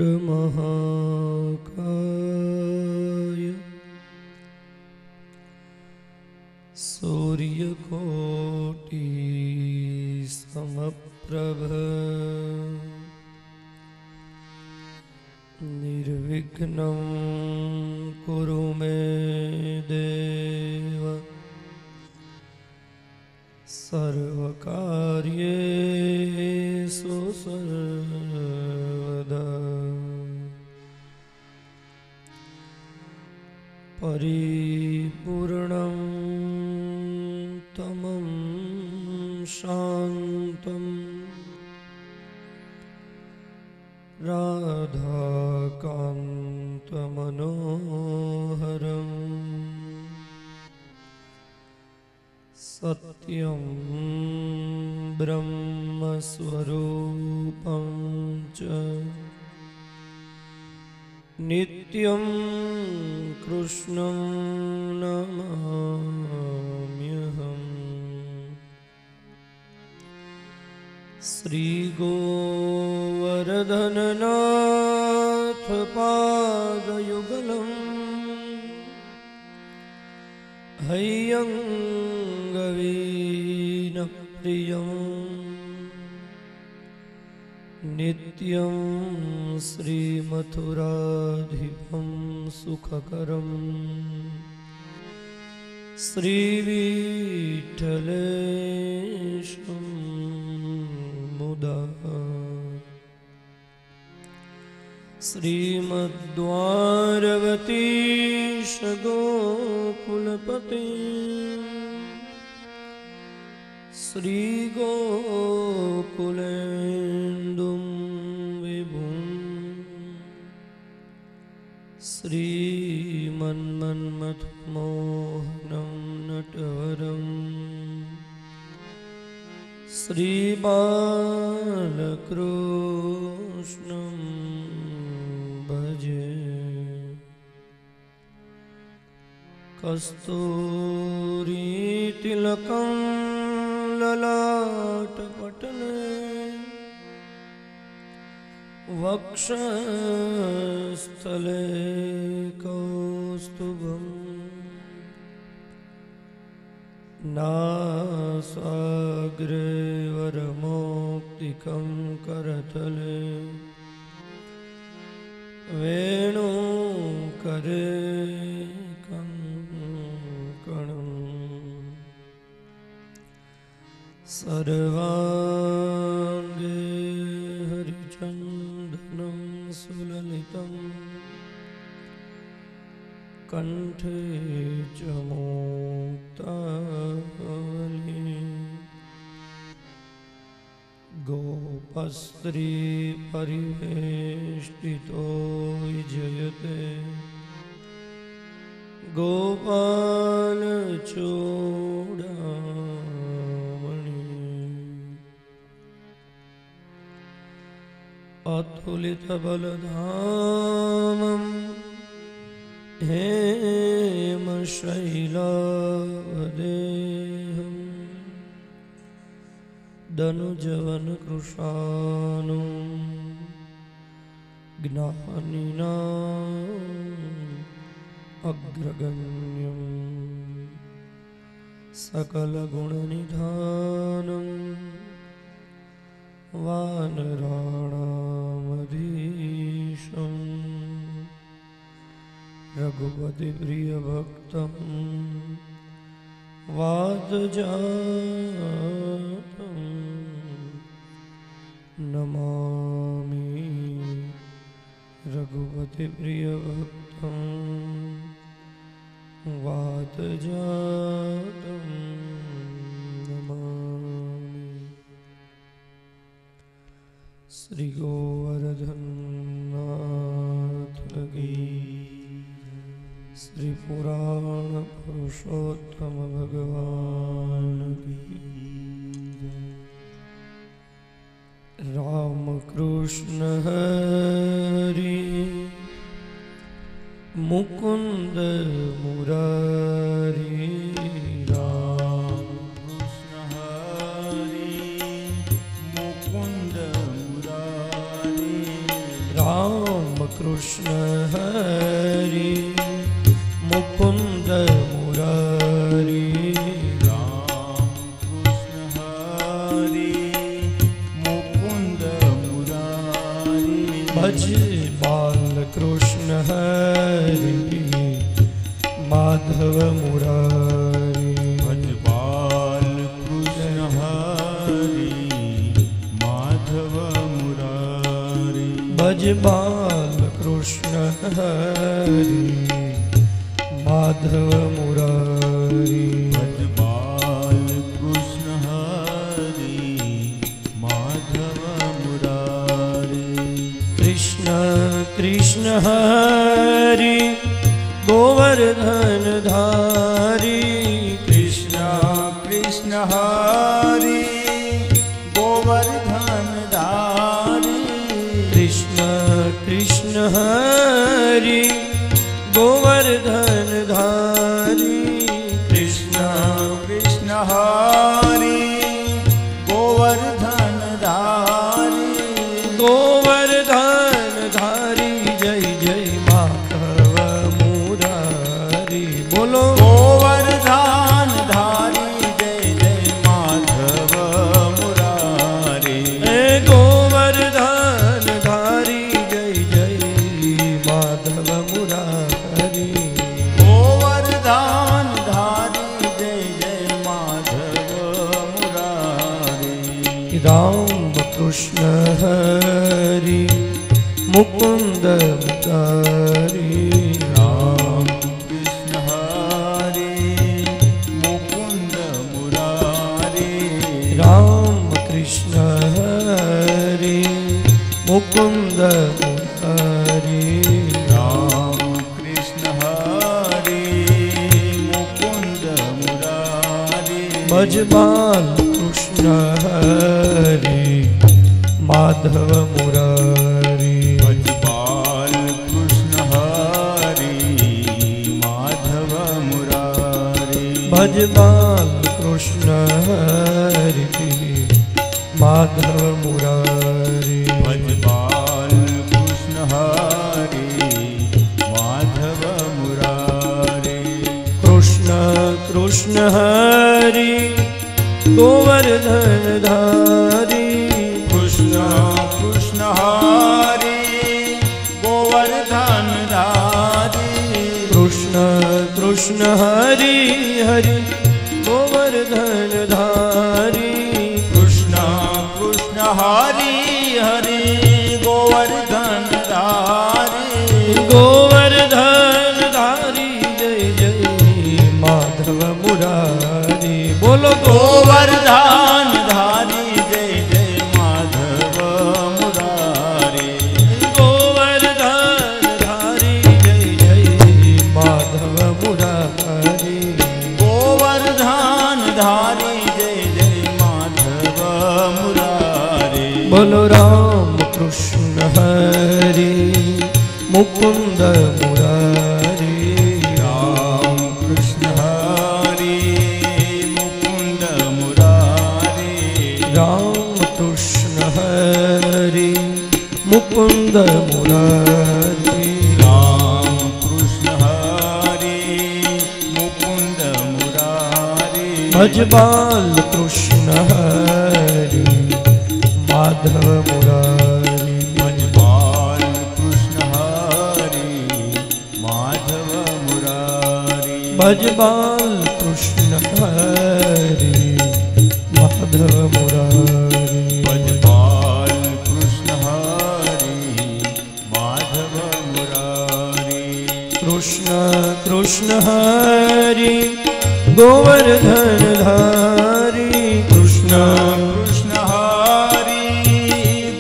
महाकाय सूर्यकोटि समप्रभ निर्विघ्नं कुरु मे देव सर्वकार्येषु सर्वदा परिपूर्णं तमं शान्तं राधाकान्तमनोहरं सत्यं ब्रह्मस्वरूपं च नित्यं कृष्णं नमाम्यहम्। श्रीगोवर्धननाथ पादयुगलम् हैयङ्गवीनप्रियं नित्यं श्रीमथुराधिपं सुखकरं श्रीविठ्ठलेशं मुदा श्रीमद्वारवतीश गोकुलपते श्रीगोकुलेन्दुं विभुं श्रीमन्मन्मथमोहनं नटवरं श्रीबालकृष्णं भजे। कस्तूरीतिलकं ललाटपटले वक्षस्थले कौस्तुभम् नासाग्रे वरमौक्तिकं करतले वेणुकरे सर्वांगे हरिचंदनं सुललितं कंठे च मुक्तावली गोपस्त्री परिवेष्टितो विजयते गोपालचूडामणि अतुलितबलधामं हेमशैलावदेहं दनुजवनकृशानुं ज्ञानिनाम् अग्रगण्यं सकलगुणनिधानं वानराणामधीशं रघुपतिप्रियभक्तं वातजातं नमामि रघुपतिप्रियभक्तं वातजातं नमामि। श्री गोवर्धननाथ की श्री पुराण पुरुषोत्तम भगवान की राम कृष्ण हरि मुकुंद मुरारी राम कृष्ण हरि मुकुंद मुरारी राम कृष्ण हरि मुकुंद मुरारी राम कृष्ण हरि मुकुंद मुरारी भज बाल कृष्ण हरि माधव मुरारी भज बाल कृष्ण हरि माधव मुरारी भज बाल कृष्ण हरि माधव मुरारी भज बाल कृष्ण हरि माधव मुरारी कृष्ण कृष्ण हरि गोवर्धन धारी कृष्ण कृष्ण हरि गोवर्धन धारी कृष्ण कृष्ण हरि गोवर्धन धारी कृष्ण कृष्ण हरि गोवर्धन धारी गोवर्धन धारी जय जय माधव मुरारी बोलो गोवर्धन धारी जय जय माधव मुरारी हे गोवर्धन धारी जय जय माधव मुरारी गोवर्धन धारी जय जय माधव मुरारी राम कृष्ण हरि मुकुंद मुरारी राम कृष्ण हरि मुकुंद मुरारी राम कृष्ण हरि मुकुंद मुरारी राम कृष्ण हरि मुकुंद मुरारी भज बाल कृष्ण हरि माधव मुरारी भज बाल कृष्ण हरि माधव मुरारी भज बाल कृष्ण हरि माधव मुरारी भज बाल कृष्ण हरि माधव मुरारी कृष्ण कृष्ण हरि गोवर्धन धारी कृष्ण कृष्ण हरि गोवर्धन धारी कृष्ण कृष्ण हरि हरि गोवर्धन धारी कृष्ण कृष्ण हरि हरि गोवर्धन धारी गोवर्धन धारी जय जय माधव मुरारी बोलो गोवर्धन धारी जय जय माधव मुरारी गोवर्धन धारी जय जय माधव मुरारी गोवर्धन धारी जय जय माधव मुरारी बोलो राम कृष्ण हरि मुकुंद मुरारी राम कृष्ण हरि मुकुंद मुरारी राम कृष्ण हरि मुकुंद मुरारी राम कृष्ण हरि मुकुंद मुरारी भज बाल कृष्ण हरि माधव मुरारी भज बाल कृष्ण हरि माधव मुरारी भज बाल कृष्ण हरि माधव मुरारी भज बाल कृष्ण हरि माधव मुरारी कृष्ण कृष्ण हरि गोवर्धन धारी कृष्ण कृष्ण हरि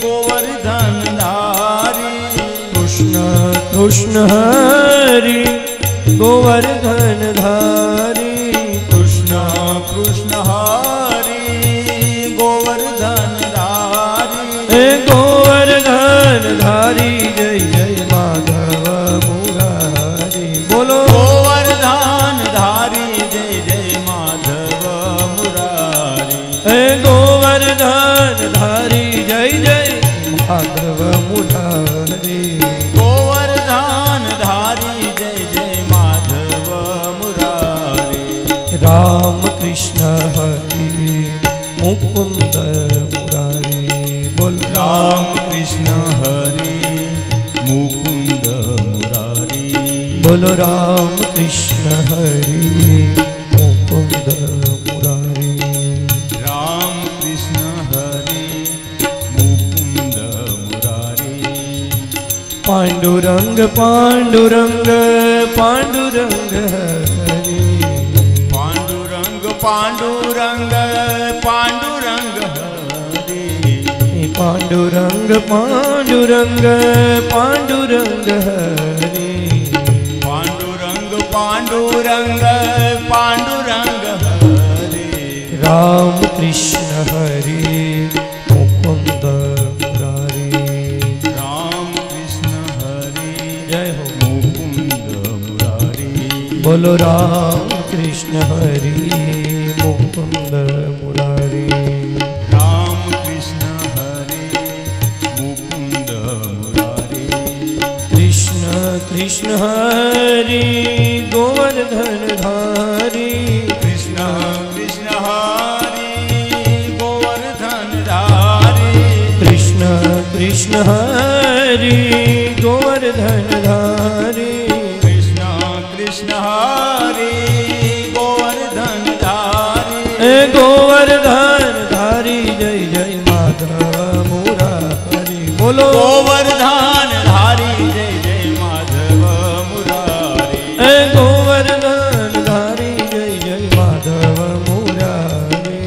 गोवर्धन धारी कृष्ण कृष्ण हरि गोवर्धन धारी कृष्ण कृष्ण हरि गोवर्धन धारी हे गोवर्धन धारी जय जय माधव मुरारी बोलो गोवर्धन धारी जय जय माधव मुरारी हे गोवर्धन धारी जय जय माधव मुरारी। गोवर्धन धारी जय जय माधव मुरारी। राम कृष्ण हरि मुकुंद मुरारी। बोल राम कृष्ण हरि मुकुंद मुरारी। बोलो राम कृष्ण हरि मुकुंद मुरारी। राम कृष्ण हरि मुकुंद मुरारी। पांडुरंग पांडुरंग पांडुरंग हरि। पांडुरंग पांडुरंग पांडुरंग हरि। पांडुरंग पांडुरंग पांडुरंग हरि। पांडुरंग पांडुरंग पांडुरंग हरि। राम कृष्ण हरि मुकुंद मुरारी। राम कृष्ण हरि जय हो मुकुंद मुरारी। बोलो राम कृष्ण हरि मुकुंद मुरारी। राम कृष्ण हरि मुकुंद मुरारी। कृष्ण कृष्ण हरि गोवर्धन धारी। कृष्ण कृष्ण हरि गोवर्धन धारी। कृष्ण कृष्ण हरि गोवर्धन धारी। कृष्ण कृष्ण हरि गोवर्धन धारी। गोवर्धन धारी जय जय माधव मुरारी। बोलो गोवर्धन धारी जय जय माधव मुरारी। गोवर्धन धारी जय जय माधव मुरारी।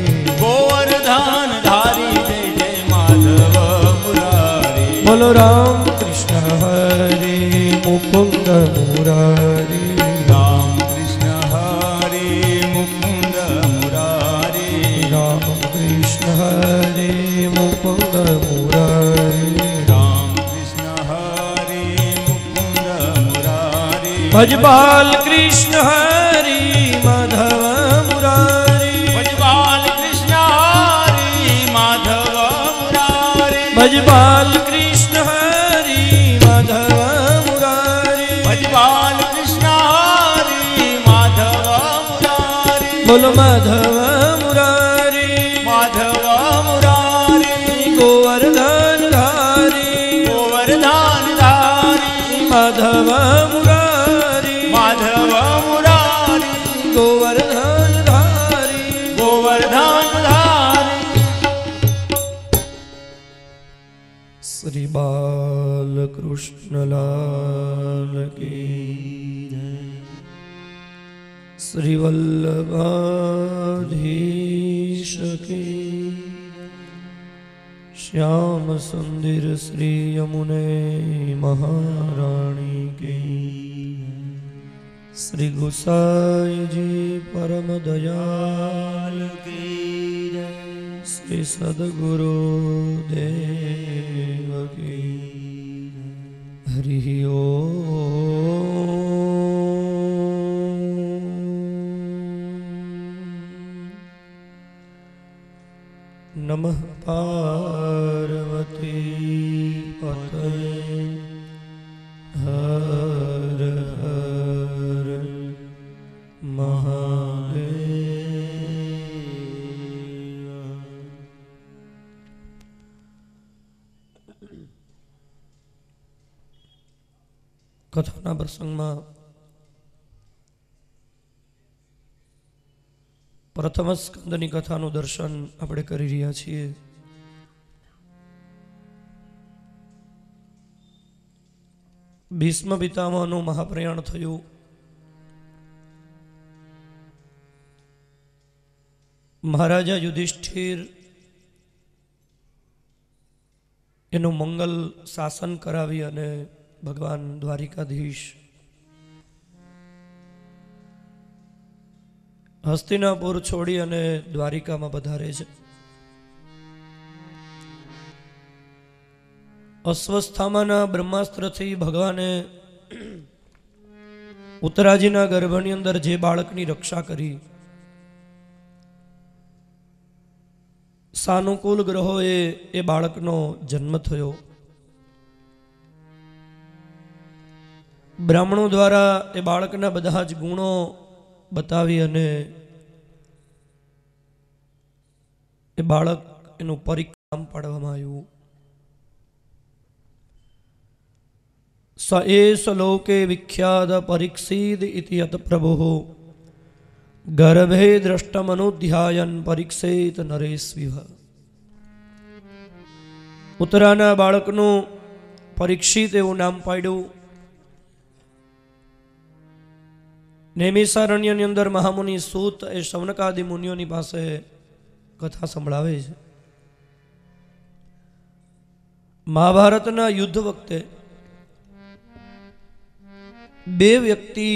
गोवर्धन धारी जय जय माधव मुरारी। बोलो राम कृष्ण हरि मुकुंद मुरारी। राम कृष्ण हरि मुकुंद मुरारी। राम कृष्ण हरि मुकुंद मुरारी। राम कृष्ण हरि मुकुंद मुरारी। भज बाल कृष्ण हरि माधव मुरारी। भज बाल कृष्ण हरि माधव मुरारी। भज बाल कृष्ण हरि माधव मुरारी। भज बाल कृष्ण हरि माधव मुरारी। बोलो माधव मुरारी। माधव मुरारी। गोवर्धन धारी। गोवर्धन धारी। माधव मुरारी। माधव मुरारी। गोवर्धन धारी। गोवर्धन धारी। श्री बाल कृष्ण लाल की जय। श्री वल्लभाधीश की। श्याम सुंदर श्री यमुने महारानी की। श्री गोसाई जी परम दयाल की जय। श्री सद्गुरु देव की हरि ओम। नमः पार्वती पतये हर हर महादेव। કથાના પ્રસંગમાં પ્રથમ સ્કંદની કથાનું દર્શન આપણે કરી રહ્યા છીએ. ભીષ્મ પિતામહનું મહાપ્રયાણ થયું. મહારાજા યુધિષ્ઠિર એનું મંગલ શાસન કરાવી અને ભગવાન દ્વારિકાધીશ હસ્તિનાપુર છોડી અને દ્વારિકામાં પધારે છે. અશ્વસ્થામાના બ્રહ્માસ્ત્રથી ભગવાને ઉત્તરાજીના ગર્ભની અંદર જે બાળકની રક્ષા કરી, સાનુકૂળ ગ્રહોએ એ બાળકનો જન્મ થયો. બ્રાહ્મણો દ્વારા એ બાળકના બધા જ ગુણો બતાવી અને એ બાળક એનું પરિણામ પાડવામાં આવ્યું. સ એસ લોકે વિખ્યાત પરીક્ષિત ઇતિ યત પ્રભો ગર્ભે દ્રષ્ટમનુધ્યાયન પરીક્ષેત નરેસ્વિહ. ઉત્તરાના બાળકનું પરીક્ષિત એવું નામ પાડ્યું. નૈમિષારણ્યની અંદર મહામુનિ સૂત એ શૌનકાદિ મુનિઓની પાસે કથા સંભળાવે છે. મહાભારતના યુદ્ધ વખતે બે વ્યક્તિ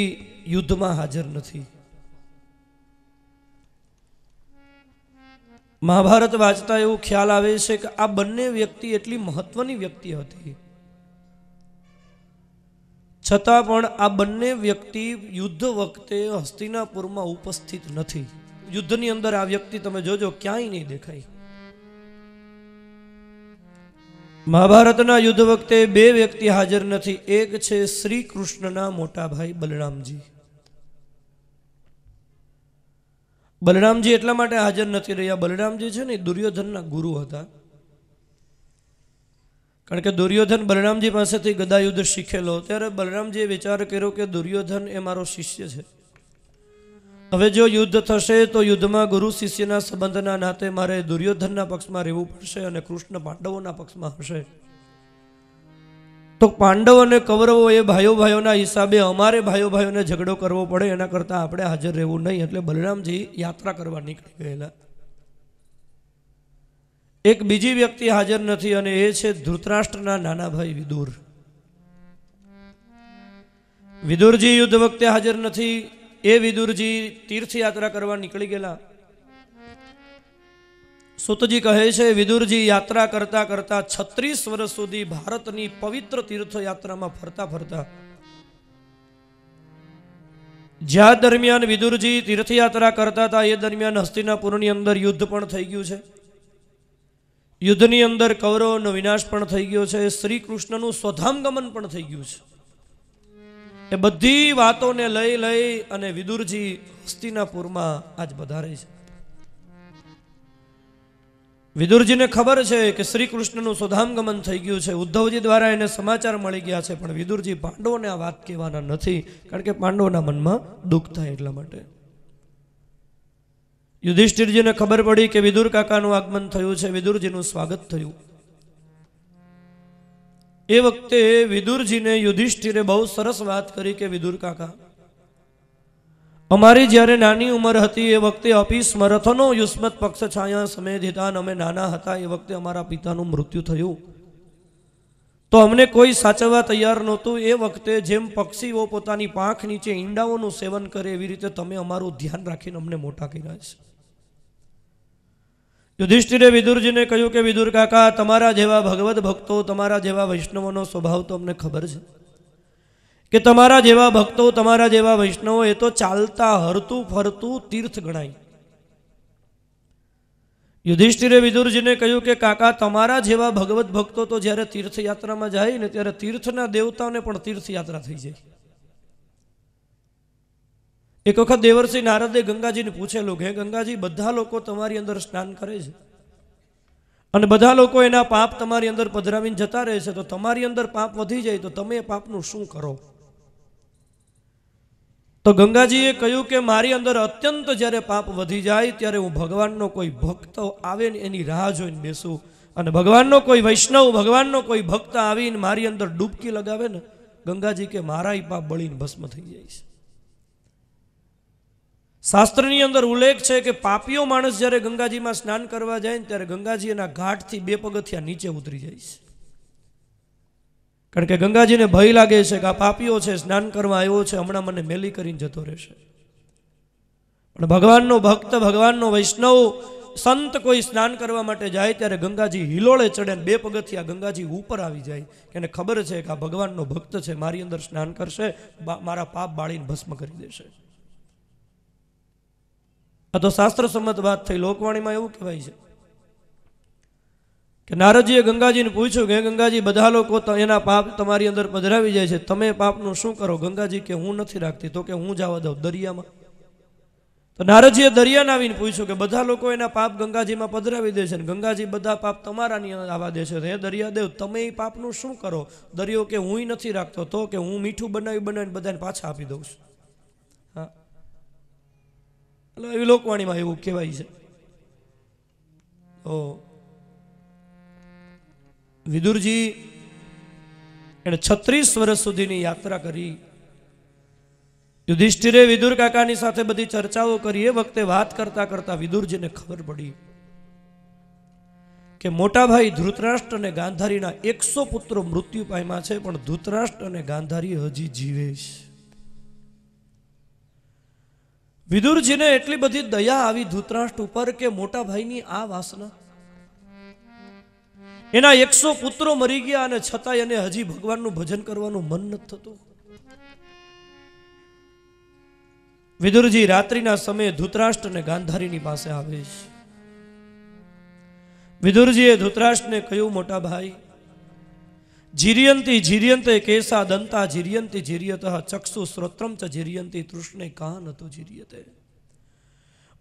યુદ્ધમાં હાજર નથી. મહાભારત વાંચતા એવું ખ્યાલ આવે છે કે આ બંને વ્યક્તિ એટલી મહત્વની વ્યક્તિ હતી, છતાં પણ આ બંને વ્યક્તિ યુદ્ધ વખતે હસ્તિનાપુરમાં ઉપસ્થિત નથી. યુદ્ધની અંદર આ વ્યક્તિ તમે જોજો ક્યાંય નહીં દેખાય. મહાભારતના યુદ્ધ વખતે બે વ્યક્તિ હાજર નથી. એક છે શ્રી કૃષ્ણના મોટા ભાઈ બલરામજી. બલરામજી એટલા માટે હાજર નથી રહ્યા, બલરામજી છે ને દુર્યોધનના ગુરુ હતા. કારણ કે દુર્યોધન બલરામજી પાસેથી ગદાયુદ્ધ શીખેલો. ત્યારે બલરામજીએ વિચાર કર્યો કે દુર્યોધન એ મારો શિષ્ય છે, હવે જો યુદ્ધ થશે તો યુદ્ધમાં ગુરુ શિષ્યના સંબંધના નાતે મારે દુર્યોધનના પક્ષમાં રહેવું પડશે અને કૃષ્ણ પાંડવોના પક્ષમાં હશે. તો પાંડવ અને કૌરવો એ ભાઈઓ ભાઈઓના હિસાબે અમારે ભાઈઓ ભાઈઓને ઝઘડો કરવો પડે, એના કરતાં આપણે હાજર રહેવું નહીં. એટલે બલરામજી યાત્રા કરવા નીકળી ગયેલા. એક બીજી વ્યક્તિ હાજર નથી અને એ છે ધૃતરાષ્ટ્રના નાના ભાઈ વિદુર. વિદુરજી યુદ્ધ વખતે હાજર નથી. એ વિદુરજી તીર્થયાત્રા કરવા નીકળી ગયેલા. સુતજી કહે છે વિદુરજી યાત્રા કરતા કરતા 36 વર્ષ સુધી ભારતની પવિત્ર તીર્થયાત્રામાં ફરતા ફરતા જ્યાં દરમિયાન વિદુરજી તીર્થયાત્રા કરતા હતા એ દરમિયાન હસ્તિનાપુરની અંદર યુદ્ધ પણ થઈ ગયું છે. યુદ્ધની અંદર કૌરવોનો વિનાશ પણ થઈ ગયો છે. શ્રી કૃષ્ણનું સ્વધામગમન પણ થઈ ગયું છે. એ બધી વાતોને લઈ લઈ અને વિદુરજી હસ્તિનાપુરમાં આજ પધારે છે. વિદુરજીને ખબર છે કે શ્રી કૃષ્ણનું સ્વધામગમન થઈ ગયું છે. ઉદ્ધવજી દ્વારા એને સમાચાર મળી ગયા છે, પણ વિદુરજી પાંડવોને આ વાત કહેવાના નથી, કારણ કે પાંડવોના મનમાં દુઃખ થાય એટલા માટે. યુધિષ્ઠિરજીને ખબર પડી કે વિદુર કાકાનું આગમન થયું છે, વિદુરજીનું સ્વાગત થયું. એ વખતે વિદુરજીને યુધિષ્ઠિરે બહુ સરસ વાત કરી કે વિદુર કાકા, અમારી જ્યારે નાની ઉંમર હતી એ વખતે અપી સ્મરથનો યુષ્મત પક્ષ છાયા સમેધિતાન, અમે નાના હતા એ વખતે અમારા પિતાનું મૃત્યુ થયું તો અમને કોઈ સાચવવા તૈયાર નહોતું. એ વખતે જેમ પક્ષીઓ પોતાની પાંખ નીચે ઈંડાઓનું સેવન કરે એવી રીતે તમે અમારું ધ્યાન રાખીને અમને મોટા કર્યા છે. યુધિષ્ઠિરે વિદુરજીને કહ્યું કે વિદુર કાકા, તમારા જેવા ભગવદ ભક્તો, તમારા જેવા વૈષ્ણવોનો સ્વભાવ તો અમને ખબર છે કે તમારા જેવા ભક્તો, તમારા જેવા વૈષ્ણવો એ તો ચાલતા હરતું ફરતું તીર્થ ગણાય. યુધિષ્ઠિરે વિદુરજીને કહ્યું કે કાકા, તમારા જેવા ભગવત ભક્તો તો જ્યારે તીર્થયાત્રામાં જાય ને ત્યારે તીર્થના દેવતાઓને પણ તીર્થયાત્રા થઈ જાય. એક વખત દેવર્ષિ નારદે ગંગાજીને પૂછેલું કે ગંગાજી, બધા લોકો તમારી અંદર સ્નાન કરે છે અને બધા લોકો એના પાપ તમારી અંદર પધરાવીને જતા રહે છે, તો તમારી અંદર પાપ વધી જાય તો તમે એ પાપનું શું કરો? તો ગંગાજીએ કહ્યું કે મારી અંદર અત્યંત જ્યારે પાપ વધી જાય ત્યારે હું ભગવાનનો કોઈ ભક્ત આવે ને એની રાહ જોઈને બેસું, અને ભગવાનનો કોઈ વૈષ્ણવ, ભગવાનનો કોઈ ભક્ત આવીને મારી અંદર ડૂબકી લગાવે ને ગંગાજી કે મારા પાપ બળીને ભસ્મ થઈ જાય છે. શાસ્ત્રની અંદર ઉલ્લેખ છે કે પાપીઓ માણસ જ્યારે ગંગાજીમાં સ્નાન કરવા જાય ને ત્યારે ગંગાજી એના ઘાટથી 2 પગથિયા નીચે ઉતરી જાય છે, કારણ કે ગંગાજીને ભય લાગે છે કે આ પાપીઓ છે, સ્નાન કરવા આવ્યો છે, હમણાં મને મેલી કરીને જતો રહેશે. પણ ભગવાનનો ભક્ત, ભગવાનનો વૈષ્ણવ, સંત કોઈ સ્નાન કરવા માટે જાય ત્યારે ગંગાજી હિલોળે ચડે ને 2 પગથિયા ગંગાજી ઉપર આવી જાય, કે એને ખબર છે કે આ ભગવાનનો ભક્ત છે, મારી અંદર સ્નાન કરશે, મારા પાપ બાળીને ભસ્મ કરી દેશે. આ તો શાસ્ત્ર સંમત વાત થઈ. લોકવાણીમાં એવું કહેવાય છે કે નારદજીએ ગંગાજીને પૂછ્યું કે ગંગાજી બધા લોકો એના પાપ તમારી અંદર પધરાવી જાય છે, તમે પાપનું શું કરો? ગંગાજી કે હું નથી રાખતી. તો કે હું જવા દઉં દરિયામાં. તો નારદજીએ દરિયાને આવીને પૂછ્યું કે બધા લોકો એના પાપ ગંગાજીમાં પધરાવી દે છે ને ગંગાજી બધા પાપ તમારાની આવવા દે છે, હે દરિયાદેવ તમે એ પાપનું શું કરો? દરિયો કે હું નથી રાખતો. તો કે હું મીઠું બનાવીને બધાને પાછા આપી દઉં છું. હા, એટલે એવી લોકવાણીમાં એવું કહેવાય છે. તો વિદુરજી એણે 36 વર્ષ સુધીની યાત્રા કરી. યુધિષ્ઠિરે વિદુર કાકાની સાથે બધી ચર્ચાઓ કરી. એ વખતે વાત કરતા કરતા વિદુરજીને ખબર પડી કે મોટા ભાઈ ધૃતરાષ્ટ્ર અને ગાંધારીના 100 પુત્રો મૃત્યુ પામ્યા છે, પણ ધૃતરાષ્ટ્ર અને ગાંધારી હજી જીવે છે. વિદુરજીને એટલી બધી દયા આવી ધૃતરાષ્ટ્ર ઉપર કે મોટા ભાઈની આ વાસના, એના 100 પુત્રો મરી ગયા અને છતાંય એને હજી ભગવાનનું ભજન કરવાનું મન નથી થતું. વિદુરજી રાત્રિના સમયે ધૃતરાષ્ટ્ર અને ગાંધારીની પાસે આવે છે. વિદુરજીએ ધૃતરાષ્ટ્રને કહ્યું, મોટા ભાઈ, જીર્યંતી જીર્યંતે કેસા દંતા જીર્યંતી જીર્યતઃ ચક્ષુ શ્રોત્રમ ચ જીર્યંતી તૃષ્ણે કાન તો જીર્યતે.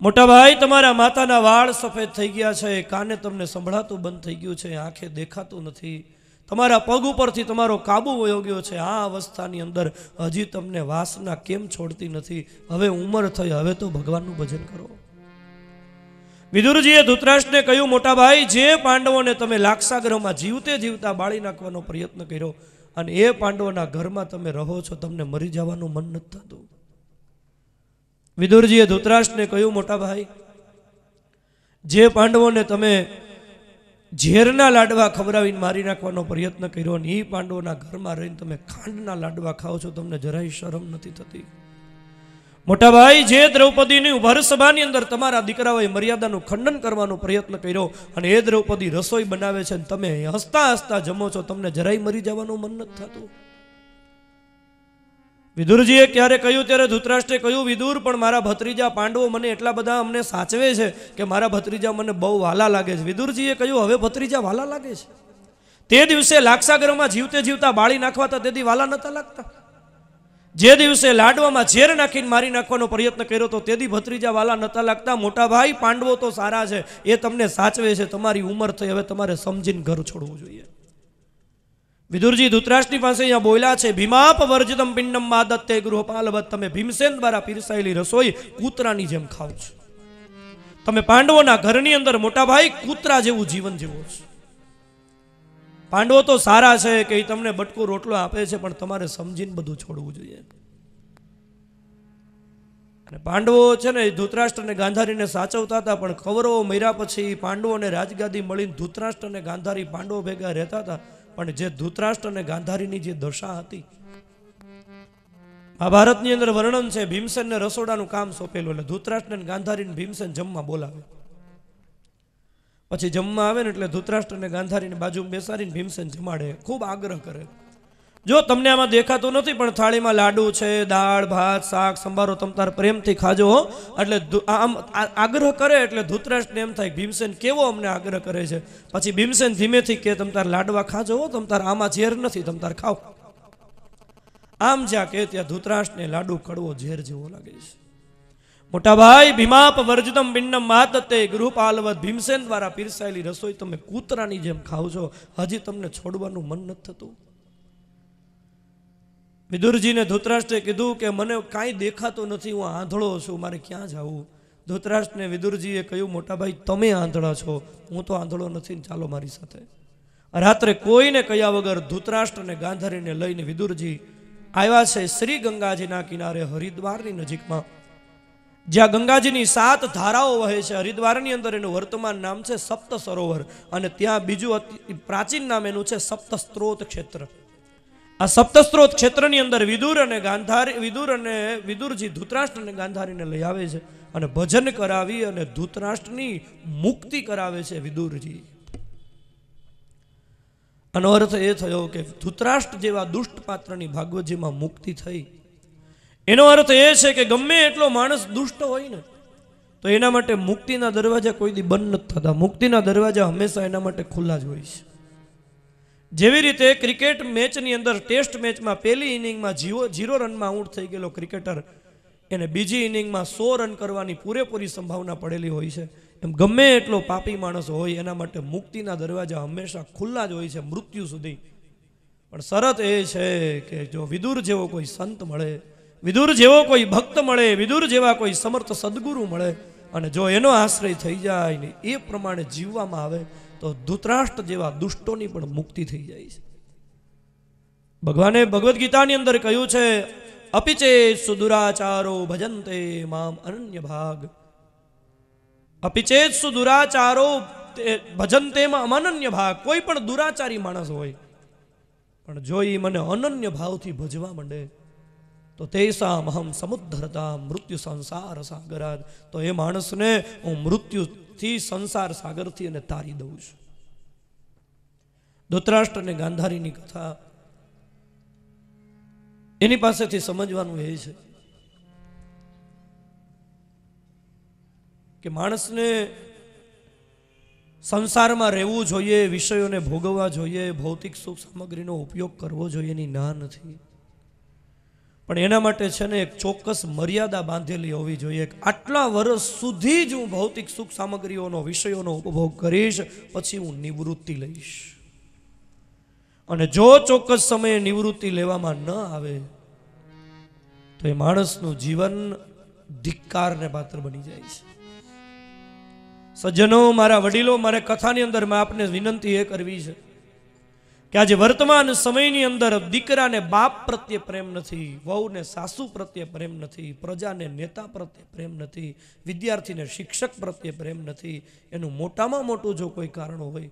મોટા ભાઈ, તમારા માતાના વાળ સફેદ થઈ ગયા છે, કાને તમને સંભળાતું બંધ થઈ ગયું છે, આંખે દેખાતું નથી, તમારા પગ ઉપરથી તમારો કાબુ વયો ગયો છે. આ અવસ્થાની અંદર હજી તમને વાસના કેમ છોડતી નથી? હવે ઉંમર થઈ, હવે તો ભગવાનનું ભજન કરો. વિદુરજીએ ધૃતરાષ્ટ્રને કહ્યું, મોટા ભાઈ, જે પાંડવોને તમે લાક્ષાગૃહમાં જીવતે જીવતા બાળી નાખવાનો પ્રયત્ન કર્યો અને એ પાંડવોના ઘરમાં તમે રહો છો, તમને મરી જવાનું મન નથી થતું. વિદુરજીએ ધૃતરાષ્ટ્રને કહ્યું, મોટા ભાઈ, જે પાંડવોને તમે ઝેરના લાડવા ખવડાવીને મારી નાખવાનો પ્રયત્ન કર્યો અને એ પાંડવોના ઘરમાં રહીને તમે ખાંડના લાડવા ખાઓ છો, તમને જરાય શરમ નથી થતી? મોટા ભાઈ, જે દ્રૌપદીની ભરસભાની અંદર તમારા દીકરાઓએ મર્યાદાનું ખંડન કરવાનો પ્રયત્ન કર્યો અને એ દ્રૌપદી રસોઈ બનાવે છે અને તમે હસતા હસતા જમો છો, તમને જરાય મરી જવાનું મન નથી થતું? વિદુરજીએ ક્યારે કહ્યું ત્યારે ધૃતરાષ્ટ્રે કહ્યું, વિદુર, પણ મારા ભત્રીજા પાંડવો મને એટલા બધા અમને સાચવે છે કે મારા ભત્રીજા મને બહુ વાલા લાગે છે. વિદુરજીએ કહ્યું, હવે ભત્રીજા વાલા લાગે છે? તે દિવસે લાક્ષાગૃહમાં જીવતે જીવતા બાળી નાખવાતા તેથી વાલા નતા લાગતા? જે દિવસે લાડવામાં ઝેર નાખીને મારી નાખવાનો પ્રયત્ન કર્યો તો તેથી ભત્રીજા વાલા નતા લાગતા? મોટા ભાઈ, પાંડવો તો સારા છે, એ તમને સાચવે છે, તમારી ઉંમર થઈ, હવે તમારે સમજીને ઘર છોડવું જોઈએ. વિદુરજી ધૃતરાષ્ટ્રની પાસે અહીંયા બોલ્યા છે, ભીમાપ વર્જિતમ પિંડમ માદત્તે ગૃહપાલવત. તમે ભીમસેન દ્વારા પીરસાયેલી રસોઈ કૂતરાની જેમ ખાવ છો. તમે પાંડવોના ઘરની અંદર મોટા ભાઈ કૂતરા જેવું જીવન જીવો છો. પાંડવો તો સારા છે કે એ તમને બટકું રોટલો આપે છે, પણ તમારે સમજીને બધું છોડવું જોઈએ. અને પાંડવો છે ને ધૃતરાષ્ટ્ર અને ગાંધારીને સાચવતા હતા, પણ કૌરવો મર્યા પછી પાંડવોને રાજગાદી મળીને ધૃતરાષ્ટ્ર અને ગાંધારી પાંડવો ભેગા રહેતા હતા. પણ જે ધૃતરાષ્ટ્ર અને ગાંધારીની જે દશા હતી, મહાભારતની અંદર વર્ણન છે, ભીમસેનને રસોડાનું કામ સોંપેલું, એટલે ધૃતરાષ્ટ્ર અને ગાંધારીને ભીમસેન જમવા બોલાવે. પછી જમવા આવે ને એટલે ધૃતરાષ્ટ્ર અને ગાંધારીને બાજુમાં બેસાડીને ભીમસેન જમાડે, ખૂબ આગ્રહ કરે. જો તમને આમાં દેખાતું નથી, પણ થાળીમાં લાડુ છે, દાળ ભાત શાક સંભારો, તમ તાર પ્રેમથી ખાજો. એટલે આમ આગ્રહ કરે એટલે ધૃતરાષ્ટ્રને એમ થાય ભીમસેન કેવો અમને આગ્રહ કરે છે. પછી ભીમસેન ધીમેથી કે તમ તાર લાડવા ખાજો, તમ તાર આમાં ઝેર નથી, તમ તાર ખાઓ. આમ જ્યાં કે ત્યાં ધૃતરાષ્ટ્રને લાડુ કડવો ઝેર જેવો લાગે છે. મોટા ભાઈ, ભીમાપ વર્જિતમ પિંડમ માતતે ગૃહપાલવત. ભીમસેન દ્વારા પીરસાયેલી રસોઈ તમે કૂતરાની જેમ ખાવ છો, હજી તમને છોડવાનું મન નથી થતું? વિદુરજીને ધૃતરાષ્ટ્રે કીધું કે મને કાંઈ દેખાતું નથી, હું આંધળો છું, મારે ક્યાં જવું? ધૃતરાષ્ટ્રને વિદુરજીએ કહ્યું, મોટા ભાઈ, તમે આંધળા છો, હું તો આંધળો નથી, ચાલો મારી સાથે. રાત્રે કોઈને કહ્યા વગર ધૃતરાષ્ટ્ર અને ગાંધારીને લઈને વિદુરજી આવ્યા છે શ્રી ગંગાજીના કિનારે હરિદ્વારની નજીકમાં, જ્યાં ગંગાજીની 7 ધારાઓ વહે છે. હરિદ્વારની અંદર એનું વર્તમાન નામ છે સપ્ત સરોવર, અને ત્યાં બીજું પ્રાચીન નામ એનું છે સપ્ત સ્ત્રોત ક્ષેત્ર. આ સપ્તસ્ત્રોત ક્ષેત્રની અંદર વિદુરજી ધૃતરાષ્ટ્ર અને ગાંધારીને લઈ આવે છે અને ભજન કરાવી અને ધૃતરાષ્ટ્રની મુક્તિ કરાવે છે વિદુરજી. આનો અર્થ એ થયો કે ધૃતરાષ્ટ્ર જેવા દુષ્ટ પાત્રની ભાગવતજીમાં મુક્તિ થઈ. એનો અર્થ એ છે કે ગમે એટલો માણસ દુષ્ટ હોય ને, તો એના માટે મુક્તિના દરવાજા કોઈ દી બંધ નથી થતા. મુક્તિના દરવાજા હંમેશા એના માટે ખુલ્લા જ હોય છે. જેવી રીતે ક્રિકેટ મેચની અંદર ટેસ્ટ મેચમાં પહેલી ઇનિંગમાં 0 રનમાં આઉટ થઈ ગયેલો ક્રિકેટર એને બીજી ઇનિંગમાં 100 રન કરવાની પૂરેપૂરી સંભાવના પડેલી હોય છે. એમ ગમે એટલો પાપી માણસ હોય એના માટે મુક્તિના દરવાજા હંમેશા ખુલ્લા જ હોય છે મૃત્યુ સુધી. પણ શરત એ છે કે જો વિદુર જેવો કોઈ સંત મળે, વિદુર જેવો કોઈ ભક્ત મળે, વિદુર જેવા કોઈ સમર્થ સદગુરુ મળે અને જો એનો આશ્રય થઈ જાય ને એ પ્રમાણે જીવવામાં આવે તો ધૃતરાષ્ટ્ર જેવા દુષ્ટોની પણ મુક્તિ થઈ જાય છે. ભગવાને ભગવદ્ ગીતાની અંદર કહ્યું છે, અપિચે સુદુરાચારો ભજન્તે મામ અનન્ય ભાગ. અપિચેત સુદુરાચારો ભજન્તે મામ અનન્ય ભાગ. કોઈ પણ દુરાચારી માણસ હોય પણ જો એ મને અનન્ય ભાવથી ભજવા માંડે તો તેસામ અહમ સમુદ્ધરતા મૃત્યુ સંસાર સાગરાત. તો એ માણસને હું મૃત્યુથી સંસાર સાગરથી એને તારી દઉં છું. ધૃતરાષ્ટ્ર અને ગાંધારીની કથા એની પાસેથી સમજવાનું એ છે કે માણસને સંસારમાં રહેવું જોઈએ, વિષયોને ભોગવવા જોઈએ, ભૌતિક સુખ સામગ્રીનો ઉપયોગ કરવો જોઈએ એની ના નથી. પણ એના માટે છે ને એક ચોક્કસ મર્યાદા બાંધેલી હોવી જોઈએ. આટલા વર્ષ સુધી જ હું ભૌતિક સુખ સામગ્રીઓનો વિષયોનો ઉપભોગ કરીશ, પછી હું નિવૃત્તિ લઈશ. અને જો ચોક્કસ સમયે નિવૃત્તિ લેવામાં ન આવે તો એ માણસનું જીવન ધિક્કારને પાત્ર બની જાય છે. સજ્જનો, મારા વડીલો, મારે કથાની અંદર મેં આપને વિનંતી એ કરવી છે કે આજે વર્તમાન સમયની અંદર દીકરાને બાપ પ્રત્યે પ્રેમ નથી, વહુને સાસુ પ્રત્યે પ્રેમ નથી, પ્રજાને નેતા પ્રત્યે પ્રેમ નથી, વિદ્યાર્થીને શિક્ષક પ્રત્યે પ્રેમ નથી. એનું મોટામાં મોટું જો કોઈ કારણ હોય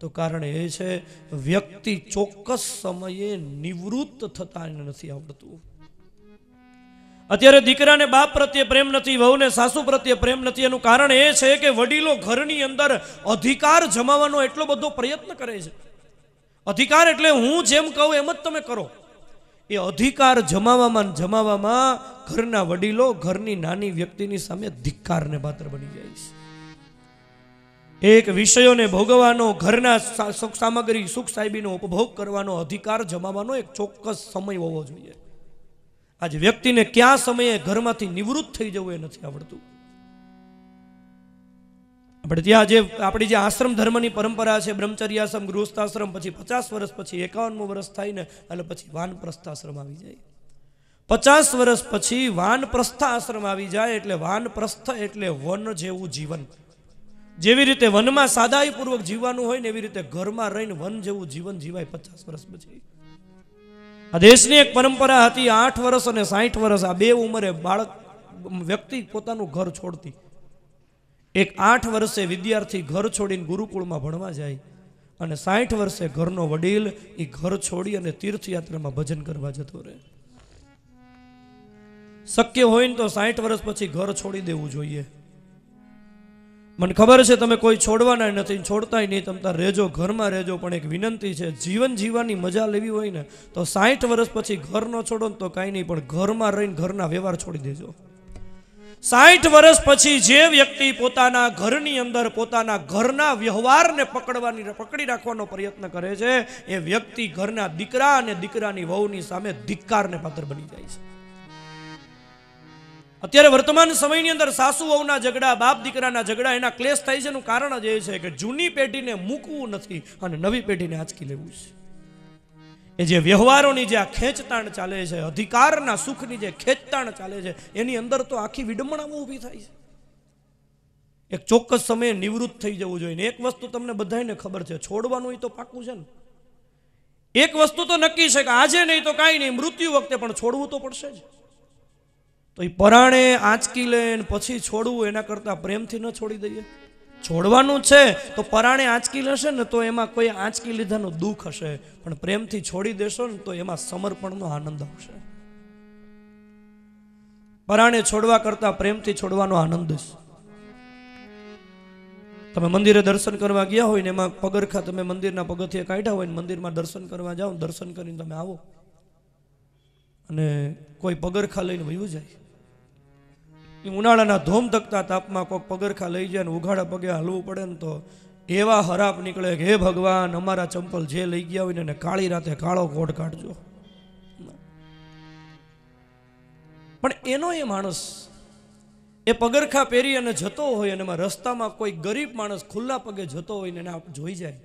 તો કારણ એ છે વ્યક્તિ ચોક્કસ સમયે નિવૃત્ત થતા નથી આવડતું. અત્યારે દીકરાને બાપ પ્રત્યે પ્રેમ નથી, વહુને સાસુ પ્રત્યે પ્રેમ નથી. એનું કારણ એ છે કે વડીલો ઘરની અંદર અધિકાર જમાવવાનો એટલો બધો પ્રયત્ન કરે છે. અધિકાર એટલે હું જેમ કહું એમ જ તમે કરો. એ અધિકાર જમાવવામાં ઘરના વડીલો ઘરની નાની વ્યક્તિની સામે ધિક્કારને પાત્ર બની જાય છે. એક વિષયોને ભોગવવાનો, ઘરના સુખ સામગ્રી સુખ સાહેબીનો ઉપભોગ કરવાનો અધિકાર જમાવવાનો એક ચોક્કસ સમય હોવો જોઈએ. આજે વ્યક્તિને કયા સમયે ઘરમાંથી નિવૃત્ત થઈ જવું એ નથી આવડતું. આપણે ત્યાં આપણી જે આશ્રમ ધર્મની પરંપરા છે, બ્રહ્મચર્યાશ્રમ, ગૃહસ્થાશ્રમ, પછી 50 વર્ષ પછી 51મું વર્ષ થાય ને એટલે પછી વાનપ્રસ્થાશ્રમ આવી જાય. 50 વર્ષ પછી વાનપ્રસ્થાશ્રમ આવી જાય એટલે વાનપ્રસ્થ એટલે વન જેવું જીવન. જેવી રીતે વનમાં સાદાઈપૂર્વક જીવવાનું હોય ને એવી રીતે ઘરમાં રહીને વન જેવું જીવન જીવાય 50 વર્ષ પછી. આ દેશની એક પરંપરા હતી, 8 વર્ષ અને 60 વર્ષ આ બે ઉંમરે બાળક વ્યક્તિ પોતાનું ઘર છોડતી. એક 8 વર્ષે વિદ્યાર્થી ઘર છોડીને ગુરુકુળમાં ભણવા જાય અને 60 વર્ષે ઘરનો વડીલ એ ઘર છોડી અને તીર્થયાત્રામાં ભજન કરવા જતો રહે. શક્ય હોય ને તો 60 વર્ષ પછી ઘર છોડી દેવું જોઈએ. મને ખબર છે તમે કોઈ છોડવાના નથી, છોડતાય નહીં, તમે તાર રહેજો, ઘરમાં રહેજો. પણ એક વિનંતી છે, જીવન જીવવાની મજા લેવી હોય ને તો 60 વર્ષ પછી ઘર ન છોડો ને તો કાંઈ નહીં, પણ ઘરમાં રહીને ઘરના વ્યવહાર છોડી દેજો. 60 વર્ષ પછી જે વ્યક્તિ પોતાના ઘરની અંદર પોતાના ઘરના વ્યવહારને પકડી રાખવાનો પ્રયત્ન કરે છે એ વ્યક્તિ ઘરના દીકરા અને દીકરાની વહુની સામે ધિક્કારને પાત્ર બની જાય છે. અત્યારે વર્તમાન સમયની અંદર સાસુ વહુના ઝઘડા, બાપ દીકરાના ઝઘડા, એના ક્લેશ થાય છે. એનું કારણ જ એ છે કે જૂની પેઢીને મૂકવું નથી અને નવી પેઢીને આંચકી લેવું છે. એ જે વ્યવહારોની જે આ ખેંચતાણ ચાલે છે, અધિકારના સુખની જે ખેંચતાણ ચાલે છે, એની અંદર તો આખી વિડંબણાઓ ઊભી થાય છે. એક ચોક્કસ સમયે નિવૃત્ત થઈ જવું જોઈએ. એક વસ્તુ તમને બધાને ખબર છે, છોડવાનું એ તો પાકું છે ને. એક વસ્તુ તો નક્કી છે કે આજે નહીં તો કાંઈ નહીં, મૃત્યુ વખતે પણ છોડવું તો પડશે જ. તો એ પરાણે આંચકી લે પછી છોડવું એના કરતાં પ્રેમથી ન છોડી દઈએ. છોડવાનું છે તો પરાણે આંચકી લેશે ને તો એમાં કોઈ આંચકી લીધાનું દુઃખ હશે, પણ પ્રેમથી છોડી દેશો ને તો એમાં સમર્પણનો આનંદ આવશે. પરાણે છોડવા કરતાં પ્રેમથી છોડવાનો આનંદ છે. તમે મંદિરે દર્શન કરવા ગયા હોય ને એમાં પગરખા તમે મંદિરના પગથિયે કાઢ્યા હોય ને મંદિરમાં દર્શન કરવા જાઓ, દર્શન કરીને તમે આવો અને કોઈ પગરખા લઈને વયું જાય, ઉનાળાના ધોમ ધકતા તાપમાં કોઈક પગરખા લઈ જાય ને ઉઘાડા પગે હલવું પડે ને તો એવા હરાપ નીકળે કે હે ભગવાન અમારા ચંપલ જે લઈ ગયા હોય ને એને કાળી રાતે કાળો કોટ કાઢજો. પણ એનો એ માણસ એ પગરખા પહેરી અને જતો હોય અને એમાં રસ્તામાં કોઈ ગરીબ માણસ ખુલ્લા પગે જતો હોય ને એને આપ જોઈ જાય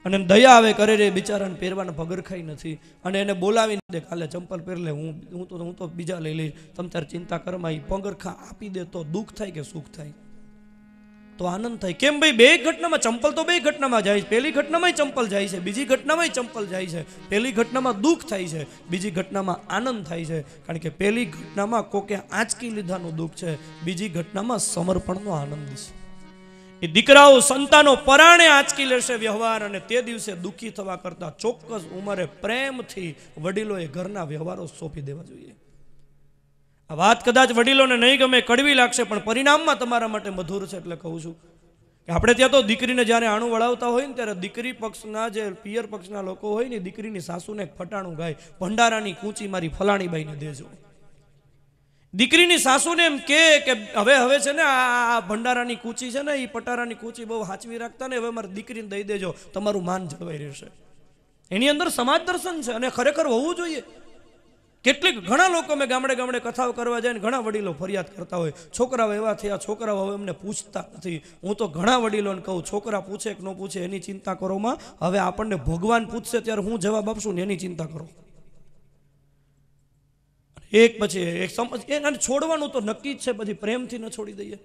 અને દયા આવે કરે રે બિચારાને પહેરવાના પગરખાઈ નથી અને એને બોલાવીને દે કાલે ચંપલ પહેર લે, હું તો બીજા લઈ લઈશ, તમે તાર ચિંતા કરમાં. એ પગરખા આપી દે તો દુઃખ થાય કે સુખ થાય? તો આનંદ થાય. કેમ ભાઈ? બે ઘટનામાં ચંપલ તો બે ઘટનામાં જાય છે. પહેલી ઘટનામાં ચંપલ જાય છે, બીજી ઘટનામાં ચંપલ જાય છે. પહેલી ઘટનામાં દુઃખ થાય છે, બીજી ઘટનામાં આનંદ થાય છે. કારણ કે પહેલી ઘટનામાં કોકે આંચકી લીધાનું દુઃખ છે, બીજી ઘટનામાં સમર્પણનો આનંદ છે. એ દીકરાઓ સંતાનો પરાણે આંચકી લેશે વ્યવહાર, અને તે દિવસે દુઃખી થવા કરતા ચોક્કસ ઉંમરે પ્રેમથી વડીલોએ ઘરના વ્યવહારો સોંપી દેવા જોઈએ. આ વાત કદાચ વડીલોને નહીં ગમે, કડવી લાગશે, પણ પરિણામમાં તમારા માટે મધુર છે. એટલે કહું છું કે આપણે ત્યાં તો દીકરીને જ્યારે આણું વળાવતા હોય ને ત્યારે દીકરી પક્ષના જે પિયર પક્ષના લોકો હોય ને દીકરીની સાસુને એક ફટાણું ગાય, ભંડારાની કૂંચી મારી ફલાણીબાઈને દેજો. દીકરીની સાસુને એમ કે હવે છે ને આ ભંડારાની કૂંચી છે ને એ પટારાની કૂંચી બહુ હાચવી રાખતા ને હવે મારી દીકરીને દઈ દેજો, તમારું માન જળવાઈ રહેશે. એની અંદર સમાજ દર્શન છે અને ખરેખર હોવું જોઈએ. ઘણા લોકો મેં ગામડે ગામડે કથાઓ કરવા જાય ને ઘણા વડીલો ફરિયાદ કરતા હોય, છોકરાઓ એવા થયા, છોકરાઓ હવે અમને પૂછતા નથી. હું તો ઘણા વડીલોને કહું, છોકરા પૂછે કે ન પૂછે એની ચિંતા કરોમાં, હવે આપણને ભગવાન પૂછશે ત્યારે હું જવાબ આપશું ને એની ચિંતા કરો. એક પછી એક સમજ એને છોડવાનું તો નક્કી જ છે, પછી પ્રેમથી ન છોડી દઈએ.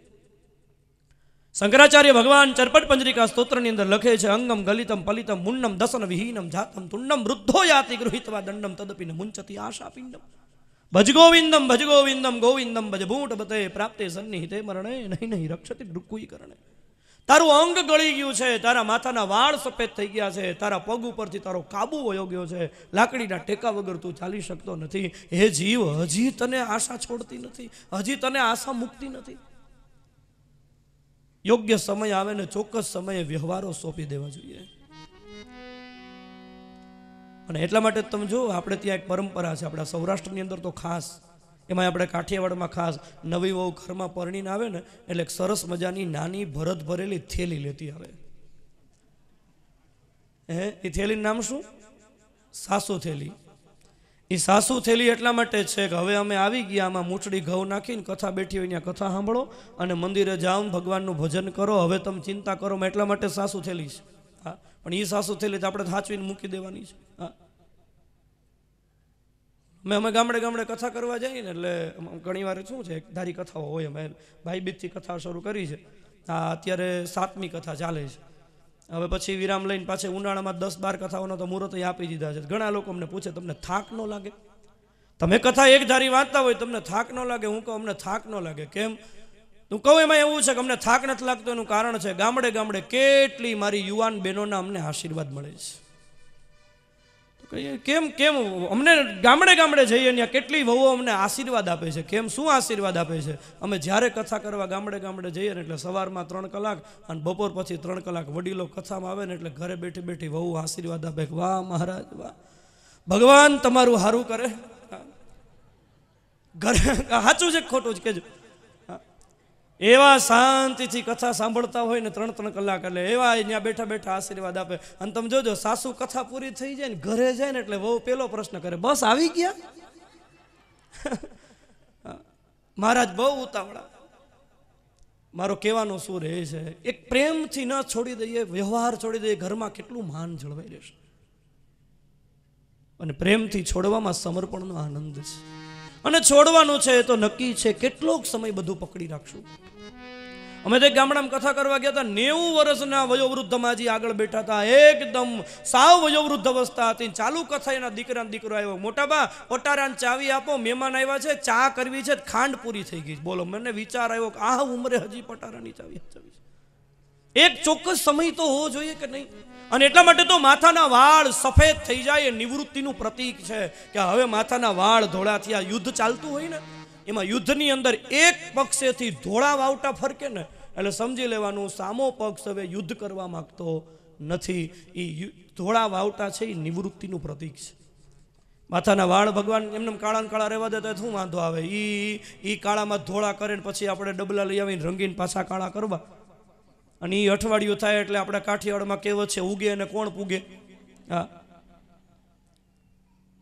શંકરાચાર્ય ભગવાન ચરપટ પંજરિકા સ્તોત્રની અંદર લખે છે, અંગમ ગલિતમ પલિતમ મુન્નમ દસન વિહીનમ જાતમ તુંડમ વૃદ્ધો યાતિ ગૃહિત્વા દંડમ તદપિન મુંચતી આશા પિંડમ ભજ ગોવિંદમ ગોવિંદમ ભજ ભૂટ બતે પ્રાપ્તે સન્નિહિતે મરણે નહીં નહીં રક્ષતિ ડુક્કુઈ કરણે. તારું અંગ ગળી ગયું છે, તારા માથાના વાળ સફેદ થઈ ગયા છે, તારા પગ ઉપરથી તારો કાબુ વયો ગયો છે, લાકડીના ટેકા વગર તું ચાલી શકતો નથી. હે જીવ, હજી તને આશા છોડતી નથી, હજી તને આશા મુકતી નથી. યોગ્ય સમય આવે ને ચોક્કસ સમયે વ્યવહારો સોંપી દેવા જોઈએ. અને એટલા માટે તમે જો આપણે ત્યાં એક પરંપરા છે, આપણા સૌરાષ્ટ્રની અંદર તો ખાસ, એમાં આપણે કાઠિયાવાડમાં ખાસ નવી વહુ ઘરમાં પરણીને આવે ને એટલે સરસ મજાની નાની ભરત ભરેલી થેલી લેતી આવે. એ થેલીનું નામ શું? સાસુ થેલી. એ સાસુ થેલી એટલા માટે છે કે હવે અમે આવી ગયા, આમાં મૂછડી ઘઉં નાખીને કથા બેઠી હોય ત્યાં કથા સાંભળો અને મંદિરે જાઓ, ભગવાનનું ભજન કરો, હવે તમે ચિંતા કરો. એટલા માટે સાસુ થેલી છે. હા, પણ એ સાસુ થેલી તો આપણે સાચવીને મૂકી દેવાની છે. હા, અમે ગામડે ગામડે કથા કરવા જઈએ ને એટલે ઘણી વાર શું છે, એક ધારી કથાઓ હોય. અમે ભાઈ બીજથી કથા શરૂ કરી છે. આ અત્યારે 7મી કથા ચાલે છે. હવે પછી વિરામ લઈને પાછી ઉનાળામાં 10-12 કથાઓનો તો મુહૂર્ત આપી દીધા છે. ઘણા લોકો અમને પૂછે, તમને થાક ન લાગે? તમે કથા એક ધારી વાંચતા હોય, તમને થાક ન લાગે? હું કહું અમને થાક ન લાગે. કેમ? હું કહું એમાં એવું છે કે અમને થાક નથી લાગતો એનું કારણ છે, ગામડે ગામડે કેટલી મારી યુવાન બહેનોના અમને આશીર્વાદ મળે છે. કેમ કેમ અમને ગામડે ગામડે જઈએ ત્યાં કેટલી વહુઓ અમને આશીર્વાદ આપે છે. કેમ, શું આશીર્વાદ આપે છે? અમે જ્યારે કથા કરવા ગામડે ગામડે જઈએ ને એટલે સવારમાં 3 કલાક અને બપોર પછી 3 કલાક વડીલો કથામાં આવે ને એટલે ઘરે બેઠી બેઠી વહુ આશીર્વાદ આપે કે વાહ મહારાજ વાહ, ભગવાન તમારું સારું કરે. ઘરે સાચું છે ખોટું જ કહેજો. એવા શાંતિથી કથા સાંભળતા હોય ને 3-3 કલાક, એટલે એવા ત્યાં બેઠા બેઠા આશીર્વાદ આપે. અને તમે જોજો, સાસુ કથા પૂરી થઈ જાય ને ઘરે જાય ને એટલે વહુ પેલો પ્રશ્ન કરે, બસ આવી ગયા? મહારાજ બહુ ઉતાવળા. મારો કહેવાનો શું રહે છે, એક પ્રેમથી ન છોડી દઈએ, વ્યવહાર છોડી દઈએ, ઘરમાં કેટલું માન જળવાઈ રહેશે. અને પ્રેમથી છોડવામાં સમર્પણનો આનંદ છે. અને છોડવાનું છે એ તો નક્કી છે, કેટલોક સમય બધું પકડી રાખશું. અમે તો ગામડામાં કથા કરવા ગયા હતા, 90 વર્ષના વયોવૃદ્ધ માજી આગળ બેઠા હતા, એકદમ સાવ વયોવૃદ્ધ અવસ્થા હતી. ચાલુ કથા એના દીકરો આવ્યો, મોટા બા પટારાને ચાવી આપો, મહેમાન આવ્યા છે, ચા કરવી છે, ખાંડ પૂરી થઈ ગઈ. બોલો, મને વિચાર આવ્યો કે આ ઉંમરે હજી પટારાની ચાવી છે. એક ચોક્કસ સમય તો હોવો જોઈએ કે નહીં? અને એટલા માટે તો માથાના વાળ સફેદ થઈ જાય એ નિવૃત્તિનું પ્રતીક છે કે હવે માથાના વાળ ધોળા થયા. યુદ્ધ ચાલતું હોય ને, એમાં યુદ્ધની અંદર એક પક્ષેથી ધોળા વાવટા ફરકે ને એટલે સમજી લેવાનું સામો પક્ષ હવે યુદ્ધ કરવા માંગતો નથી. એ ધોળા વાવટા છે એ નિવૃત્તિનું પ્રતીક છે. માથાના વાળ ભગવાન એમને કાળા કાળા રહેવા દેતા શું વાંધો આવે? એ કાળામાં ધોળા કરે ને પછી આપણે ડબલા લઈ આવીને રંગીને પાછા કાળા કરવા. અને એ અઠવાડિયું થાય એટલે આપણે કાઠિયાવાડમાં કહેવત છે, ઉગે અને કોણ પૂગે. હા,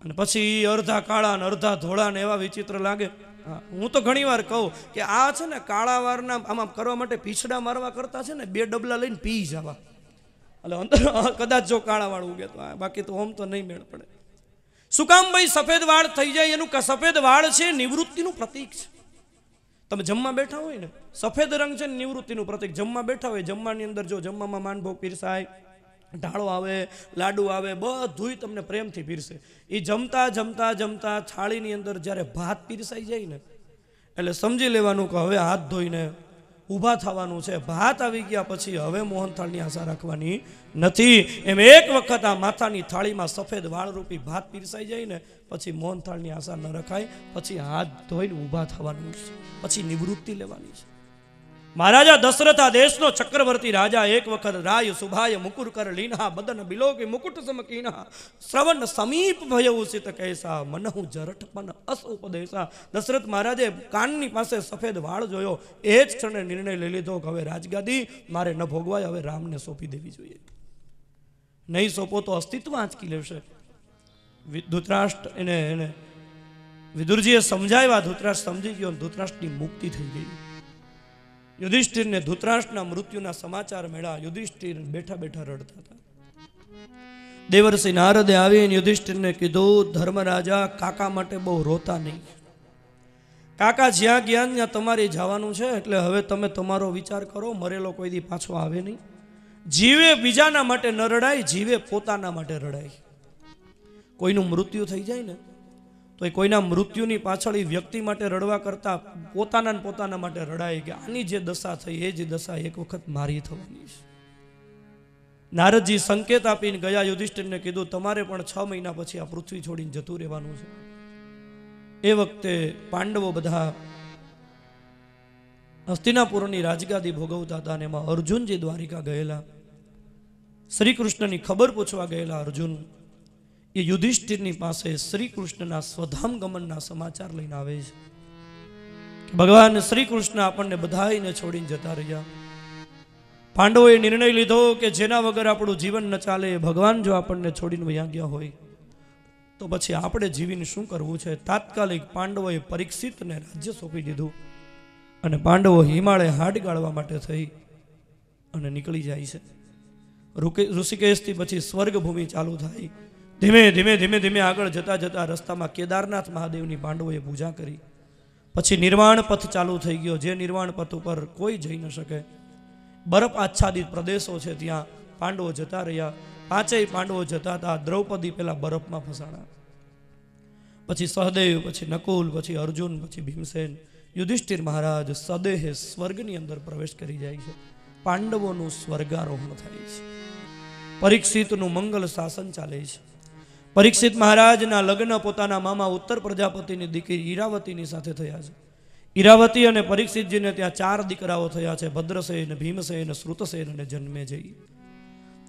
અને પછી અડધા કાળા ને અડધા ધોળા ને એવા વિચિત્ર લાગે. હા, હું તો ઘણી વાર કહું કે આ છે ને કાળા વારના આમાં કરવા માટે પીછડા મારવા કરતા છે ને 2 ડબલા લઈને પી જવા. એટલે અંદર કદાચ જો કાળા વાળ ઉગે તો, બાકી તો ઓમ તો નહીં મેળ પડે. શું કામ ભાઈ? સફેદ વાળ થઈ જાય એનું સફેદ વાળ છે નિવૃત્તિનું પ્રતીક છે. તમે જમવા બેઠા હોય ને, સફેદ રંગ છે નિવૃત્તિનું પ્રતીક. જમવા બેઠા હોય, જમવાની અંદર જો જમવામાં માનભોગ પીરસાય, ઢાળો આવે, લાડુ આવે, બધુંય તમને પ્રેમથી પીરસે. એ જમતા જમતા જમતા થાળીની અંદર જ્યારે ભાત પીરસાઈ જાય ને, એટલે સમજી લેવાનું કે હવે હાથ ધોઈને ઊભા થવાનું છે. ભાત આવી ગયા પછી હવે મોહનથાળની આશા રાખવાની નથી. એમ એક વખત આ માથાની થાળીમાં સફેદ વાળરૂપી ભાત પીરસાઈ જાય ને, પછી મોહનથાળની આશા ન રખાય. પછી હાથ ધોઈને ઊભા થવાનું છે, પછી નિવૃત્તિ લેવાની છે. મહારાજા દશરથ આ દેશનો ચક્રવર્તી રાજા એક વખત રાય સુભાય મુકુર કર લીના બદન બિલોકી મુકુટ સમકીના શ્રવણ સમીપ ભયઉસિત કૈસા મનહુ જરઠપન અસ ઉપદેશા. દશરથ મહારાજે કાનની પાસે સફેદ વાળ જોયો, એ જ ક્ષણે નિર્ણય લઈ લીધો કે હવે રાજગાદી મારે ન ભોગવાય, હવે રામને સોંપી દેવી જોઈએ. નહીં સોંપો તો અસ્તિત્વ આંચકી લેશે. ધૃતરાષ્ટ્ર એને વિદુરજીએ સમજાવ્યા, ધૃતરાષ્ટ્ર સમજી ગયો, ધૃતરાષ્ટ્રની મુક્તિ થઈ ગઈ. યુધિષ્ઠિરને ધૃતરાષ્ટ્રના મૃત્યુના સમાચાર મળ્યા. યુધિષ્ઠિર બેઠા બેઠા રડતા હતા. દેવર્ષિ નારદે આવીને યુધિષ્ઠિરને કીધું, ધર્મરાજા કાકા માટે બહુ રોતા નહીં. કાકા જ્યાં ગયા ત્યાં તમારે જવાનું છે, એટલે હવે તમે તમારો વિચાર કરો. મરેલો કોઈ દી પાછો આવે નહીં. જીવે બીજાના માટે ન રડાય, જીવે પોતાના માટે રડાય. કોઈનું મૃત્યુ થઈ જાય ને તો એ કોઈના મૃત્યુની પાછળ એ વ્યક્તિ માટે રડવા કરતા પોતાના માટે રડાય કે આની જે દશા થઈ એ જ દશા એક વખત મારી થવાની છે. નારદજી સંકેત આપીને ગયા. યુધિષ્ઠિરને કીધું, તમારે પણ 6 મહિના પછી આ પૃથ્વી છોડીને જતું રહેવાનું છે. એ વખતે પાંડવો બધા હસ્તિનાપુરની રાજગાદી ભોગવતા હતા, અને એમાં અર્જુનજી દ્વારિકા ગયેલા. શ્રી કૃષ્ણની ખબર પૂછવા ગયેલા અર્જુન એ યુધિષ્ઠિરની પાસે શ્રી કૃષ્ણના સ્વધામ ગમનના સમાચાર લઈને આવે છે. ભગવાન શ્રી કૃષ્ણ આપણને બધાઈને છોડીને જતા રહ્યા. પાંડવોએ નિર્ણય લીધો કે જેના વગર આપણું જીવન ન ચાલે, ભગવાન જો આપણને છોડીને વયા ગયા હોય તો પછી આપણે જીવીને શું કરવું છે. તાત્કાલિક પાંડવોએ પરીક્ષિતને રાજ્ય સોંપી દીધું, અને પાંડવો હિમાલય હાડ ગાળવા માટે થઈ અને નીકળી જાય છે. ઋષિકેશથી પછી સ્વર્ગભૂમિ ચાલુ થાય. ધીમે ધીમે ધીમે ધીમે આગળ જતા જતા રસ્તામાં કેદારનાથ મહાદેવની પાંડવોએ પૂજા કરી. પછી નિર્વાણ પથ ચાલુ થઈ ગયો. જે નિર્વાણ પથ ઉપર કોઈ જઈ ન શકે, બરફ આચ્છાદિત પ્રદેશો છે, ત્યાં પાંડવો જતા રહ્યા. 5 પાંડવો જતા હતા. દ્રૌપદી પેલા બરફમાં ફસાણા. પછી સહદેવ, પછી નકુલ, પછી અર્જુન, પછી ભીમસેન, યુધિષ્ઠિર મહારાજ સદેહે સ્વર્ગની અંદર પ્રવેશ કરી જાય છે. પાંડવોનું સ્વર્ગારોહણ થાય છે. પરીક્ષિતનું મંગલ શાસન ચાલે છે. પરીક્ષિત મહારાજના લગ્ન પોતાના મામા ઉત્તર પ્રજાપતિની દીકરી ઈરાવતીની સાથે થયા છે. ઈરાવતી અને પરીક્ષિતજીને ત્યાં 4 દીકરાઓ થયા છે, ભદ્રસેન, ભીમસેન, શ્રુતસેન અને જન્મેજય.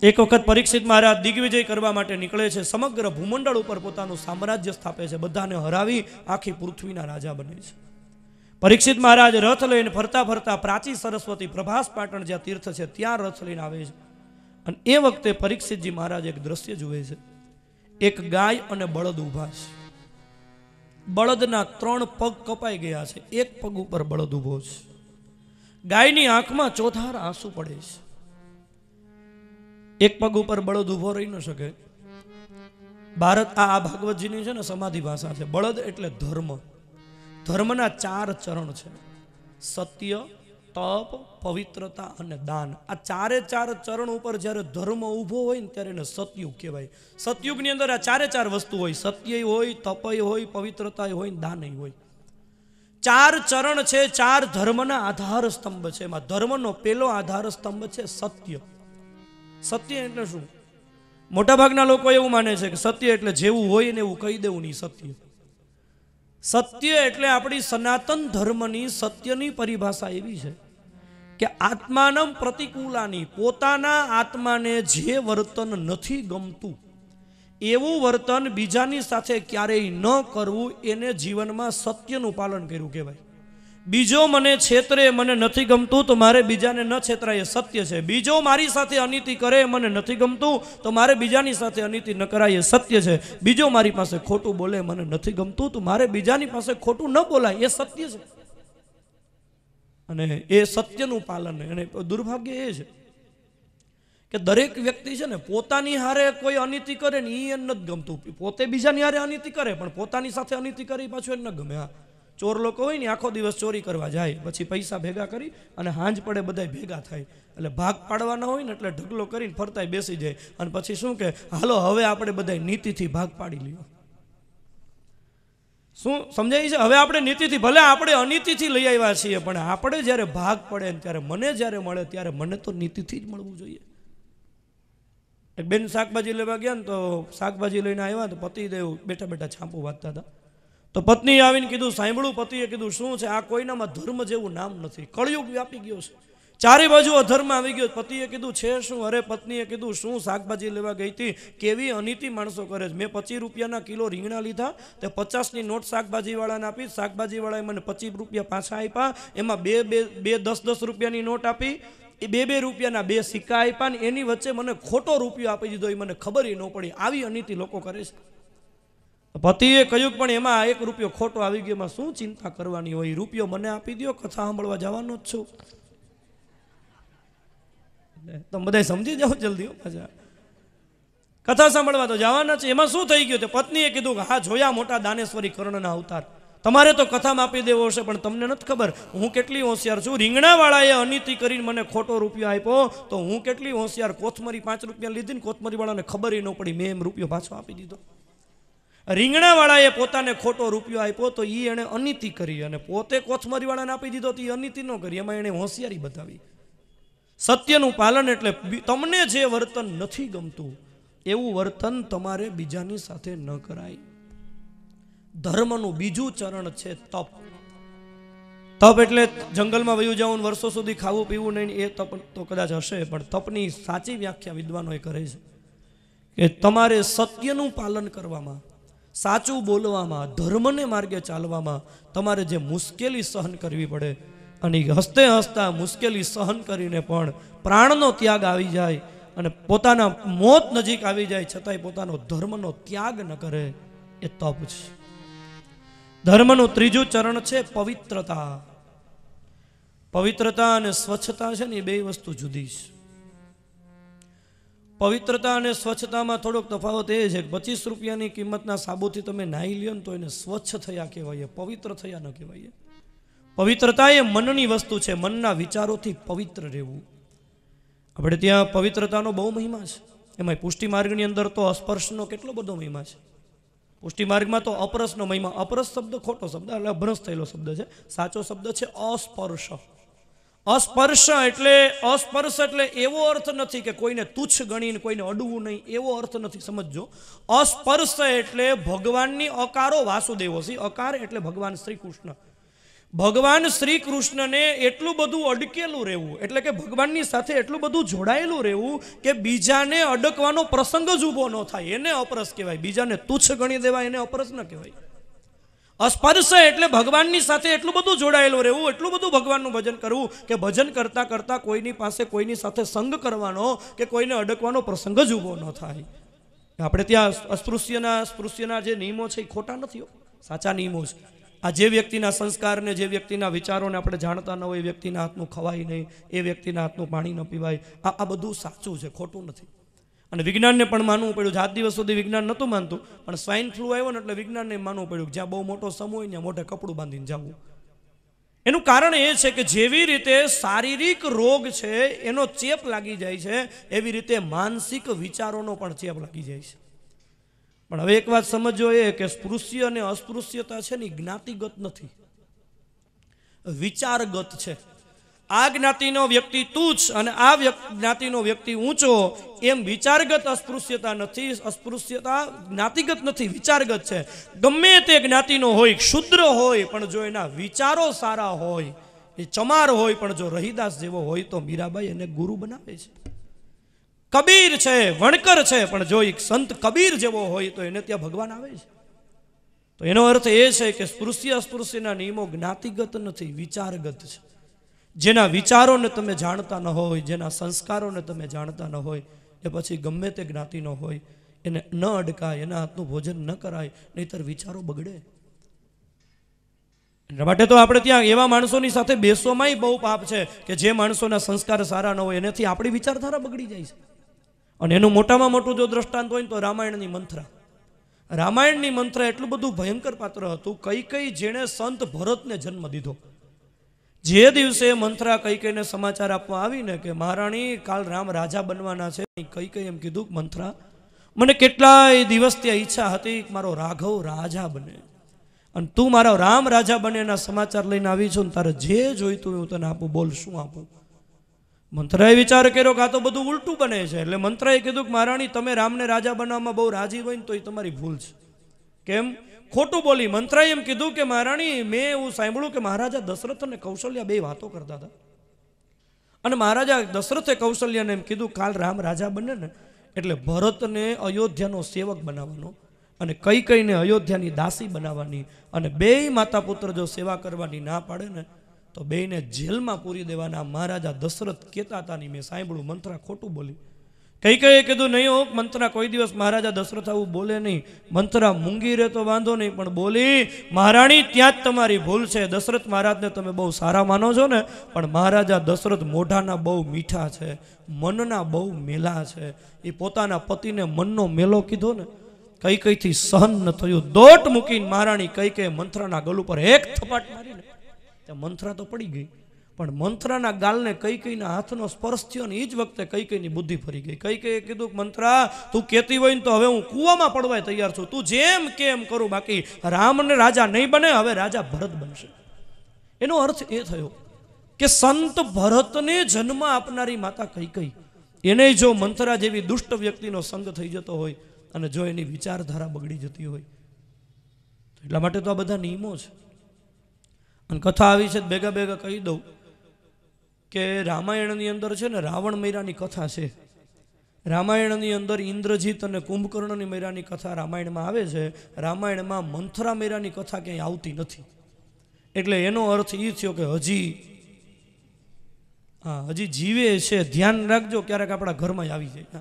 એક વખત પરીક્ષિત મહારાજ દિગ્વિજય કરવા માટે નીકળે છે. સમગ્ર ભૂમંડળ ઉપર પોતાનું સામ્રાજ્ય સ્થાપે છે. બધાને હરાવી આખી પૃથ્વીના રાજા બને છે. પરીક્ષિત મહારાજ રથ લઈને ફરતા ફરતા પ્રાચી સરસ્વતી પ્રભાસ પાટણ જ્યાં તીર્થ છે ત્યાં રથ લઈને આવે છે. અને એ વખતે પરીક્ષિતજી મહારાજ એક દ્રશ્ય જુએ છે. એક ગાય અને બળદ ઊભા છે. બળદના 3 પગ કપાઈ ગયા છે. એક પગ ઉપર બળદ ઊભો છે. ગાયની આંખમાં ચોધાર આંસુ પડે છે. એક પગ ઉપર બળદ ઊભો રહી ન શકે. ભારત આ ભાગવતજીની છે ને સમાધિ ભાષા છે. બળદ એટલે ધર્મ. ધર્મના 4 ચરણ છે: સત્ય, તપ, પવિત્રતા અને દાન. આ 4 ચરણ ઉપર જ્યારે ધર્મ ઊભો હોય ને ત્યારે એને સતયુગ કહેવાય. સતયુગની અંદર આ 4 વસ્તુ હોય. સત્ય હોય, તપય હોય, પવિત્રતા હોય, દાનય હોય. 4 ચરણ છે. 4 ધર્મના આધાર સ્તંભ છે. એમાં ધર્મનો પહેલો આધાર સ્તંભ છે સત્ય. સત્ય એટલે શું? મોટાભાગના લોકો એવું માને છે કે સત્ય એટલે જેવું હોય ને એવું કહી દેવું નહીં. સત્ય એટલે આપણી સનાતન ધર્મની સત્યની પરિભાષા એવી છે કે આત્માનમ પ્રતિકૂલાની, પોતાના આત્માને જે વર્તન નથી ગમતું એવું વર્તન બીજાની સાથે ક્યારેય ન કરવું, એને જીવનમાં સત્યનું પાલન કર્યું કહેવાય. બીજો મને છેતરે, મને નથી ગમતું તો મારે બીજાને ન છેતરાય, એ સત્ય છે. બીજો મારી સાથે અનીતિ કરે, મને નથી ગમતું તો મારે બીજાની સાથે અનીતિ ન કરાય, એ સત્ય છે. બીજો મારી પાસે ખોટું બોલે, મને નથી ગમતું તો મારે બીજાની પાસે ખોટું ન બોલાય, એ સત્ય છે. અને એ સત્યનું પાલન, અને દુર્ભાગ્ય એ છે કે દરેક વ્યક્તિ છે ને પોતાની હારે કોઈ અનીતિ કરે ને એ એને નથી ગમતું, પોતે બીજાની હારે અનીતિ કરે પણ પોતાની સાથે અનીતિ કરી પાછું એને ન ગમે. હા, ચોર લોકો હોય ને આખો દિવસ ચોરી કરવા જાય, પછી પૈસા ભેગા કરી અને હાંજ પડે બધા ભેગા થાય, એટલે ભાગ પાડવાના હોય ને એટલે ઢગલો કરીને ફરતાય બેસી જાય, અને પછી શું કે હાલો હવે આપણે બધા નીતિથી ભાગ પાડી લઈએ. શું સમજાય છે? હવે આપણે નીતિથી, ભલે આપણે અનીતિથી લઈ આવ્યા છીએ, પણ આપણે જ્યારે ભાગ પડે ને ત્યારે મને જ્યારે મળે ત્યારે મને તો નીતિથી જ મળવું જોઈએ. એક બેન શાકભાજી લેવા ગયા ને તો શાકભાજી લઈને આવ્યા તો પતિદેવ બેઠા બેઠા છાપું વાંચતા હતા. તો પત્નીએ આવીને કીધું, સાંભળ્યું? પતિએ કીધું, શું છે? આ કોઈનામાં ધર્મ જેવું નામ નથી, કળયુગ વ્યાપી ગયો છે, ચારે બાજુ અધર્મ આવી ગયો. પતિએ કીધું, છે શું? અરે પત્નીએ કીધું, શું શાકભાજી લેવા ગઈ હતી, કેવી અનીતિ માણસો કરે છે. મેં 25 રૂપિયાના કિલો રીંગણા લીધા, તે 50ની નોટ શાકભાજીવાળાને આપી, શાકભાજીવાળાએ મને 25 રૂપિયા પાછા આપ્યા, એમાં બે 10 રૂપિયાની નોટ આપી, એ 2 રૂપિયાના 2 સિક્કા આપ્યા, ને એની વચ્ચે મને ખોટો રૂપિયો આપી દીધો, એ મને ખબર ન પડી. આવી અનીતિ લોકો કરે છે. પતિએ કહ્યું, પણ એમાં 1 રૂપિયો ખોટો આવી ગયો, એમાં શું ચિંતા કરવાની હોય, રૂપિયો મને આપી દો, કથા સાંભળવા જવાનો જ છું. તમે બધા સમજી જાઓ જલ્દી, મજા કથા સાંભળવા તો જવાના છે, એમાં શું થઈ ગયું? તે પત્નીએ કીધું કે હા, જોયા મોટા દાનેશ્વરી કર્ણના અવતાર, તમારે તો કથામાં આપી દેવો હશે, પણ તમને નથી ખબર હું કેટલી હોશિયાર છું. રીંગણાવાળાએ અનીતિ કરીને મને ખોટો રૂપિયો આપ્યો તો હું કેટલી હોશિયાર, કોથમરી 5 રૂપિયા લીધી ને કોથમરીવાળાને ખબર ન પડી, મેં એમ રૂપિયો પાછો આપી દીધો. રીંગણાવાળાએ પોતાને ખોટો રૂપિયો આપ્યો તો એ એણે અનીતિ કરી, અને પોતે કોથમરીવાળાને આપી દીધો તો એ અનીતિ ન કરી, એમાં એણે હોશિયારી બતાવી. સત્યનું પાલન એટલે તમને જે વર્તન નથી ગમતું એવું વર્તન તમારે બીજાની સાથે ન કરાય. ધર્મનું બીજું ચરણ છે તપ. તપ એટલે જંગલમાં વયું જવું, વર્ષો સુધી ખાવું પીવું નહીં, એ તપ તો કદાચ હશે, પણ તપની સાચી વ્યાખ્યા વિદ્વાનોએ કરે છે કે તમારે સત્યનું પાલન કરવામાં, સાચું બોલવામાં, ધર્મને માર્ગે ચાલવામાં તમારે જે મુશ્કેલી સહન કરવી પડે, અને હસતે હસતા મુશ્કેલી સહન કરીને પણ પ્રાણનો ત્યાગ આવી જાય અને પોતાના મોત નજીક આવી જાય છતાંય પોતાનો ધર્મનો ત્યાગ ન કરે, એ તપ છે. ધર્મનું ત્રીજું ચરણ છે પવિત્રતા. પવિત્રતા અને સ્વચ્છતા છે ને એ બે વસ્તુ જુદી છે. પવિત્રતા અને સ્વચ્છતામાં થોડોક તફાવત એ છે કે 25 રૂપિયાની કિંમતના સાબુથી તમે નાહી લ્યો ને તો એને સ્વચ્છ થયા કહેવાય, પવિત્ર થયા ન કહેવાય. પવિત્રતા એ મનની વસ્તુ છે, મનના વિચારોથી પવિત્ર રહેવું. આપણે ત્યાં પવિત્રતાનો બહુ મહિમા છે. એમાં પુષ્ટિ માર્ગની અંદર તો અસ્પર્શનો કેટલો બધો મહિમા છે. પુષ્ટિ માર્ગમાં તો અપરસનો મહિમા, અપરસ શબ્દ ખોટો શબ્દ, એટલે અભ્રંશ થયેલો શબ્દ છે. સાચો શબ્દ છે અસ્પર્શ. અસ્પર્શ એટલે એવો અર્થ નથી કે કોઈને તુચ્છ ગણીને કોઈને અડવું નહીં, એવો અર્થ નથી, સમજજો. અસ્પર્શ એટલે ભગવાનની અકારો વાસુદેવો છે. અકાર એટલે ભગવાન શ્રી કૃષ્ણ. ભગવાન શ્રી કૃષ્ણને એટલું બધું અડકેલું રહેવું, એટલે કે ભગવાનની સાથે એટલું બધું જોડાયેલું રહેવું કે બીજાને અડકવાનો પ્રસંગ જ ઊભો ન થાય, એને અપરસ કહેવાય. બીજાને તુચ્છ ગણી દેવાય એને અપરસ ન કહેવાય. અસ્પર્શ એટલે ભગવાનની સાથે એટલું બધું જોડાયેલું રહેવું, એટલું બધું ભગવાનનું ભજન કરવું કે ભજન કરતા કરતા કોઈની પાસે કોઈની સાથે સંગ કરવાનો કે કોઈને અડકવાનો પ્રસંગ જ ઊભો ન થાય. આપણે ત્યાં સ્પૃશ્યના જે નિયમો છે એ ખોટા નથી, સાચા નિયમો છે. આ જે વ્યક્તિના સંસ્કારને, જે વ્યક્તિના વિચારોને આપણે જાણતા ન હોય, એ વ્યક્તિના હાથનું ખવાય નહીં, એ વ્યક્તિના હાથનું પાણી ન પીવાય, આ બધું સાચું છે, ખોટું નથી. અને વિજ્ઞાનને પણ માનવું પડ્યું. 7 દિવસ સુધી વિજ્ઞાન નહોતું માનતું, પણ સ્વાઇન ફ્લૂ આવ્યો ને એટલે વિજ્ઞાનને માનવું પડ્યું કે જ્યાં બહુ મોટો સમૂહ હોય ત્યાં મોઢે કપડું બાંધીને જવું. એનું કારણ એ છે કે જેવી રીતે શારીરિક રોગ છે એનો ચેપ લાગી જાય છે, એવી રીતે માનસિક વિચારોનો પણ ચેપ લાગી જાય છે. પણ હવે એક વાત સમજો એ કે સ્પૃશ્ય અને અસ્પૃશ્યતા છે ને જ્ઞાતિગત નથી, વિચારગત છે. આ જ્ઞાતિનો વ્યક્તિ તુચ્છ અને આ જ્ઞાતિનો વ્યક્તિ ઊંચો, એમ વિચારગત અસ્પૃશ્યતા નથી. અસ્પૃશ્યતા જ્ઞાતિગત નથી, વિચારગત છે. ગમે તે જ્ઞાતિનો હોય, ક્ષુદ્ર હોય, પણ જો એના વિચારો સારા હોય, એ ચમાર હોય, પણ જો રહીદાસ જેવો હોય તો મીરાબાઈ એને ગુરુ બનાવે છે. કબીર છે, વણકર છે, પણ જો એક સંત કબીર જેવો હોય તો એને ત્યાં ભગવાન આવે છે. તો એનો અર્થ એ છે કે સ્પૃશ્ય અસ્પૃશ્યના નિયમો જ્ઞાતિગત નથી, વિચારગત છે. જેના વિચારોને તમે જાણતા ન હોય, જેના સંસ્કારોને તમે જાણતા ન હોય, એ પછી ગમે તે જ્ઞાતિનો હોય એને ન અડકાય, એના હાથનું ભોજન ન કરાય, નહીતર વિચારો બગડે. એટલા માટે તો આપણે ત્યાં એવા માણસોની સાથે બેસવામાંય બહુ પાપ છે કે જે માણસોના સંસ્કાર સારા ન હોય એનાથી આપણી વિચારધારા બગડી જાય છે. અને એનું મોટામાં મોટું જો દ્રષ્ટાંત હોય તો રામાયણની મંથરા. રામાયણની મંથરા એટલું બધું ભયંકર પાત્ર હતું. કઈ જેણે સંત ભરતને જન્મ દીધો. જે દિવસે મંથરા કઈને સમાચાર આપવા આવીને કે મહારાણી કાલ રામ રાજા બનવાના છે, કઈ એમ કીધું મંથરા મને કેટલાય દિવસથી આ ઈચ્છા હતી કે મારો રાઘવ રાજા બને, અને તું મારો રામ રાજા બને એના સમાચાર લઈને આવી છું, ને તારે જે જોઈતું હું તને આપું, બોલ શું આપું. મંથરાએ વિચાર કર્યો કે આ તો બધું ઉલટું બને છે. એટલે મંથરાએ કીધું કે મહારાણી તમે રામને રાજા બનાવવામાં બહુ રાજી હોય ને તો એ તમારી ભૂલ છે. કેમ? ખોટું બોલી. મંથરાએ એમ કીધું કે મહારાણી મેં એવું સાંભળ્યું કે મહારાજા દશરથ અને કૌશલ્યા બે વાતો કરતા હતા, અને મહારાજા દશરથે કૌશલ્યાને એમ કીધું કાલ રામ રાજા બને ને એટલે ભરતને અયોધ્યાનો સેવક બનાવવાનો અને કઈને અયોધ્યાની દાસી બનાવવાની, અને બેય માતા પુત્ર જો સેવા કરવાની ના પાડે ને તો બેયને જેલમાં પૂરી દેવાના. મહારાજા દશરથ કહેતા હતા ની મેં સાંભળ્યું. મંથરા ખોટું બોલી. કઈ કીધું નહીં હો મંથરા, કોઈ દિવસ મહારાજા દશરથ આવું બોલે નહીં. મંથરા મૂંગી રહે તો વાંધો નહીં, પણ બોલી મહારાણી ત્યાં જ તમારી ભૂલ છે. દશરથ મહારાજને તમે બહુ સારા માનો છો ને, પણ મહારાજા દશરથ મોઢાના બહુ મીઠા છે, મનના બહુ મેલા છે. એ પોતાના પતિને મનનો મેલો કીધો ને, કઈથી સહન ન થયું. દોટ મૂકીને મહારાણી કઈ મંથરાના ગલ ઉપર એક થપાટ મારીને ત્યાં મંથરા તો પડી ગઈ, પણ મંથરાના ગાલને કઈના હાથનો સ્પર્શ થયો ને એ જ વખતે કઈની બુદ્ધિ ફરી ગઈ. કઈએ કીધું કે મંથરા તું કહેતી હોય ને તો હવે હું કૂવામાં પડવાય તૈયાર છું, તું જેમ કેમ કરું, બાકી રામને રાજા નહીં બને, હવે રાજા ભરત બનશે. એનો અર્થ એ થયો કે સંત ભરતને જન્મ આપનારી માતા કઈ એને જો મંથરા જેવી દુષ્ટ વ્યક્તિનો સંગ થઈ જતો હોય અને જો એની વિચારધારા બગડી જતી હોય, એટલા માટે તો આ બધા નિયમો છે. અને કથા આવી છે ભેગા કહી દઉં કે રામાયણની અંદર છે ને રાવણ મૈરાની કથા છે. રામાયણની અંદર ઇન્દ્રજીત અને કુંભકર્ણની મૈરાની કથા રામાયણમાં આવે છે. રામાયણમાં મંથરા મૈરાની કથા ક્યાંય આવતી નથી. એટલે એનો અર્થ એ થયો કે હજી જીવે છે. ધ્યાન રાખજો, ક્યારેક આપણા ઘરમાં આવી જાય.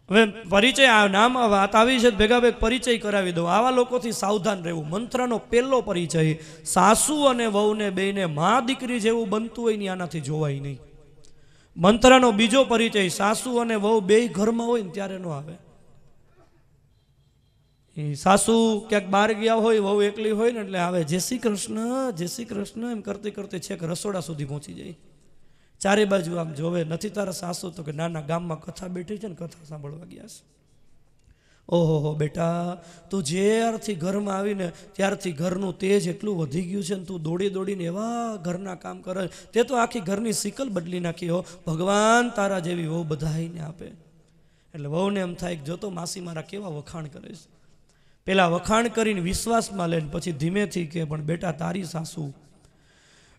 હવે પરિચય આ નામ વાત આવી છે ભેગા પરિચય કરાવી દઉં. આવા લોકોથી સાવધાન રહેવું. મંથરાનો પહેલો પરિચય સાસુ અને વહુને બેને મા દીકરી જેવું બનતું હોય ને આનાથી જોવાય નહીં. મંથરાનો બીજો પરિચય સાસુ અને વહુ બે ઘરમાં હોય ને ત્યારે નો આવે. એ સાસુ ક્યાંક બહાર ગયા હોય, વહુ એકલી હોય ને એટલે આવે જય શ્રી કૃષ્ણ એમ કરતી કરતી છેક રસોડા સુધી પહોંચી જાય. ચારે બાજુ આમ જોવે, નથી તારા સાસુ? તો કે નાના ગામમાં કથા બેઠી છે ને કથા સાંભળવા ગયા છે. ઓહો બેટા, તું જ્યારથી ઘરમાં આવીને ત્યારથી ઘરનું તેજ એટલું વધી ગયું છે ને તું દોડીને એવા ઘરના કામ કરે, તે તો આખી ઘરની સિકલ બદલી નાખી હો. ભગવાન તારા જેવી વહુ બધાઈને આપે. એટલે વહુને એમ થાય કે જોતો માસી મારા કેવા વખાણ કરે છે. પેલા વખાણ કરીને વિશ્વાસમાં લઈને પછી ધીમેથી કે પણ બેટા તારી સાસુ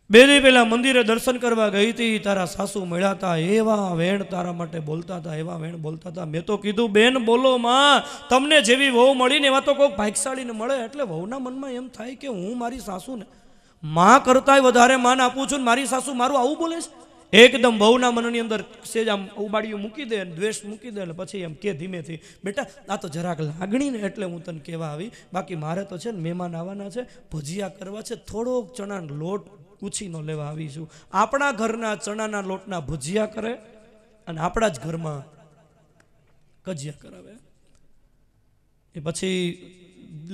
બે દી પહેલા મંદિરે દર્શન કરવા ગઈ હતી, તારા સાસુ મળ્યા હતા, એવા વેણ તારા માટે બોલતા હતા, એવા વેણ બોલતા હતા. મેં તો કીધું બેન બોલો માં, તમને જેવી વહુ મળીને એવા તો કોઈ ભાગ્યશાળીને મળે. એટલે વહુના મનમાં એમ થાય કે હું મારી સાસુને માં કરતાંય વધારે માન આપું છું ને મારી સાસુ મારું આવું બોલે છે. એકદમ વહુના મનની અંદર સેજ આમ ઉબાડિયું મૂકી દે, દ્વેષ મૂકી દે, પછી એમ કે ધીમેથી બેટા આ તો જરાક લાગણી ને એટલે હું તને કહેવા આવી, બાકી મારે તો છે ને મહેમાન આવવાના છે, ભજીયા કરવા છે, થોડોક ચણાનો લોટ ઉછીનો લેવા આવીશું. આપણા ઘરના ચણાના લોટના ભજીયા કરે અને આપણા જ ઘરમાં કજિયા કરાવે. એ પછી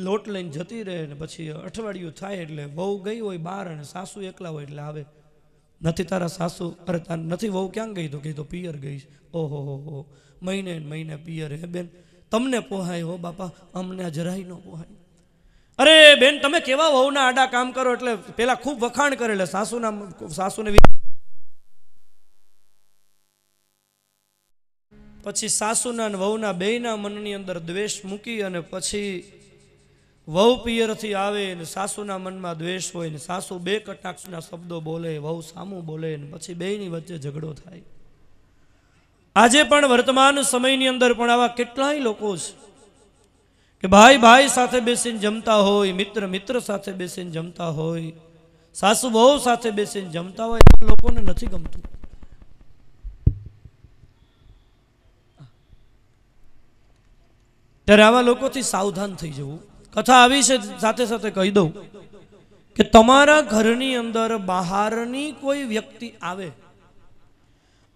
લોટ લઈને જતી રહે ને પછી અઠવાડિયું થાય એટલે વહુ ગઈ હોય બહાર અને સાસુ એકલા હોય એટલે આવે. નથી તારા સાસુ? અરે તાર નથી વહુ ક્યાં ગઈ? તો કઈ તો પિયર ગઈ. ઓહો હો, મહિને પિયર. હે બેન તમને પોહાય હો બાપા, અમને જરાય ન પોહાય. અરે બેન તમે કેવા વહુના આડા કામ કરો. એટલે પેલા ખૂબ વખાણ કરે, એટલે સાસુને પછી સાસુના અને વહુના બેયના મનની અંદર દ્વેષ મૂકી અને પછી વહુ પિયરથી આવે ને સાસુના મનમાં દ્વેષ હોય ને સાસુ બે કટાક્ષના શબ્દો બોલે, વહુ સામું બોલે ને પછી બેયની વચ્ચે ઝઘડો થાય. આજે પણ વર્તમાન સમયની અંદર પણ આવા કેટલાય લોકો છે કે ભાઈ ભાઈ સાથે બેસીને જમતા હોય, મિત્ર મિત્ર સાથે બેસીને જમતા હોય, સાસુ બહુ સાથે બેસીને જમતા હોય, એ લોકોને નથી ગમતું. ત્યારે આવા લોકોથી સાવધાન થઈ જવું. કથા આવી છે, સાથે સાથે કહી દઉં કે તમારા ઘરની અંદર બહારની કોઈ વ્યક્તિ આવે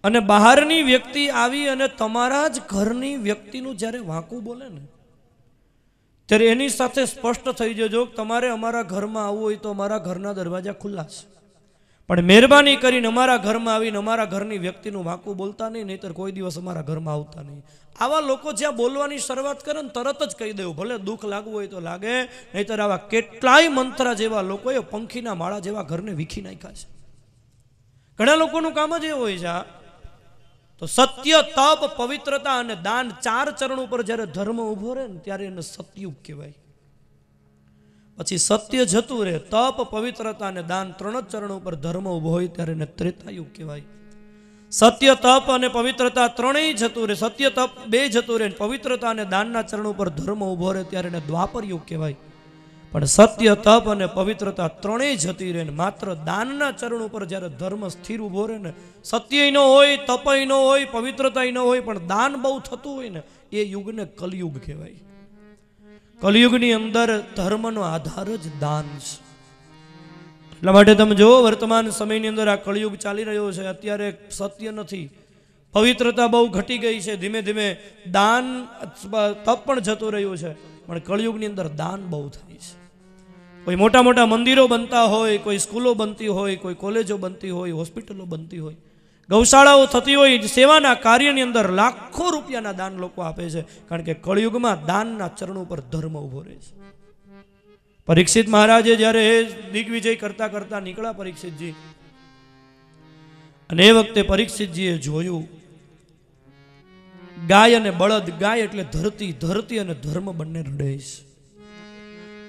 અને બહારની વ્યક્તિ આવી અને તમારા જ ઘરની વ્યક્તિનું જ્યારે વાંકું બોલે ને, ત્યારે એની સાથે સ્પષ્ટ થઈ જજો કે તમારે અમારા ઘરમાં આવવું હોય તો અમારા ઘરના દરવાજા ખુલ્લા છે, પણ મહેરબાની કરીને અમારા ઘરમાં આવીને અમારા ઘરની વ્યક્તિનું વાંકું બોલતા નહીં, નહીંતર કોઈ દિવસ અમારા ઘરમાં આવતા નહીં. આવા લોકો જ્યાં બોલવાની શરૂઆત કરે ને તરત જ કહી દેવું, ભલે દુઃખ લાગવું હોય તો લાગે, નહીંતર આવા કેટલાય મંત્રા જેવા લોકોએ પંખીના માળા જેવા ઘરને વીખી નાખ્યા છે. ઘણા લોકોનું કામ જ એ હોય છે તો સત્ય, તપ, પવિત્રતા અને દાન 4 ચરણ ઉપર જ્યારે ધર્મ ઉભો રહે ને ત્યારે એને સતયુગ કહેવાય. પછી સત્ય જતું રહે, તપ, પવિત્રતા અને દાન 3 જ ચરણ ઉપર ધર્મ ઉભો હોય ત્યારે એને ત્રેતાયુગ કહેવાય. સત્ય, તપ અને પવિત્રતા ત્રણેય જતું રહે, સત્ય તપ 2 જતું રહે, પવિત્રતા અને દાનના ચરણ ઉપર ધર્મ ઉભો રહે ત્યારે એને દ્વાપર યુગ કહેવાય. પણ સત્ય, તપ અને પવિત્રતા ત્રણેય જતી રહે, માત્ર દાનના ચરણ ઉપર જ્યારે ધર્મ સ્થિર ઉભો રહે ને, સત્ય ન હોય, તપય ન હોય, પવિત્રતા ન હોય, પણ દાન બહુ થતું હોય ને, એ યુગને કલયુગ કહેવાય. કલયુગની અંદર ધર્મનો આધાર જ દાન છે. એટલા માટે તમે જુઓ, વર્તમાન સમયની અંદર આ કળિયુગ ચાલી રહ્યો છે. અત્યારે સત્ય નથી, પવિત્રતા બહુ ઘટી ગઈ છે, ધીમે ધીમે દાન, તપ પણ જતું રહ્યું છે, પણ કળિયુગની અંદર દાન બહુ થાય છે. કોઈ મોટા મોટા મંદિરો બનતા હોય, કોઈ સ્કૂલો બનતી હોય, કોઈ કોલેજો બનતી હોય, હોસ્પિટલો બનતી હોય, ગૌશાળાઓ થતી હોય, સેવાના કાર્યની અંદર લાખો રૂપિયાના દાન લોકો આપે છે, કારણ કે કળિયુગમાં દાનના ચરણ ઉપર ધર્મ ઉભો રહે છે. પરીક્ષિત મહારાજે જ્યારે દિગ્વિજય કરતા કરતા નીકળ્યા પરીક્ષિતજી, અને એ વખતે પરીક્ષિતજીએ જોયું ગાય અને બળદ, ગાય એટલે ધરતી, ધરતી અને ધર્મ બંને રડે છે.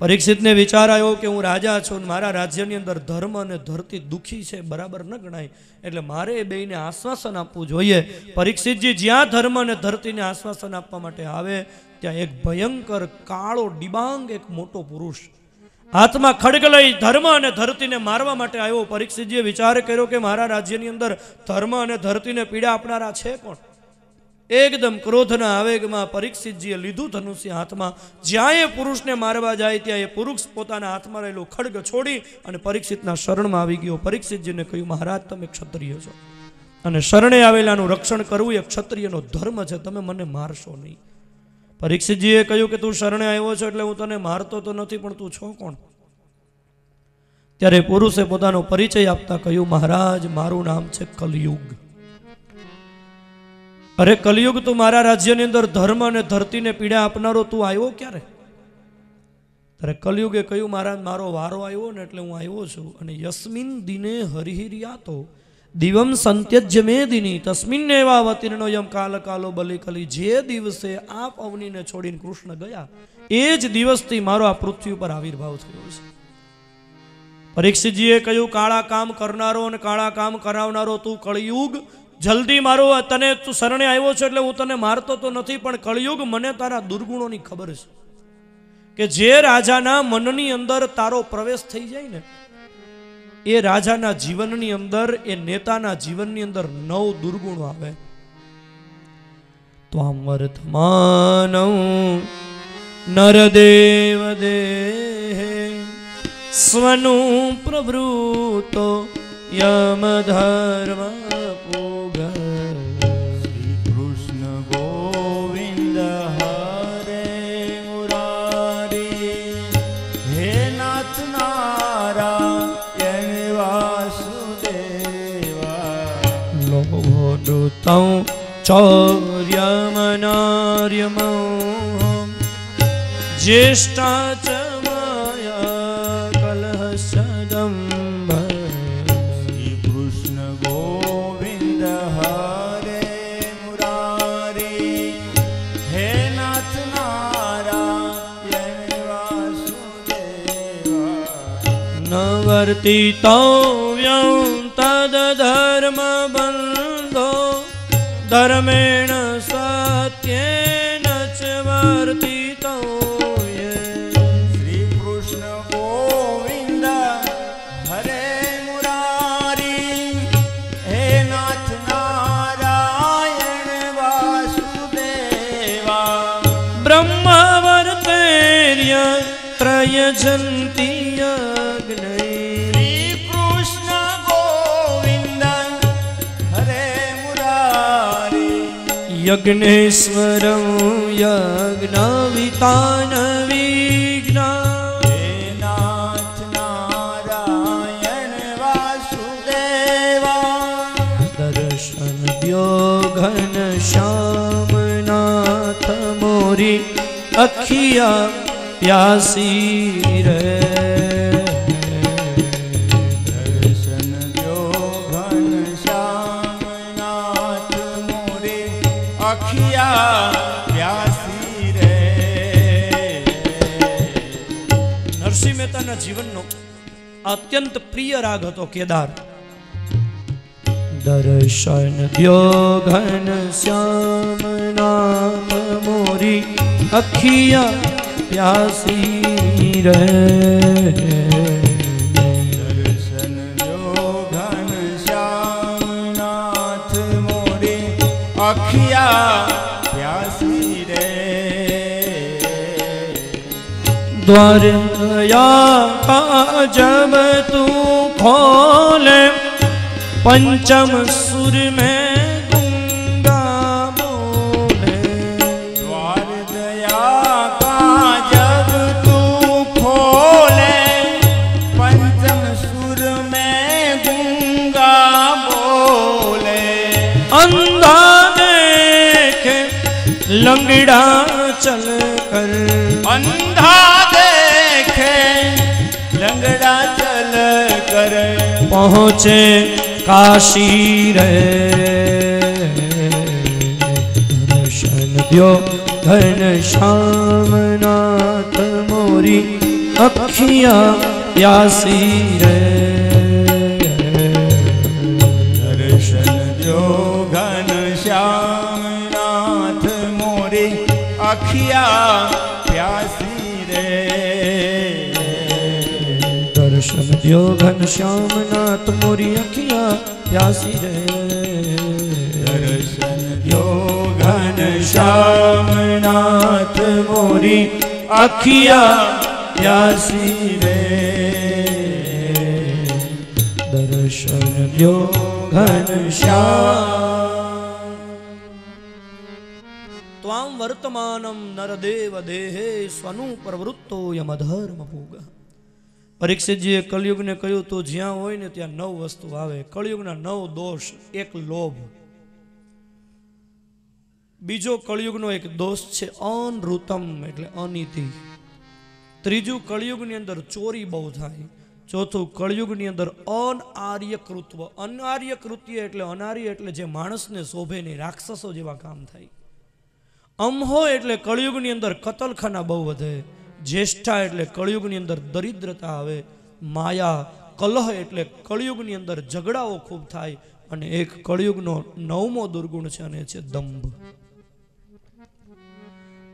પરીક્ષિતને વિચાર આવ્યો કે હું રાજા છું, મારા રાજ્યની અંદર ધર્મ અને ધરતી દુઃખી છે, બરાબર ન ગણાય, એટલે મારે એ બેયને આશ્વાસન આપવું જોઈએ. પરીક્ષિતજી જ્યાં ધર્મ અને ધરતીને આશ્વાસન આપવા માટે આવે, ત્યાં એક ભયંકર કાળો ડિબાંગ એક મોટો પુરુષ હાથમાં ખડગ લઈ ધર્મ અને ધરતીને મારવા માટે આવ્યો. પરીક્ષિતજીએ વિચાર કર્યો કે મારા રાજ્યની અંદર ધર્મ અને ધરતીને પીડા આપનારા છે કોણ? એકદમ ક્રોધના આવેગમાં પરીક્ષિતજીએ લીધું ધનુષ્ય હાથમાં. જ્યાં એ પુરુષને મારવા જાય ત્યાં એ પુરુષ પોતાના હાથમાં રહેલો ખડગ છોડી અને પરીક્ષિતના શરણમાં આવી ગયો. પરીક્ષિતજીને કહ્યું, મહારાજ તમે ક્ષત્રિય છો અને શરણે આવેલાનું રક્ષણ કરવું એ ક્ષત્રિયનો ધર્મ છે, તમે મને મારશો નહીં. પરીક્ષિતજીએ કહ્યું કે તું શરણે આવ્યો છો એટલે હું તને મારતો તો નથી, પણ તું છો કોણ? ત્યારે પુરુષે પોતાનો પરિચય આપતા કહ્યું, મહારાજ મારું નામ છે કલયુગ. અરે કલયુગ, તું મારા રાજ્યની અંદર ધર્મ અને ધરતીને પીડા આપનારો તું આવ્યો ક્યારે? ત્યારે કલયુગે કહ્યું, મહારાજ મારો વારો આવ્યો ને એટલે હું આવ્યો છું. અને યસ્મિન દિને હરિહિર્યાતો દિવમ સંત્યજ્ય મેદિની તસ્મિન એવા અવતીર્ણો યમ કાલ કાલો બલી કલી. જે દિવસે આપ અવનીને છોડીને કૃષ્ણ ગયા એ જ દિવસથી મારો આ પૃથ્વી ઉપર આવિર્ભાવ થયો છે. પરીક્ષિતજીએ કહ્યું, કાળા કામ કરનારો અને કાળા કામ કરાવનારો તું કળિયુગ, જલ્દી મારો, તને તું શરણે આવ્યો છે એટલે હું તને મારતો તો નથી, પણ કળિયુગ મને તારા દુર્ગુણોની ખબર છે કે જે રાજાના મનની અંદર તારો પ્રવેશ થઈ જાય ને, એ રાજાના જીવનની અંદર, એ નેતાના જીવનની અંદર 9 દુર્ગુણો આવે. ત્વામ વર્તમાનં નરદેવ દેહે સ્વનું પ્રવૃતો યમધર્મ પૂગ. શ્રી કૃષ્ણ ગોવિંદ હરે મુરારી, હે નાથ નારાયણ વાસુદેવા. લોભોદુતં ચૌર્યમનાર્યમં જ્યેષ્ઠા ચ મયા કલહસદંભ. શ્રી કૃષ્ણ ગોવિંદ હરે મુરારી, હે નાથ નારાયણ વાસુદેવા. ન વર્તિતવ્યં તદ્ધર્મ બંધો धर्मेण सत्येन च वर्तितो ये। श्री कृष्ण गोविंद हरे मुरारी हे नाथ नारायण वासुदेवा। ब्रह्मवर्तेर्य त्रयजन्ति अग्नये। श्री कृष्ण गोविंद हरे मुरारी यज्ञेश्वरं यज्ञवितान विघ्ना। हे नाथ नारायण वासुदेवा। दर्शन द्यो घनश्यामनाथ मोरी अखिया प्यासी रे। दर्शन दो घनश्यामनाथ मोरे अखिया प्यासी रे। નરસિંહ મહેતાના જીવનનો અત્યંત પ્રિય રાગ હતો કેદાર. દર્શન દ્યો ઘનશ્યામનાથ મોરી અખિયા પ્યાસી રે. दर्शन दो घनश्यामनाथ मोरे अखिया प्यासी रे। द्वार दया का जब तू खोले पंचम सुर में गंगा बोले. द्वार दया का जब तू खोले पंचम सुर में गूंगा बोले। अंधा देखे लंगड़ा चल कर. अंधा देखे लंगड़ा चल कर पहुँचे काशी रे. दर्शन द्यो घनश्यामनाथ मोरी अखिया प्यासी रे. दर्शन दो घनश्यामनाथ मोरे अखिया प्यासी रे। दर्शन द्यो घनश्यामनाथ मोरी अखिया प्यासी रे. दर्शन दो घनश्यामनाथ मोरी अखिया प्यासी रे। दर्शन द्यो घनश्याम. त्वां वर्तमानं नरदेव देहे स्वनु प्रवृत्तो यमधर्म भोग. પરીક્ષિતજીએ કળિયુગને કહ્યું તો જ્યાં હોય ને ત્યાં 9 વસ્તુ આવે. કળિયુગના 9 દોષ. એક લોભ. બીજો કળિયુગનો એક દોષ છે અનૃતમ એટલે અનીતિ. ત્રીજું કળિયુગની અંદર ચોરી બહુ થાય. ચોથું કળિયુગની અંદર અનાર્યકૃત્વ. અનાર્યકૃત્ય એટલે અનાર્ય એટલે જે માણસને શોભે નહીં, રાક્ષસો જેવા કામ થાય. અમહો એટલે કળિયુગની અંદર કતલખાના બહુ વધે. જ્યેષ્ઠા એટલે કળિયુગની અંદર દરિદ્રતા આવે. માયા કલહ એટલે કળિયુગની અંદર ઝઘડાઓ ખૂબ થાય. અને એક કળિયુગનો 9મો દુર્ગુણ છે અને છે દંભ.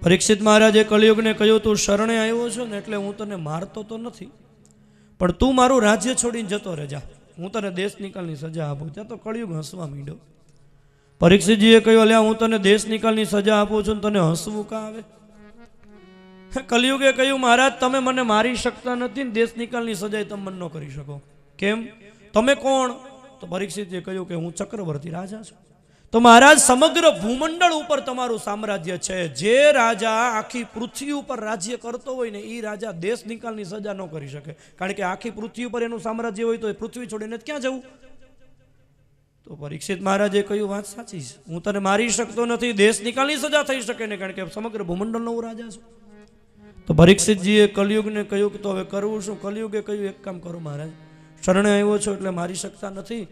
પરીક્ષિત મહારાજે કળિયુગને કહ્યું તું શરણે આવ્યો છો ને એટલે હું તને મારતો તો નથી, પણ તું મારું રાજ્ય છોડીને જતો રહેજા, હું તને દેશ નિકાલની સજા આપું. ત્યાં તો કળિયુગ હસવા માંડ્યો. પરીક્ષિતજીએ કહ્યું અલ્યા હું તને દેશ નિકાલની સજા આપું છું તને હસવું કાં આવે? કલિયુગે કહ્યું મહારાજ તમે મને મારી શકતા નથી ને દેશ નિકાલની સજા તમે મને ન કરી શકો. કેમ? તમે કોણ? તો પરીક્ષિતે કહ્યું કે હું ચક્રવર્તી રાજા છું. તો મહારાજ સમગ્ર ભૂમંડળ ઉપર તમારું સામ્રાજ્ય છે. જે રાજા આખી પૃથ્વી ઉપર રાજ્ય કરતો હોય ને એ રાજા દેશ નિકાલની સજા ન કરી શકે, કારણ કે આખી પૃથ્વી ઉપર એનું સામ્રાજ્ય હોય તો એ પૃથ્વી છોડીને ક્યાં જવું? તો પરીક્ષિત મહારાજે કહ્યું વાત સાચી છે, હું તને મારી શકતો નથી, દેશ નિકાલની સજા થઈ શકે ને, કારણ કે સમગ્ર ભૂમંડળનો હું રાજા છું. તો પરીક્ષિતજીએ કલિયુગને કહ્યું કે તો હવે કરવું શું? કલિયુગે કહ્યું એક કામ કરો મહારાજ, શરણે આવ્યો છો એટલે મારી શકતા નથી,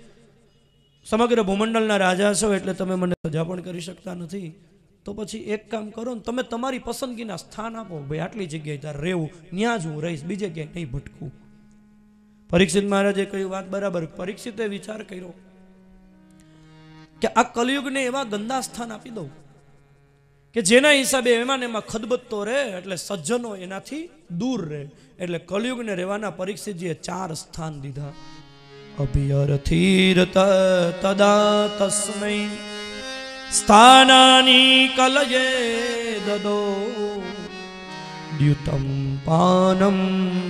સમગ્ર ભૂમંડળના રાજા છો એટલે તમે મને સજા પણ કરી શકતા નથી, તો પછી એક કામ કરો ને તમે તમારી પસંદગીના સ્થાન આપો. ભાઈ આટલી જગ્યાએ તાર રહેવું, ત્યાં જ હું રહીશ, બીજે ક્યાંય નહીં ભટકું. પરીક્ષિત મહારાજે કહ્યું વાત બરાબર. પરીક્ષિતે વિચાર કર્યો કે આ કલયુગને એવા ગંદા સ્થાન આપી દઉં કે જેના હિસાબે એમાં ને એમાં ખદબત્તો રહે, એટલે સજ્જનો એનાથી દૂર રહે. એટલે કલયુગને રહેવાના પરીક્ષિતજીએ 4 સ્થાન દીધા. અભિયર્થીર તદા તસ્મૈ સ્થાનાની કલયે દદો દ્યુતમ પાનમ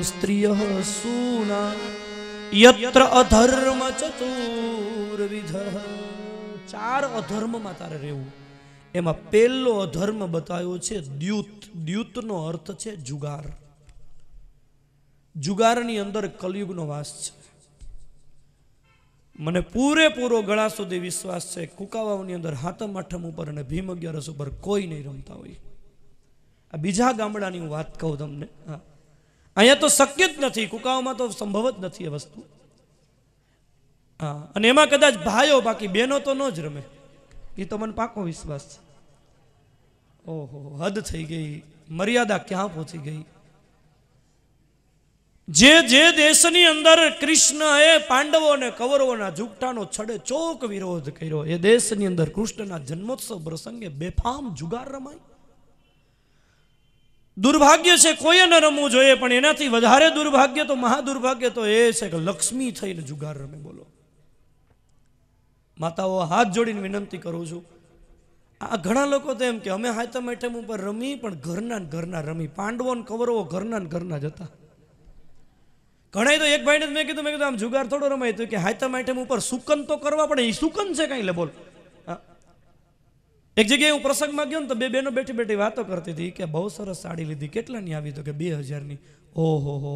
સ્ત્રિય સૂના યત્ર અધર્મ ચતુર્વિધ. 4 અધર્મમાં તારે રહેવું. એમાં પહેલો અધર્મ બતાવ્યો છે દ્યુત. દ્યુતનો અર્થ છે જુગાર. જુગારની અંદર કલયુગનો વાસ છે. મને પૂરેપૂરો ગળા સુધી વિશ્વાસ છે કુકાવાવની અંદર હાતમ આઠમ ઉપર અને ભીમ 11 ઉપર કોઈ નહીં રમતા હોય. આ બીજા ગામડાની હું વાત કહું તમને. હા, અહીંયા તો શક્ય જ નથી, કુકાવામાં તો સંભવ જ નથી એ વસ્તુ. હા, અને એમાં કદાચ ભાઈઓ, બાકી બહેનો તો ન જ રમે. એ તો મને પાકો વિશ્વાસ છે. ઓહો, હદ થઈ ગઈ, મર્યાદા ક્યાં પહોંચી ગઈ. જે દેશની અંદર કૃષ્ણએ પાંડવો અને કૌરવોના જુગટાનો છડે ચોક વિરોધ કર્યો, એ દેશની અંદર કૃષ્ણના જન્મોત્સવ પ્રસંગે બેફામ જુગાર રમાય. દુર્ભાગ્ય છે, કોઈએ ન રમવું જોઈએ, પણ એનાથી વધારે દુર્ભાગ્ય તો મહાદુર્ભાગ્ય તો એ છે કે લક્ષ્મી થઈને જુગાર રમે. બોલો માતાઓ, હાથ જોડીને વિનંતી કરું છું. આ ઘણા લોકો તો એમ કે અમે હાતમ આઠમ ઉપર રમી, પણ ઘરના ને ઘરના રમી. પાંડવો ને કૌરવો ઘરના ને ઘરના જ હતા. ઘણા તો એક ભાઈને મેં કીધું આમ જુગાર થોડો રમાય તો કે હાતમ આઠમ ઉપર સુકન તો કરવા પડે. એ સુકન છે કઈ? લે બોલ. એક જગ્યાએ હું પ્રસંગમાં ગયો ને તો 2 બહેનો બેઠી બેઠી વાતો કરતી હતી કે બહુ સરસ સાડી લીધી. કેટલાની આવી? તો કે 2000ની. ઓહો હો,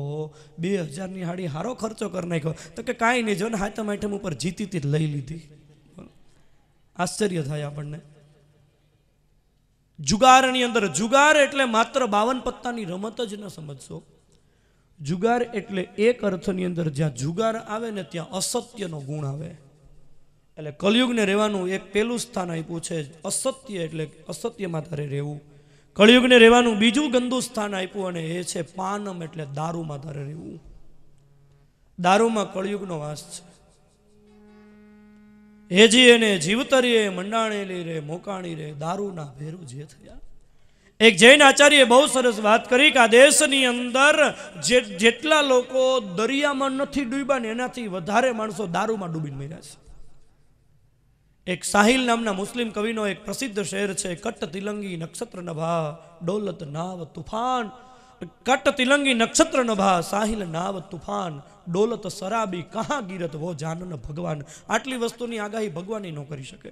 2000ની સાડી હારો ખર્ચો કરી નાખ્યો. તો કે કાંઈ નહીં, જો ને હાતમ આઠમ ઉપર જીતીતી લઈ લીધી. આશ્ચર્ય થાય આપણને. જુગારની અંદર, જુગાર એટલે માત્ર 52 પત્તાની રમત જ ન સમજશો. જુગાર એટલે એક અર્થની અંદર જ્યાં જુગાર આવે ને ત્યાં અસત્યનો ગુણ આવે. એટલે કલયુગને રહેવાનું એક પહેલું સ્થાન આપ્યું છે અસત્ય, એટલે અસત્યમાં તારે રહેવું. કલયુગને રહેવાનું બીજું ગંદુ સ્થાન આપ્યું અને એ છે પાનમ, એટલે દારૂમાં તારે રહેવું. દારૂમાં કળયુગનો વાસ છે. હેજી એને જીવતરીએ મંડાણેલી રે મોકાણી રે દારૂના ભેરું જે થયા. એક જૈન આચાર્યએ બહુ સરસ વાત કરી કે આ દેશની અંદર જેટલા લોકો દરિયામાં નથી ડૂબ્યા ને એનાથી વધારે માણસો દારૂમાં ડૂબીને મર્યા છે. એક સાહિલ નામના મુસ્લિમ કવિનો એક પ્રસિદ્ધ શેર છે, કટ તિલંગી નક્ષત્ર નભા ડોલત નાવ તુફાન. કટ તિલંગી નક્ષત્ર નભા સાહિલ નાવ તુફાન ડોલત શરાબી કહા ગીરત વો જાનન ભગવાન. આટલી વસ્તુની આગાહી ભગવાન ન કરી શકે.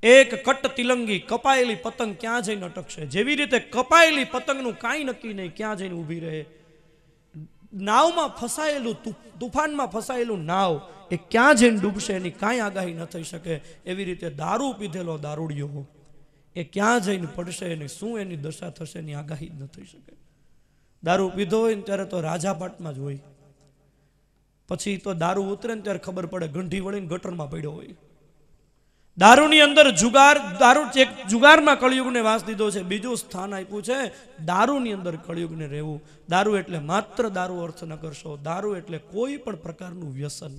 એક કટ તિલંગી, કપાયેલી પતંગ ક્યાં જઈને અટકશે? જેવી રીતે કપાયેલી પતંગનું કાંઈ નક્કી નહીં ક્યાં જઈને ઊભી રહે. નાવમાં ફસાયેલું, તુફાનમાં ફસાયેલું નાવ એ ક્યાં જઈને ડૂબશે એની કાંઈ આગાહી ન થઈ શકે. એવી રીતે દારૂ પીધેલો દારૂડિયો એ ક્યાં જઈને પડશે એની શું એની દશા થશે એની આગાહી ન થઈ શકે. દારૂ પીધો હોય ને ત્યારે તો રાજાપાટમાં જ હોય, પછી તો દારૂ ઉતરે ને ત્યારે ખબર પડે ગંઠી વળીને ગટરમાં પડ્યો હોય. દારૂની અંદર જુગાર, દારૂ એક જુગારમાં કળયુગને વાસ દીધો છે. બીજું સ્થાન આપ્યું છે દારૂની અંદર કળયુગને રહેવું. દારૂ એટલે માત્ર દારૂ અર્થ ન કરશો. દારૂ એટલે કોઈ પણ પ્રકારનું વ્યસન.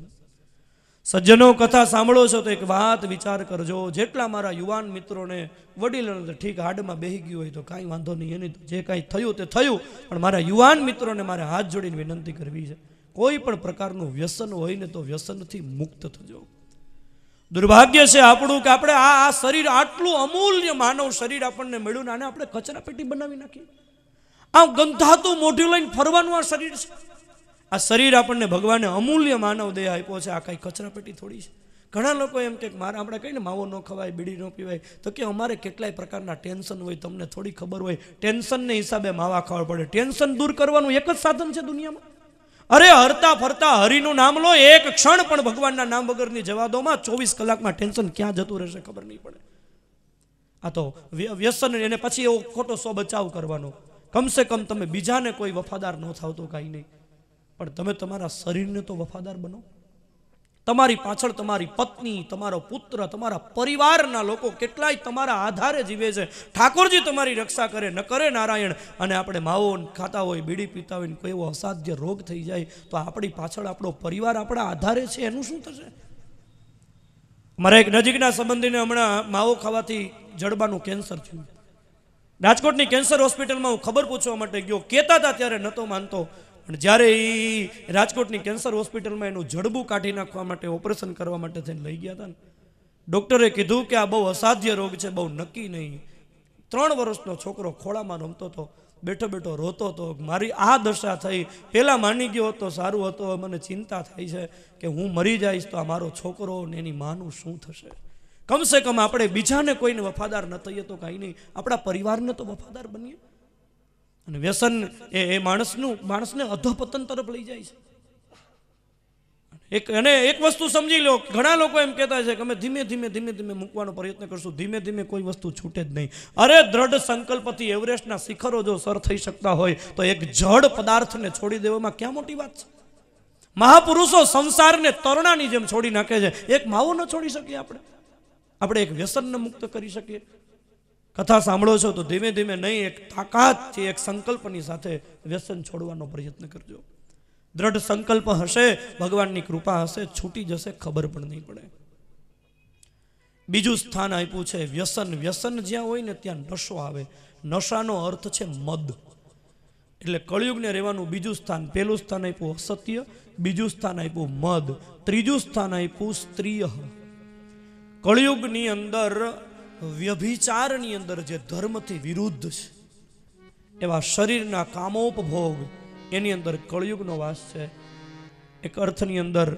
સજ્જનો, કથા સાંભળો છો તો એક વાત વિચાર કરજો. જેટલા મારા યુવાન મિત્રોને વડીલોને તો ઠીક હાડમાં બેહી ગયું હોય તો કાંઈ વાંધો નહીં, એની જે કાંઈ થયું તે થયું, પણ મારા યુવાન મિત્રોને મારે હાથ જોડીને વિનંતી કરવી છે, કોઈ પણ પ્રકારનું વ્યસન હોય ને તો વ્યસનથી મુક્ત થજો. દુર્ભાગ્ય છે આપણું કે આપણે આ શરીર, આટલું અમૂલ્ય માનવ શરીર આપણને મળ્યું ને આને આપણે કચરા પેટી બનાવી નાખીએ. આ ગંધાતું મોઢું લઈને ફરવાનું આ શરીર છે. આ શરીર આપણને ભગવાને અમૂલ્ય માનવ દેહ આપ્યો છે. આ કઈ કચરા પેટી થોડી છે. ઘણા લોકો એમ કે મારે આપણે કહીને માવો ન ખવાય, બીડી ન પીવાય, તો કે અમારે કેટલાય પ્રકારના ટેન્શન હોય, તમને થોડી ખબર હોય. ટેન્શનને હિસાબે માવા ખાવા પડે. ટેન્શન દૂર કરવાનું એક જ સાધન છે દુનિયામાં. અરે હરતા ફરતા હરિનું નામ લો, એક ક્ષણ પણ ભગવાનના નામ વગરની જવા દોમાં 24 કલાકમાં ટેન્શન ક્યાં જતું રહેશે ખબર નહીં પડે. આ તો વ્યસન, એને પછી એવો ખોટો સ્વ બચાવ કરવાનો. કમસે કમ તમે બીજાને કોઈ વફાદાર ન થાવ તો કાંઈ નહીં, પણ તમે તમારા શરીરને તો વફાદાર બનો. તમારી પાછળ તમારી પત્ની, તમારો પુત્ર, તમારા પરિવારના લોકો કેટલાય તમારા આધારે જીવે છે. ઠાકોરજી તમારી રક્ષા કરે, ન કરે નારાયણ. અને આપણે માવો ખાતા હોય, બીડી પીતા હોય, કોઈ એવો અસાધ્ય રોગ થઈ જાય તો આપણી પાછળ આપણો પરિવાર આપણા આધારે છે, એનું શું થશે? મારા એક નજીકના સંબંધીને હમણાં માવો ખાવાથી જડબાનું કેન્સર થયું. રાજકોટની કેન્સર હોસ્પિટલમાં હું ખબર પૂછવા માટે ગયો. કહેતા હતા ત્યારે નહોતો માનતો, પણ જ્યારે એ રાજકોટની કેન્સર હોસ્પિટલમાં એનું જડબું કાઢી નાખવા માટે ઓપરેશન કરવા માટે થઈને લઈ ગયા હતા ને, ડૉક્ટરે કીધું કે આ બહુ અસાધ્ય રોગ છે, બહુ નક્કી નહીં. 3 વર્ષનો છોકરો ખોળામાં રમતો હતો, બેઠો બેઠો રોતો હતો. મારી આ દશા થઈ. પહેલાં માની ગયો હતો સારું હતો, મને ચિંતા થાય છે કે હું મરી જઈશ તો આ મારો છોકરો ને એની માનું શું થશે. કમસે કમ આપણે બીજાને કોઈને વફાદાર ન થઈએ તો કાંઈ નહીં, આપણા પરિવારને તો વફાદાર બનીએ. અને વ્યસન એ માણસને અધોપતન તરફ લઈ જાય છે. એક વસ્તુ સમજી લો, ઘણા લોકો એમ કહેતા છે કે અમે ધીમે ધીમે મૂકવાનો પ્રયત્ન કરશું, ધીમે ધીમે કોઈ વસ્તુ છૂટે જ નહીં. અરે દ્રઢ સંકલ્પથી એવરેસ્ટના શિખરો જો સર થઈ શકતા હોય તો એક જડ પદાર્થને છોડી દેવામાં ક્યાં મોટી વાત છે. મહાપુરુષો સંસારને તરણાની જેમ છોડી નાખે છે, એક માવો ન છોડી શકીએ આપણે એક વ્યસનને મુક્ત કરી શકીએ. કથા સાંભળો છો તો ધીમે ધીમે નહીં, એક તાકાતથી, એક સંકલ્પની સાથે વ્યસન છોડવાનો પ્રયત્ન કરજો. દ્રઢ સંકલ્પ હશે, ભગવાનની કૃપા હશે, છૂટી જશે, ખબર પણ નહીં પડે. બીજું સ્થાન આપ્યું છે વ્યસન. વ્યસન જ્યાં હોય ને ત્યાં નશો આવે. નશાનો અર્થ છે મદ. એટલે કળિયુગને રહેવાનું બીજું સ્થાન. પહેલું સ્થાન આપ્યું અસત્ય, બીજું સ્થાન આપ્યું મદ, ત્રીજું સ્થાન આપ્યું સ્ત્રીય. કળિયુગની અંદર વ્યભિચારની અંદર જે ધર્મથી વિરુદ્ધ છે એવા શરીરના કામોપભોગ, એની અંદર કળિયુગનો વાસ છે. એક અર્થની અંદર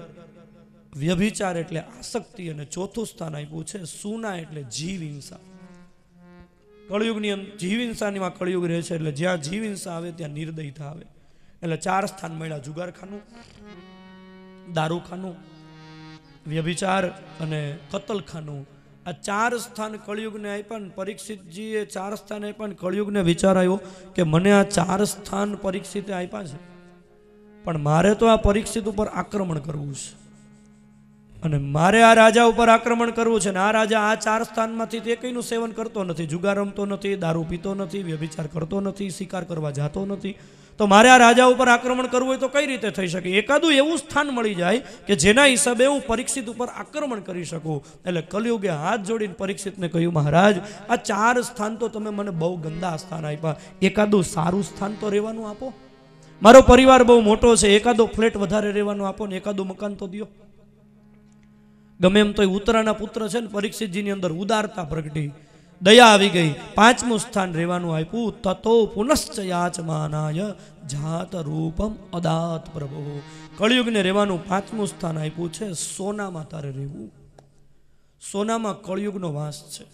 વ્યભિચાર એટલે આસક્તિ, અને ચોથું સ્થાન આપ્યું છે સુના એટલે જીવ હિંસા. કળિયુગની જીવ હિંસાનીમાં કળિયુગ રહે છે, એટલે જ્યાં જીવ હિંસા આવે ત્યાં નિર્દયતા આવે. એટલે 4 સ્થાન મળ્યા: જુગારખાનું, દારૂખાનું, વ્યભિચાર અને કતલખાનું. આ 4 સ્થાન કળિયુગને આપ્યા. ને પરીક્ષિતજીએ 4 સ્થાન આપ્યા ને કળિયુગને વિચાર આવ્યો કે મને આ 4 સ્થાન પરીક્ષિતે આપ્યા છે, પણ મારે તો આ પરીક્ષિત ઉપર આક્રમણ કરવું છે, અને મારે આ રાજા ઉપર આક્રમણ કરવું છે. ને આ રાજા આ 4 સ્થાનમાંથી તે કંઈનું સેવન કરતો નથી, જુગાર રમતો નથી, દારૂ પીતો નથી, વ્યભિચાર કરતો નથી, શિકાર કરવા જતો નથી. તો મારે આ રાજા ઉપર આક્રમણ કરવું હોય તો કઈ રીતે થઈ શકે? એકાદું એવું સ્થાન મળી જાય કે જેના હિસાબે હું પરીક્ષિત ઉપર આક્રમણ કરી શકું. એટલે કલિયુગે હાથ જોડીને પરીક્ષિતને કહ્યું, મહારાજ આ 4 સ્થાન તો તમે મને બહુ ગંદા સ્થાન આપ્યા, એકાદું સારું સ્થાન તો રહેવાનું આપો. મારો પરિવાર બહુ મોટો છે, એકાદો ફ્લેટ વધારે રહેવાનું આપો ને એકાદું મકાન તો દો. ગમે એમ તો ઉત્તરાના પુત્ર છે ને, પરીક્ષિતજીની અંદર ઉદારતા પ્રગટી, દયા આવી ગઈ. 5મું સ્થાન રહેવાનું આપ્યું. તતો પુનશ્ચ યાચમાનાય જાત રૂપમ અદાત પ્રભુ. કળિયુગને રહેવાનું 5મું સ્થાન આપ્યું છે સોનામાં તારે રહેવું. સોનામાં કળિયુગનો વાસ છે.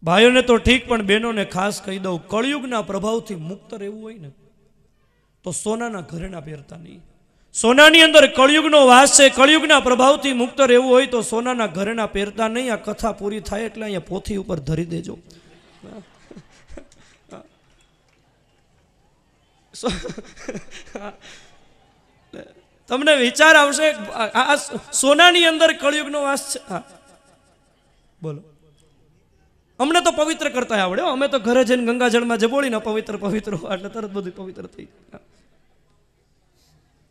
ભાઈઓને તો ઠીક, પણ બહેનોને ખાસ કહી દઉં, કળિયુગના પ્રભાવથી મુક્ત રહેવું હોય ને તો સોનાના ઘરેણા પહેરતા નહીં. સોનાની અંદર કળિયુગનો વાસ છે. કળિયુગના પ્રભાવથી મુક્ત રહેવું હોય તો સોનાના ઘરેણા પહેરતા નહીં. આ કથા પૂરી થાય એટલે અહીંયા પોથી ઉપર ધરી દેજો. તમને વિચાર આવશે, આ સોનાની અંદર કળિયુગનો વાસ છે. હા બોલો. અમને તો પવિત્ર કરતા આવડે, અમે તો ઘરે જઈને ગંગાજળમાં જબોળીને પવિત્ર એટલે તરત બધું પવિત્ર થઈ.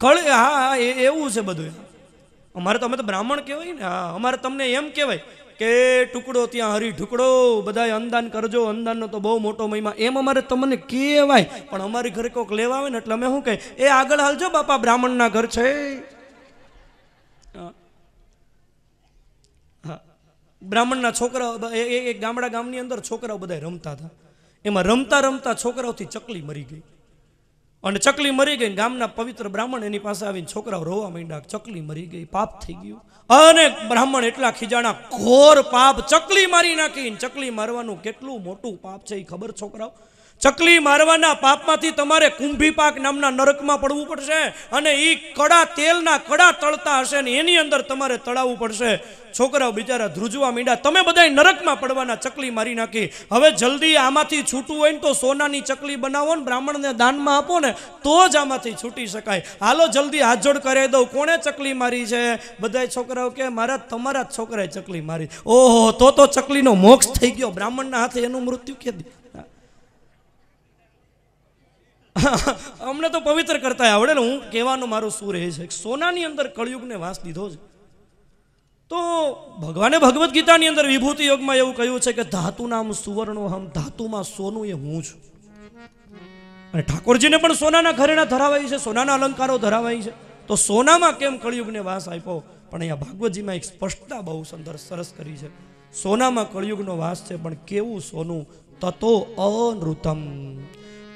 હા એવું છે બધું. અમારે તો અમે તો બ્રાહ્મણ કહેવાય ને. હા, અમારે તમને એમ કહેવાય કે ટુકડો ત્યાં હરી ઢુકડો, બધાય અંદાન કરજો, અંદાનનો તો બહુ મોટો મહિમા, એમ અમારે તમને કહેવાય. પણ અમારી ઘરે કોઈક લેવા આવે ને એટલે અમે શું કહે, એ આગળ હાલજો બાપા, બ્રાહ્મણના ઘર છે. હા, બ્રાહ્મણના છોકરાઓ, એક ગામની અંદર છોકરાઓ બધા રમતા હતા. એમાં રમતા રમતા છોકરાઓથી ચકલી મરી ગઈ. અને ચકલી મરી ગઈ, ગામના પવિત્ર બ્રાહ્મણ એની પાસે આવીને છોકરાઓ રોવા માંડ્યા, ચકલી મરી ગઈ, પાપ થઈ ગયું. અને બ્રાહ્મણ એટલા ખીજાણા, ઘોર પાપ, ચકલી મારી નાખી. ચકલી મારવાનું કેટલું મોટું પાપ છે એ ખબર છોકરાઓ? ચકલી મારવાના પાપમાંથી તમારે કુંભીપાક નામના નરકમાં પડવું પડશે, અને એ કડા તેલના કડા તળતા હશે ને એની અંદર તમારે તળાવવું પડશે. છોકરાઓ બિચારા ધ્રુજવા માંડ્યા, તમે બધા નરકમાં પડવાના, ચકલી મારી નાખી. હવે જલ્દી આમાંથી છૂટવું હોય ને તો સોનાની ચકલી બનાવો ને બ્રાહ્મણને દાનમાં આપો ને તો જ આમાંથી છૂટી શકાય. હાલો જલ્દી હાથ જોડ કરી દઉં, કોણે ચકલી મારી છે? બધા છોકરાઓ કે મારા તમારા જ છોકરાએ ચકલી મારી. ઓહો, તો ચકલીનો મોક્ષ થઈ ગયો, બ્રાહ્મણના હાથે એનું મૃત્યુ કેદી. અમને તો પવિત્ર કરતા આવડે ને. હું કહેવાનું મારું શું રહે છે, સોનાની અંદર કળિયુગને વાસ દીધો છે. તો ભગવાને ભગવદ્ ગીતાની અંદર વિભૂતિ યોગમાં એવું કહ્યું છે કે ધાતુ નામ સુવર્ણો હમ, ધાતુમાં સોનું એ હું છું. અને ઠાકોરજીને પણ સોનાના ઘરેણા ધરાવાય છે, સોનાના અલંકારો ધરાવાય છે. તો સોનામાં કેમ કળિયુગને વાસ આપ્યો? પણ અહીંયા ભાગવતજીમાં એક સ્પષ્ટતા બહુ સુંદર સરસ કરી છે. સોનામાં કળિયુગનો વાસ છે, પણ કેવું સોનું? તતો અનૃતમ,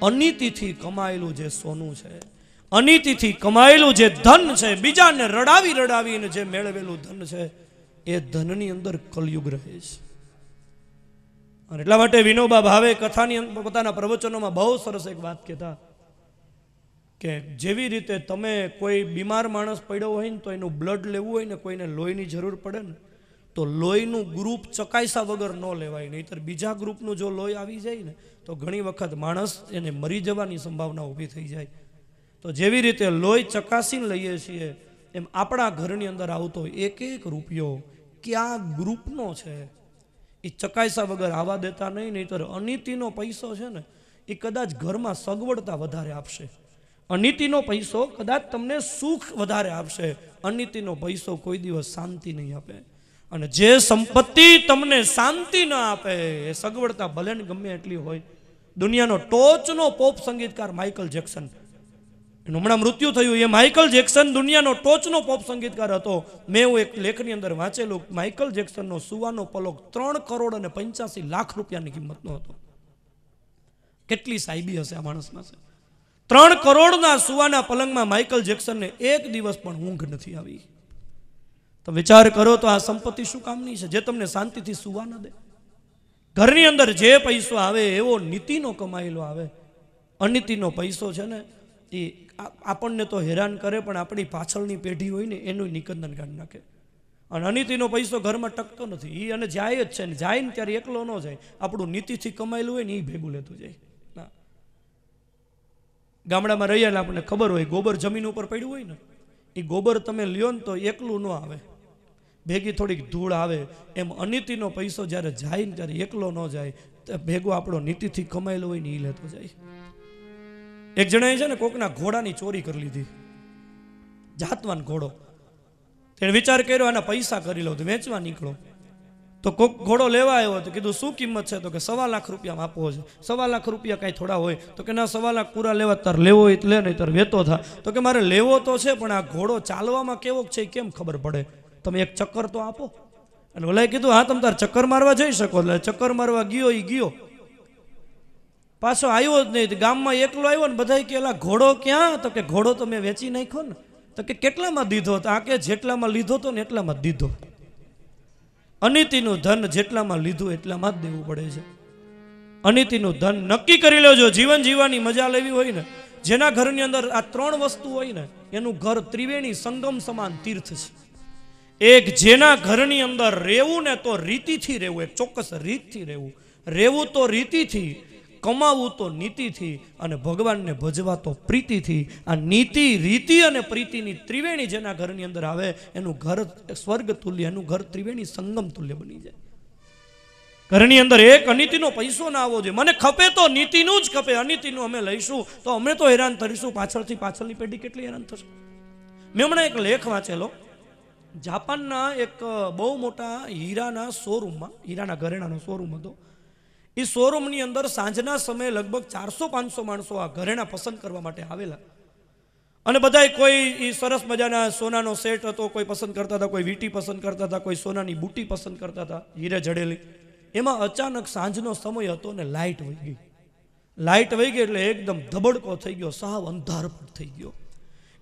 અનીતિથી કમાયેલું જે સોનું છે, અનીતિથી કમાયેલું જે ધન છે, બીજાને રડાવી રડાવીને જે મેળવેલું ધન છે, એ ધનની અંદર કલયુગ રહે છે. અને એટલા માટે વિનોબા ભાવે કથાની પોતાના પ્રવચનોમાં બહુ સરસ એક વાત કહેતા કે જેવી રીતે તમે કોઈ બીમાર માણસ પડ્યો હોય ને તો એનું બ્લડ લેવું હોય ને, કોઈને લોહીની જરૂર પડે ને, તો લોહીનું ગ્રુપ ચકાસ્યા વગર ન લેવાય, નહીંતર બીજા ગ્રુપનું જો લોહી આવી જાય ને તો ઘણી વખત માણસ એને મરી જવાની સંભાવના ઊભી થઈ જાય. તો જેવી રીતે લોહી ચકાસીને લઈએ છીએ, એમ આપણા ઘરની અંદર આવતો એક એક રૂપિયો ક્યાં ગ્રુપનો છે એ ચકાસ્યા વગર આવવા દેતા નહીં, નહીંતર અનીતિનો પૈસો છે ને એ કદાચ ઘરમાં સગવડતા વધારે આપશે. અનીતિનો પૈસો કદાચ તમને સુખ વધારે આપશે, અનીતિનો પૈસો કોઈ દિવસ શાંતિ નહીં આપે. અને જે સંપત્તિ તમને શાંતિ ન આપે એ સગવડતા ભલે ને ગમે એટલી હોય. દુનિયાનો ટોચનો પોપ સંગીતકાર માઇકલ જેક્સન, એનું હમણાં મૃત્યુ થયું, એ માઇકલ જેક્સન દુનિયાનો ટોચનો પોપ સંગીતકાર હતો. મેં એવું એક લેખની અંદર વાંચેલું, માઇકલ જેક્સનનો સુવાનો પલક 3,85,00,000 રૂપિયાની કિંમતનો હતો. કેટલી સાહેબી હશે આ માણસમાં છે. 3 કરોડના સુવાના પલંગમાં માઇકલ જેક્સનને એક દિવસ પણ ઊંઘ નથી આવી. તો વિચાર કરો તો આ સંપત્તિ શું કામની છે જે તમને શાંતિથી સુવા ન દે? ઘરની અંદર જે પૈસો આવે એવો નીતિનો કમાયેલો આવે. અનીતિનો પૈસો છે ને એ આપણને તો હેરાન કરે, પણ આપણી પાછળની પેઢી હોય ને એનું નિકંદન કાઢી નાખે. અને અનીતિનો પૈસો ઘરમાં ટકતો નથી, એ અને જાય જ છે ને, જાય ને ત્યારે એકલો ન જાય, આપણું નીતિથી કમાયેલું હોય ને એ ભેગું લેતું જાય. ગામડામાં રહીએ ને આપણને ખબર હોય, ગોબર જમીન ઉપર પડ્યું હોય ને, એ ગોબર તમે લ્યો ને તો એકલું ન આવે, ભેગી થોડીક ધૂળ આવે. એમ અનીતિનો પૈસો જ્યારે જાય ને ત્યારે એકલો ન જાય, ભેગો આપણો નીતિથી કમાયેલો હોય ને એ લેતો જાય. એક જણાએ છે ને કોકના ઘોડાની ચોરી કરી લીધી, જાતવાન ઘોડો. તેને વિચાર કર્યો આના પૈસા કરી લો, તો વેચવા નીકળો. તો કોક ઘોડો લેવા આવ્યો, તો કીધું શું કિંમત છે? તો કે 1,00,000 રૂપિયામાં આપવો છે. 1,00,000 રૂપિયા કાંઈ થોડા હોય? તો કે ના, 1,00,000 પૂરા લેવા, તાર લેવો હોય લે, નહીં તાર વેતો થા. તો કે મારે લેવો તો છે, પણ આ ઘોડો ચાલવામાં કેવો છે એ કેમ ખબર પડે? તમે એક ચક્કર તો આપો. અને ઓલાએ કીધું હા, તમે તાર ચક્કર મારવા જઈ શકો. એટલે ચક્કર મારવા ગયો, એ ગયો, પાછો આવ્યો જ નહીં. ગામમાં એકલો આવ્યો ને બધા કે એલા ઘોડો ક્યાં? તો કે ઘોડો તો મેં વેચી નાખ્યો ને. તો કે કેટલામાં દીધો? તો આ કે જેટલામાં લીધો તો ને એટલામાં જ દીધો. અનીતિનું ધન જેટલામાં લીધું એટલામાં જ દેવું પડે છે. અનીતિનું ધન નક્કી કરી લેજો. જીવન જીવવાની મજા લેવી હોય ને, જેના ઘરની અંદર આ 3 વસ્તુ હોય ને એનું ઘર ત્રિવેણી સંગમ સમાન તીર્થ છે. એક, જેના ઘરની અંદર રહેવું ને તો રીતિથી રહેવું, એક ચોક્કસ રીતથી રહેવું. રહેવું તો રીતિથી, કમાવું તો નીતિથી, અને ભગવાનને ભજવા તો પ્રીતિથી. આ નીતિ, રીતિ અને પ્રીતિની ત્રિવેણી જેના ઘરની અંદર આવે એનું ઘર સ્વર્ગ તુલ્ય, એનું ઘર ત્રિવેણી સંગમ તુલ્ય બની જાય. ઘરની અંદર એક અનીતિનો પૈસો ના આવવો જોઈએ. મને ખપે તો નીતિનું જ ખપે, અનીતિનું અમે લઈશું તો અમે તો હેરાન થઈશું, પાછળની પેઢી કેટલી હેરાન થશે. મેં હમણાં એક લેખ વાંચેલો, જાપાનના એક બહુ મોટા હીરાના શોરૂમમાં, હીરાના ઘરેણાનો શોરૂમ હતો. એ શોરૂમની અંદર સાંજના સમયે લગભગ 400-500 માણસો આ ઘરેણા પસંદ કરવા માટે આવેલા. અને બધાય કોઈ એ સરસ મજાના સોનાનો સેટ હતો, કોઈ પસંદ કરતા હતા, કોઈ વીંટી પસંદ કરતા હતા, કોઈ સોનાની બુટી પસંદ કરતા હતા, હીરે જડેલી. એમાં અચાનક સાંજનો સમય હતો ને લાઇટ વહી ગઈ. લાઇટ વહી ગઈ એટલે એકદમ ધબડકો થઈ ગયો, સાવ અંધારપટ થઈ ગયો.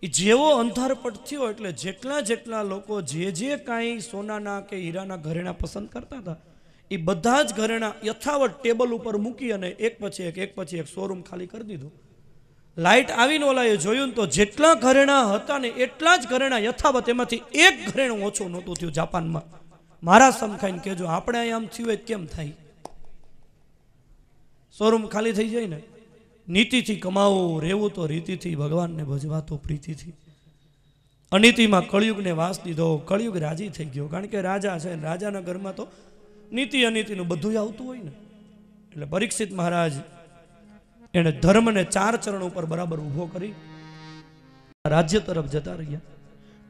એ જેવો અંધારપટ થયો એટલે જેટલા લોકો જે કાંઈ સોનાના કે હીરાના ઘરેણા પસંદ કરતા હતા એ બધા જ ઘરેણા યથાવત ટેબલ ઉપર મૂકી અને એક પછી એક શોરૂમ ખાલી કરી દીધું. લાઇટ આવીને ઓલાએ જોયું તો જેટલા ઘરેણા હતા ને એટલા જ ઘરેણા યથાવત, એમાંથી એક ઘરેણું ઓછું નહોતું થયું જાપાનમાં. મારા સમખાઈને કહેજો, આપણે અહીં આમ થયું હોય કેમ થાય? શોરૂમ ખાલી થઈ જાય ને. નીતિથી કમાવું, રહેવું તો રીતિથી, ભગવાનને ભજવા તો પ્રીતિથી. અનીતિમાં કળિયુગને વાસ દીધો, કળિયુગ રાજી થઈ ગયો. કારણ કે રાજા છે, રાજાના ઘરમાં તો નીતિ અનીતિનું બધું આવતું હોય ને. એટલે પરીક્ષિત મહારાજ એને ધર્મને 4 ચરણ ઉપર બરાબર ઊભો કરી રાજ્ય તરફ જતા રહ્યા.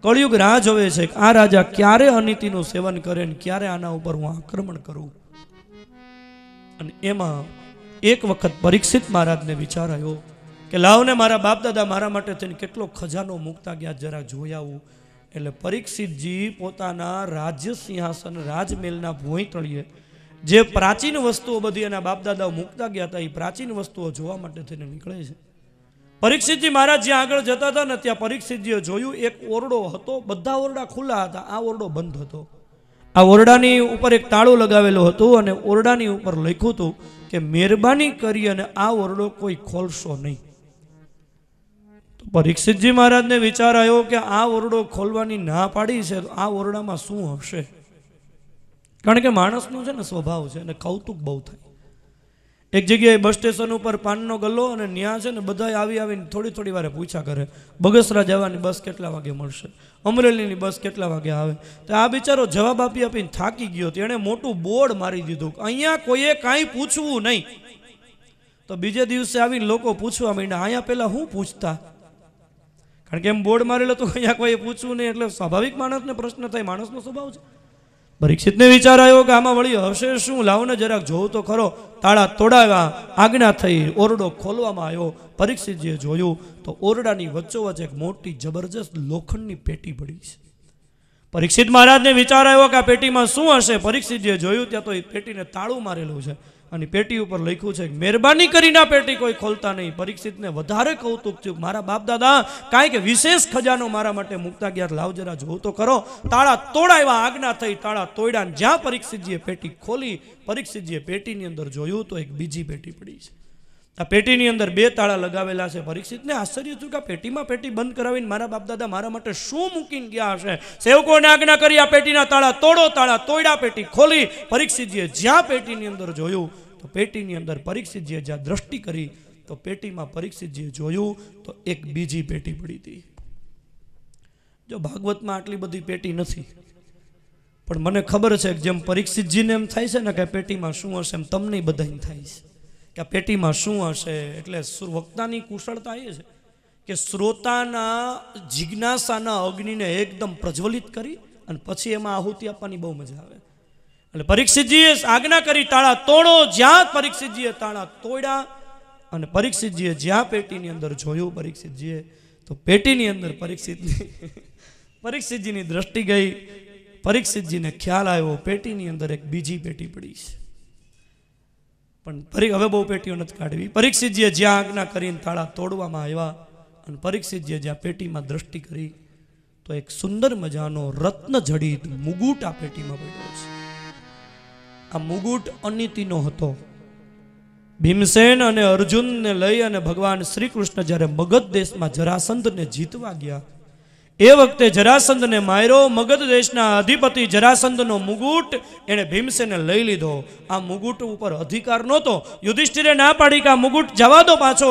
કળિયુગ રાહ જોવે છે કે આ રાજા ક્યારે અનીતિનું સેવન કરે ને ક્યારે આના ઉપર હું આક્રમણ કરું. અને એમાં એક વખત પરીક્ષિત મહારાજને વિચાર આવ્યો કે લાવને મારા બાપ દાદા મારા માટે થઈને કેટલો ખજાનો મૂકતા ગયા, જરા જોઈ આવું. એટલે પરીક્ષિતજી પોતાના રાજ્ય સિંહાસન રાજમહેલના ભોંય તળિયે જે પ્રાચીન વસ્તુઓ બધી એના બાપ દાદાઓ મૂકતા ગયા હતા એ પ્રાચીન વસ્તુઓ જોવા માટે થઈને નીકળે છે. પરીક્ષિતજી મહારાજ જ્યાં આગળ જતા હતા ને ત્યાં પરીક્ષિતજીએ જોયું એક ઓરડો હતો, બધા ઓરડા ખુલ્લા હતા, આ ઓરડો બંધ હતો. આ ઓરડાની ઉપર એક તાળું લગાવેલું હતું અને ઓરડાની ઉપર લખ્યું હતું કે મહેરબાની કરી અને આ ઓરડો કોઈ ખોલશો નહીં. તો પરીક્ષિતજી મહારાજને વિચાર આવ્યો કે આ ઓરડો ખોલવાની ના પાડી છે તો આ ઓરડામાં શું હશે. કારણ કે માણસનો છે ને સ્વભાવ છે અને કૌતુક બહુ થાય. એક જગ્યાએ બસ સ્ટેશન ઉપર પાનનો ગલ્લો અને ત્યાં છે ને બધા આવીને થોડી થોડી વારે પૂછ્યા કરે બગસરા જવાની બસ કેટલા વાગે મળશે, અમરેલીની બસ કેટલા વાગે આવે. તો આ બિચારો જવાબ આપીને થાકી ગયો. એણે મોટું બોર્ડ મારી દીધું અહીંયા કોઈએ કાંઈ પૂછવું નહીં. તો બીજે દિવસે આવીને લોકો પૂછવા માંડ્યા અહીંયા પહેલા હું પૂછતા, કારણ કે એમ બોર્ડ મારેલો તો અહીંયા કોઈએ પૂછવું નહીં. એટલે સ્વાભાવિક માણસને પ્રશ્ન થાય, માણસનો સ્વભાવ છે. પરીક્ષિતને વિચાર આવ્યો કે આમાં વળી હશે શું, લાવને જરાક જોવું તો ખરો. તાળા તોડાવ્યા, આજ્ઞા થઈ, ઓરડો ખોલવામાં આવ્યો. પરીક્ષિતજીએ જોયું તો ઓરડાની વચ્ચોવચ્ચ એક મોટી જબરજસ્ત લોખંડની પેટી પડી છે. પરીક્ષિત મહારાજને વિચાર આવ્યો કે આ પેટીમાં શું હશે. પરીક્ષિતજીએ જોયું ત્યાં તો એ પેટીને તાળું મારેલું છે અને પેટી ઉપર લખ્યું છે મહેરબાની કરીને આ પેટી કોઈ ખોલતા નહીં. પરીક્ષિતને વધારે કૌતુક થયું, મારા બાપ દાદા કાંઈક વિશેષ ખજાનો મારા માટે મૂકતા ગયા, લાવ જરા જોવું તો ખરો. તાળા તોડાવ્યા, આજ્ઞા થઈ, તાળા તોડ્યા. જ્યાં પરીક્ષિતજીએ પેટી ખોલી, પરીક્ષિતજીએ પેટીની અંદર જોયું તો એક બીજી પેટી પડી છે. આ પેટીની અંદર 2 તાળા લગાવેલા છે. પરીક્ષિતને આશ્ચર્ય થયું કે આ પેટીમાં પેટી બંધ કરાવીને મારા બાપ દાદા મારા માટે શું મૂકીને ગયા હશે. સેવકોને આજ્ઞા કરી આ પેટીના તાળા તોડો. તાળા તોડ્યા, પેટી ખોલી. પરીક્ષિતજીએ જ્યાં પેટીની અંદર જોયું તો પેટીની અંદર પરીક્ષિતજીએ જ્યાં દ્રષ્ટિ કરી તો પેટીમાં પરીક્ષિતજીએ જોયું તો એક બીજી પેટી પડી હતી. જો ભાગવતમાં આટલી બધી પેટી નથી, પણ મને ખબર છે કે જેમ પરીક્ષિતજીને એમ થાય છે ને કે પેટીમાં શું હશે, એમ તમને બધાને થાય છે કે આ પેટીમાં શું હશે. એટલે વક્તાની કુશળતા એ છે કે શ્રોતાના જિજ્ઞાસાના અગ્નિને એકદમ પ્રજ્વલિત કરી અને પછી એમાં આહુતિ આપવાની બહુ મજા આવે. એટલે પરીક્ષિતજીએ આજ્ઞા કરી તાળા તોડો. જ્યાં પરીક્ષિતજીએ તાળા તોડ્યા અને પરીક્ષિતજીએ જ્યાં પેટીની અંદર જોયું પરીક્ષિતજીએ તો પેટીની અંદર પરીક્ષિતજીની દ્રષ્ટિ ગઈ. પરીક્ષિતજીને ખ્યાલ આવ્યો પેટીની અંદર એક બીજી પેટી પડી છે. પણ હવે બહુ પેટીઓ નથી કાઢવી. પરીક્ષિતજીએ જ્યાં આજ્ઞા કરીને તાળા તોડવામાં આવ્યા અને પરીક્ષિતજીએ જ્યાં પેટીમાં દ્રષ્ટિ કરી તો એક સુંદર મજાનો રત્ન જડિત મુગુટ આ પેટીમાં પડ્યો છે. આ મુગુટ અનિતિનો હતો. ભીમસેન અને અર્જુનને લઈ અને ભગવાન શ્રી કૃષ્ણ જ્યારે મગધ દેશમાં જરાસંધને જીતવા ગયા એ વખતે જરાસંધને માર્યો. મગધ દેશના અધિપતિ જરાસંધનો મુગુટ એણે ભીમસેને લઈ લીધો. આ મુગુટ ઉપર અધિકાર નહોતો. યુધિષ્ઠિરે ના પાડી કે આ મુગુટ જવા દો પાછો.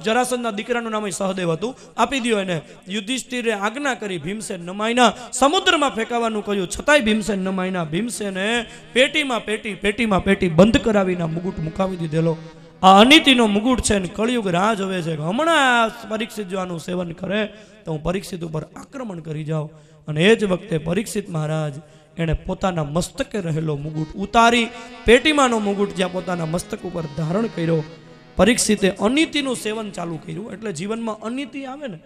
જરાસંધના દીકરાનું નામ સહદેવ હતું, આપી દો એને. યુધિષ્ઠિરે આજ્ઞા કરી, ભીમસેન ન માન્યા. સમુદ્રમાં ફેંકાવાનું કહ્યું છતાંય ભીમસેન ન માન્યા. ભીમસેને પેટીમાં પેટી બંધ કરાવીને મુગુટ મુકાવી દીધેલો. આ અનિતિનો મુગુટ છે ને કળિયુગ રાહ જોવે છે કે હમણાં પરીક્ષિત જો આનું સેવન કરે તો હું પરીક્ષિત ઉપર આક્રમણ કરી જાઉં. અને એ જ વખતે પરીક્ષિત મહારાજ એણે પોતાના મસ્તકે રહેલો મુગુટ ઉતારી પેટીમાંનો મુગુટ જ્યાં પોતાના મસ્તક ઉપર ધારણ કર્યો. પરીક્ષિતે અનિતિનું સેવન ચાલુ કર્યું. એટલે જીવનમાં અનિતિ આવે ને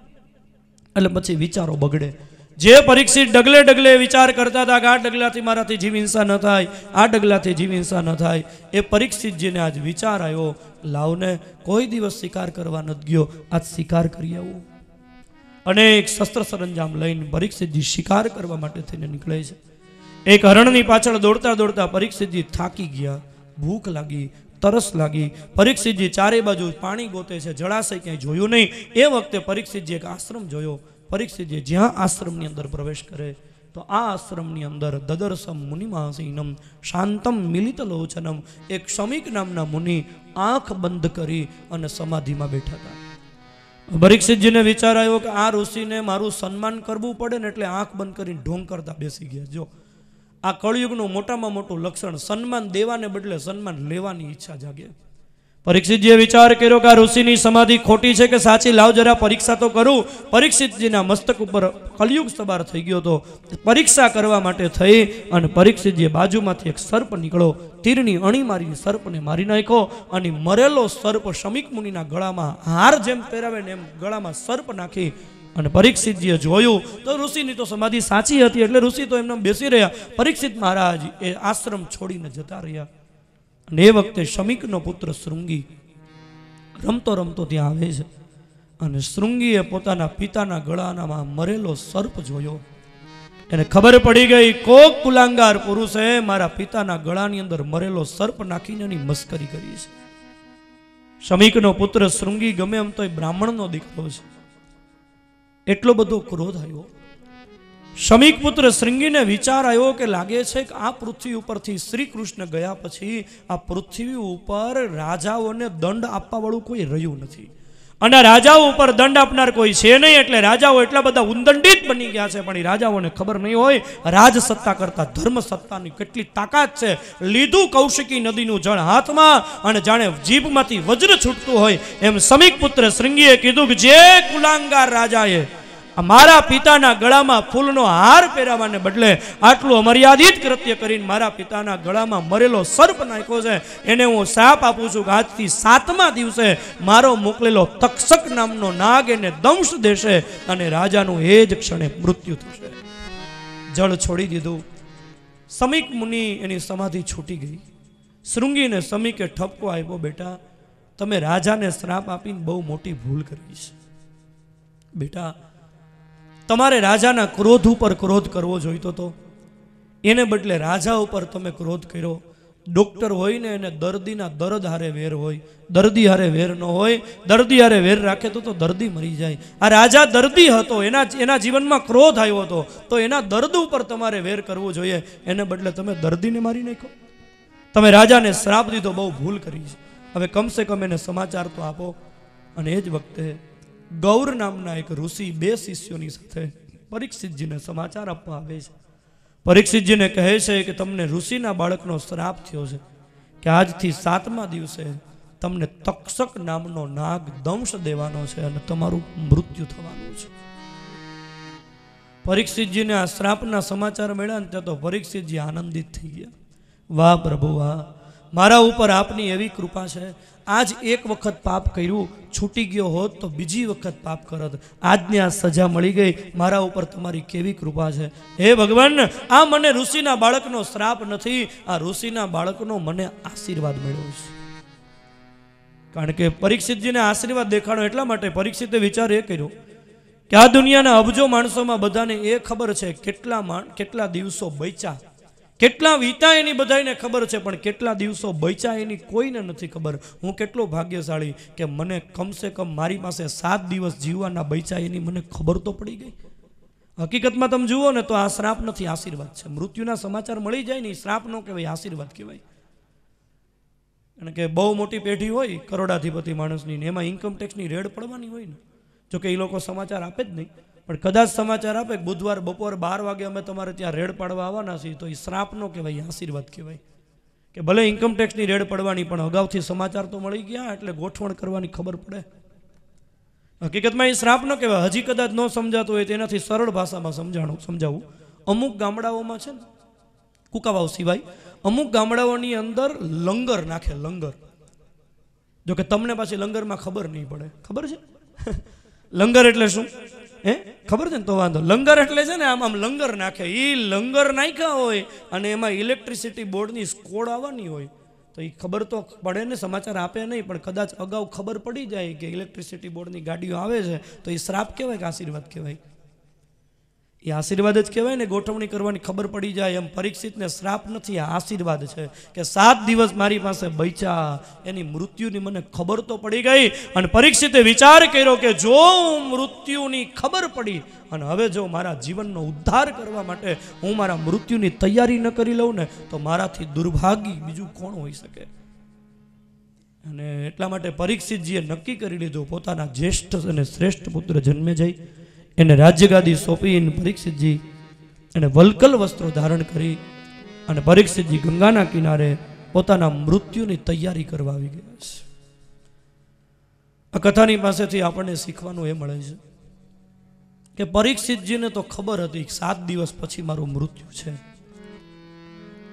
એટલે પછી વિચારો બગડે. જે પરીક્ષિત ડગલે ડગલે વિચાર કરતા હતા કે આ ડગલાથી મારાથી જીવ હિંસા ન થાય, આ ડગલાથી જીવ હિંસા ન થાય, એ પરીક્ષિતજીને આજ વિચાર આવ્યો લાવને કોઈ દિવસ શિકાર કરવા નથી ગયો, આજ શિકાર કરી આવું. અનેક શસ્ત્ર સરંજામ લઈને પરીક્ષિતજી શિકાર કરવા માટે થઈને નીકળે છે. એક હરણની પાછળ દોડતા દોડતા પરીક્ષિતજી થાકી ગયા, ભૂખ લાગી, તરસ લાગી. પરીક્ષિતજી ચારે બાજુ પાણી ગોતે છે, જળાશય ક્યાંય જોયું નહીં. એ વખતે પરીક્ષિતજી એક આશ્રમ જોયો. પરીક્ષિતજી જ્યાં આશ્રમની અંદર પ્રવેશ કરે તો આ આશ્રમની અંદર દદર્શમ મુનિમાસીનમ શાંતમ મિલિત લોચનમ, એક શમિક નામના મુનિ આંખ બંધ કરી અને સમાધિમાં બેઠા હતા. પરીક્ષિતજીને વિચાર આવ્યો કે આ ઋષિને મારું સન્માન કરવું પડે ને એટલે આંખ બંધ કરીને ઢોંગ કરતા બેસી ગયા. જો આ કળિયુગનું મોટામાં મોટું લક્ષણ, સન્માન દેવાને બદલે સન્માન લેવાની ઈચ્છા જાગે. પરીક્ષિતજીએ વિચાર કર્યો કે આ ઋષિની સમાધિ ખોટી છે કે સાચી, લાવ જરા પરીક્ષા તો કરું. પરીક્ષિતજીના મસ્તક ઉપર કલયુગ સવાર થઈ ગયો હતો. પરીક્ષા કરવા માટે થઈ અને પરીક્ષિતજીએ બાજુમાંથી એક સર્પ નીકળ્યો, તીરની અણી મારી સર્પને મારી નાખ્યો અને મરેલો સર્પ શમીક મુનિના ગળામાં હાર જેમ પહેરાવે ને એમ ગળામાં સર્પ નાખી અને પરીક્ષિતજીએ જોયું તો ઋષિની તો સમાધિ સાચી હતી, એટલે ઋષિ તો એમને બેસી રહ્યા. પરીક્ષિત મહારાજ એ આશ્રમ છોડીને જતા રહ્યા. અને એ વખતે શમીકનો પુત્ર શૃંગી રમતો રમતો ત્યાં આવે છે અને શૃંગીએ પોતાના પિતાના ગળામાં મરેલો સર્પ જોયો. એને ખબર પડી ગઈ કોક કુલાંગાર પુરુષે મારા પિતાના ગળાની અંદર મરેલો સર્પ નાખીને એની મસ્કરી કરી છે. શમીકનો પુત્ર શૃંગી ગમે એમ તો એ બ્રાહ્મણનો દીકરો છે, એટલો બધો ક્રોધ આવ્યો. શમીક પુત્ર શૃંગીને વિચાર આવ્યો કે લાગે છે કે આ પૃથ્વી ઉપરથી શ્રી કૃષ્ણ ગયા પછી આ પૃથ્વી ઉપર રાજાઓને દંડ આપવા વાળું કોઈ રહ્યું નથી, અને રાજાઓ ઉપર દંડ આપનાર કોઈ છે નહીં, એટલે રાજાઓ એટલા બધા ઉદંડિત બની ગયા છે. પણ એ રાજાઓને ખબર નહીં હોય રાજ સત્તા કરતા ધર્મ સત્તાની કેટલી તાકાત છે. લીધું કૌશિકી નદીનું જળ હાથમાં અને જાણે જીભમાંથી વજ્ર છૂટતું હોય એમ શમીક પુત્ર શૃંગીએ કીધું કે જે કુલાંગાર રાજાએ મારા પિતાના ગળામાં ફૂલનો હાર પહેરાવાને બદલે આટલું અમર્યાદિત કૃત્ય કરીને મારા પિતાના ગળામાં મરેલો સર્પ નાખ્યો છે, એને હું શાપ આપું છું કે આજથી 7મા દિવસે મારો મોકલેલો તક્ષક નામનો નાગ એને દંશ દેશે અને રાજાનું એ જ ક્ષણે મૃત્યુ થશે. જળ છોડી દીધું. શમીક મુનિ એની સમાધિ છૂટી ગઈ. શૃંગીને શમીકે ઠપકો આપ્યો, બેટા તમે રાજાને શ્રાપ આપીને બહુ મોટી ભૂલ કરી છે. બેટા તમારે રાજાના ક્રોધ ઉપર ક્રોધ કરવો જોઈતો હતો, એને બદલે રાજા ઉપર તમે ક્રોધ કર્યો. ડોક્ટર હોય ને એને દર્દીના દર્દ હારે વેર હોય, દર્દી હારે વેર ન હોય. દર્દી હારે વેર રાખે તો દર્દી મરી જાય. આ રાજા દર્દી હતો, એના જીવનમાં ક્રોધ આવ્યો હતો, તો એના દર્દ ઉપર તમારે વેર કરવો જોઈએ, એને બદલે તમે દર્દીને મારી નાખો. તમે રાજાને શ્રાપ દીધો, બહુ ભૂલ કરી છે. હવે કમસે કમ એને સમાચાર તો આપો. અને એ જ વખતે ગૌર નામના એક ઋષિ 2 શિષ્યોની સાથે પરીક્ષિતજીને સમાચાર આપવા આવે છે. પરીક્ષિતજીને કહે છે કે તમને ઋષિના બાળકનો શ્રાપ થયો છે કે આજથી 7મા દિવસે તમને તક્ષક નામનો નાગ દંશ દેવાનો છે અને તમારું મૃત્યુ થવાનું છે. પરીક્ષિતજીને આ શ્રાપના સમાચાર મળ્યા ને ત્યાં તો પરીક્ષિતજી આનંદિત થઈ ગયા. વાહ પ્રભુ વાહ, મારા ઉપર આપની એવી કૃપા છે. આજ એક વખત પાપ કર્યું, છૂટી ગયો હોત તો બીજી વખત પાપ કરત. આજની આ સજા મળી ગઈ, મારા ઉપર તમારી કેવી કૃપા છે. હે ભગવાન, આ મને ઋષિના બાળકનો શ્રાપ નથી, આ ઋષિના બાળકનો મને આશીર્વાદ મળ્યો છે. કારણ કે પરીક્ષિતજીને આશીર્વાદ દેખાડો એટલા માટે પરીક્ષિતે વિચાર એ કર્યો કે આ દુનિયાના અબજો માણસોમાં બધાને એ ખબર છે કેટલા દિવસો બચ્યા, કેટલા વીતા એની બધાને ખબર છે, પણ કેટલા દિવસો બચ્યા એની કોઈને નથી ખબર. હું કેટલો ભાગ્યશાળી કે મને કમસે કમ મારી પાસે 7 દિવસ જીવવાના બચ્યા એની મને ખબર તો પડી ગઈ. હકીકતમાં તમે જુઓ ને તો આ શ્રાપ નથી, આશીર્વાદ છે. મૃત્યુના સમાચાર મળી જાય ને શ્રાપ ન કહેવાય, આશીર્વાદ કહેવાય. કારણ કે બહુ મોટી પેઢી હોય કરોડાધિપતિ માણસની, એમાં ઇન્કમ ટેક્સની રેડ પડવાની હોય ને, જો કે એ લોકો સમાચાર આપે જ નહીં, પણ કદાચ સમાચાર આપે બુધવાર બપોર 12 વાગે અમે તમારે ત્યાં રેડ પાડવા આવવાના છીએ, તો એ શ્રાપ ન કહેવાય, આશીર્વાદ કહેવાય. કે ભલે ઇન્કમ ટેક્સની રેડ પડવાની પણ અગાઉથી સમાચાર તો મળી ગયા એટલે ગોઠવણ કરવાની ખબર પડે. હકીકતમાં એ શ્રાપ ન કહેવાય. હજી કદાચ ન સમજાતું હોય તેનાથી સરળ ભાષામાં સમજાવું. અમુક ગામડાઓમાં છે ને, કુકાવાવ સિવાય અમુક ગામડાઓની અંદર લંગર નાખે, લંગર. જો કે તમને પાછી લંગરમાં ખબર નહીં પડે. ખબર છે લંગર એટલે શું? ખબર છે ને? તો વાંધો. લંગર એટલે છે ને આમ લંગર નાખે. એ લંગર નાખ્યા હોય અને એમાં ઇલેક્ટ્રિસિટી બોર્ડની સ્કોડ આવવાની હોય તો એ ખબર તો પડે ને, સમાચાર આપે નહીં, પણ કદાચ અગાઉ ખબર પડી જાય કે ઇલેક્ટ્રિસિટી બોર્ડની ગાડીઓ આવે છે, તો એ શ્રાપ કહેવાય કે આશીર્વાદ કહેવાય? એ આશીર્વાદ જ કહેવાય ને. ગોઠવણી કરવાની ખબર પડી જાય. એમ પરીક્ષિતને શ્રાપ નથી, આ આશીર્વાદ છે કે 7 દિવસ મારી પાસે બચ્યા, એની મૃત્યુની મને ખબર તો પડી ગઈ. અને પરીક્ષિતે વિચાર કર્યો કે જો મૃત્યુની ખબર પડી અને હવે જો મારા જીવનનો ઉદ્ધાર કરવા માટે હું મારા મૃત્યુની તૈયારી ન કરી લઉં ને તો મારાથી દુર્ભાગી બીજું કોણ હોઈ શકે. અને એટલા માટે પરીક્ષિતજીએ નક્કી કરી લીધું, પોતાના જ્યેષ્ઠ અને શ્રેષ્ઠ પુત્ર જન્મે જઈ એને રાજ્યગાદી સોંપીને પરીક્ષિતજી એને વલ્કલ વસ્ત્રો ધારણ કરી અને પરીક્ષિતજી ગંગાના કિનારે પોતાના મૃત્યુની તૈયારી કરવા આવી ગયા છે. આ કથાની પાસેથી આપણને શીખવાનું એ મળે છે કે પરીક્ષિતજીને તો ખબર હતી કે 7 દિવસ પછી મારું મૃત્યુ છે.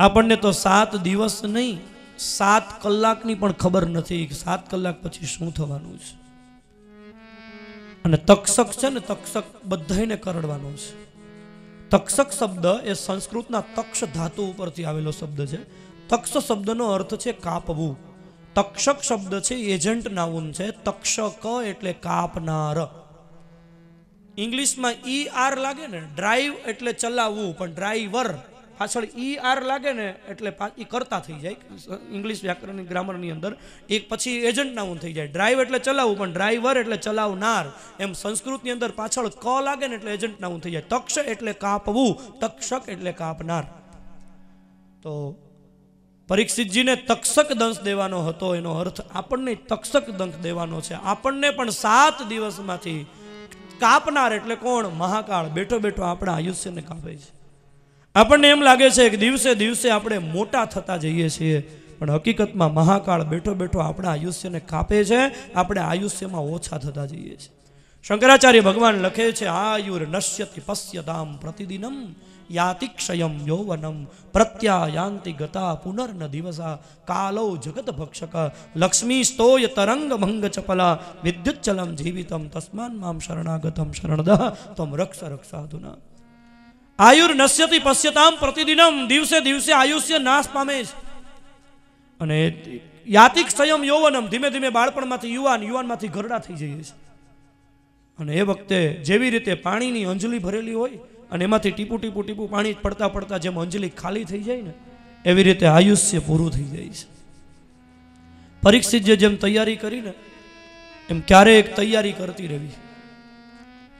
આપણને તો 7 દિવસ નહીં 7 કલાકની પણ ખબર નથી કે 7 કલાક પછી શું થવાનું છે. અને તક્ષક છે ને, તક્ષક બધાને કરડવાનો છે. તક્ષક શબ્દ એ સંસ્કૃતના તક્ષ ધાતુ ઉપરથી આવેલો શબ્દ છે. તક્ષ શબ્દનો અર્થ છે કાપવું. તક્ષક શબ્દ છે એજન્ટ નાઉન છે. તક્ષક એટલે કાપનાર. ઇંગ્લિશમાં ER લાગે ને, ડ્રાઈવ એટલે ચલાવવું, પણ ડ્રાઈવર પાછળ ER લાગે ને એટલે એ કરતા થઈ જાય. ઇંગ્લિશ વ્યાકરણની ગ્રામરની અંદર એક પછી એજન્ટ નાઉન થઈ જાય. ડ્રાઈવ એટલે ચલાવવું, પણ ડ્રાઈવર એટલે ચલાવનાર. એમ સંસ્કૃતની અંદર પાછળ ક લાગે ને એટલે એજન્ટ નાઉન થઈ જાય. તક્ષ એટલે કાપવું, તક્ષક એટલે કાપનાર. તો પરીક્ષિતજીને તક્ષક દંશ દેવાનો હતો, એનો અર્થ આપણને તક્ષક દંશ દેવાનો છે. આપણને પણ 7 દિવસમાંથી કાપનાર એટલે કોણ? મહાકાળ બેઠો બેઠો આપણા આયુષ્યને કાપે છે. આપણને એમ લાગે છે કે દિવસે દિવસે આપણે મોટા થતા જઈએ છીએ, પણ હકીકતમાં મહાકાળ બેઠો બેઠો આપણા આયુષ્યને કાપે છે. આપણે આયુષ્યમાં ઓછા થતા જઈએ છીએ. શંકરાચાર્ય ભગવાન લખે છે, આયુર નશ્યતિ પશ્યતામ પ્રતિદિનમ યાતિ ક્ષયમ યૌવનમ પ્રત્યાયાંતિ ગતા પુનર્ન દિવસા કાલો જગત ભક્ષક લક્ષ્મી સ્તોય તરંગ ભંગ ચપલા વિદ્યુચ્ચલમ જીવિતમ તસ્માન મામ શરણાગતમ શરણદઃ ત્વમ રક્ષ રક્ષાધુના. આયુર નશ્યતિ પશ્યતામ પ્રતિદિનમ, દિવસે દિવસે આયુષ્ય નાશ પામે છે. અને યાતિ ક્ષયમ યૌવનમ, ધીમે ધીમે બાળપણમાંથી યુવાન, યુવાનમાંથી ઘરડા થઈ જઈએ છે. અને એ વખતે જેવી રીતે પાણીની અંજલી ભરેલી હોય અને એમાંથી ટીપું ટીપું ટીપું પાણી પડતા પડતા જેમ અંજલી ખાલી થઈ જાય ને, એવી રીતે આયુષ્ય પૂરું થઈ જાય છે. પરીક્ષિત જેમ તૈયારી કરીને એમ ક્યારેક તૈયારી કરતી રહેવી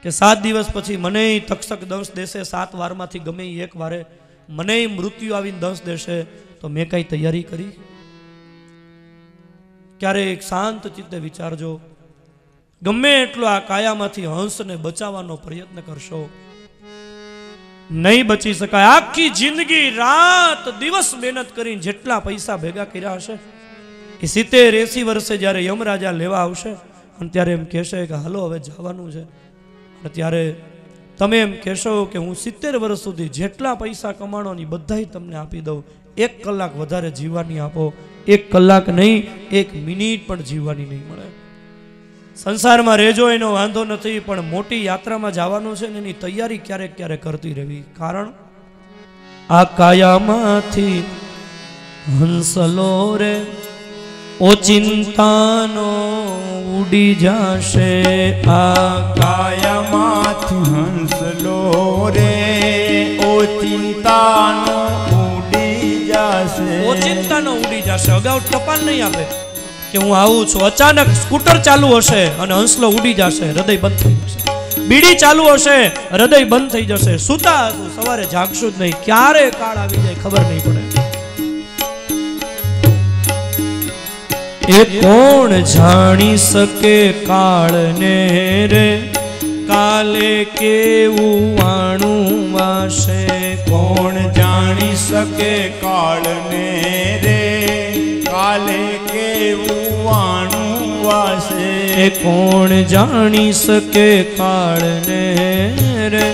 કે 7 દિવસ પછી મને તક્ષક દંશ દેશે, 7 વારમાંથી ગમે એક વારે મને મૃત્યુ આવીને દંશ દેશે, તો મેં કઈ તૈયારી કરી? ક્યારેક શાંત ચિત્તે વિચારજો. ગમે એટલો આ કાયામાંથી હંસને બચાવવાનો પ્રયત્ન કરશો, નહીં બચી શકાય. આખી જિંદગી રાત દિવસ મહેનત કરીને જેટલા પૈસા ભેગા કર્યા હશે, એ 70-80 વર્ષે જ્યારે યમરાજા લેવા આવશે અને ત્યારે એમ કહેશે કે હાલો હવે જવાનું છે, અને ત્યારે તમે એમ કહેશો કે હું 70 વર્ષ સુધી જેટલા પૈસા કમાણો ની બધાય તમને આપી દઉં, 1 કલાક વધારે જીવવાની આપો. 1 કલાક નહીં, 1 મિનિટ પણ જીવવાની નહીં મળે. સંસારમાં રહેજો એનો વાંધો નથી, પણ મોટી યાત્રામાં જવાનું છે ને એની તૈયારી ક્યારેક ક્યારેક કરતી રહેવી. કારણ આ કાયામાંથી હંસલો રે ઓચિંતાનો ઉડી જાશે. આ કાયામાંથી હંસલો રે ઓચિંતાનો ઉડી જાશે. ઓચિંતાનો ઉડી જાશે. અગાઉ ટપાલ નહીં આપે કે હું આવું છું. અચાનક સ્કૂટર ચાલુ હશે અને હંસલો ઉડી જશે, હૃદય બંધ થઈ જશે. બીડી ચાલુ હશે, હૃદય બંધ થઈ જશે. સુતા હશું, સવારે જાગશું જ નહીં. ક્યારે કાળ આવી જાય ખબર નહીં પડે. એ કોણ જાણી શકે કાળને રે, કાલે કેવું વાણું વાશે. કોણ જાણી શકે કાળને રે, કાલે કેવું વાણું વાશે. એ કોણ જાણી શકે કાળને રે,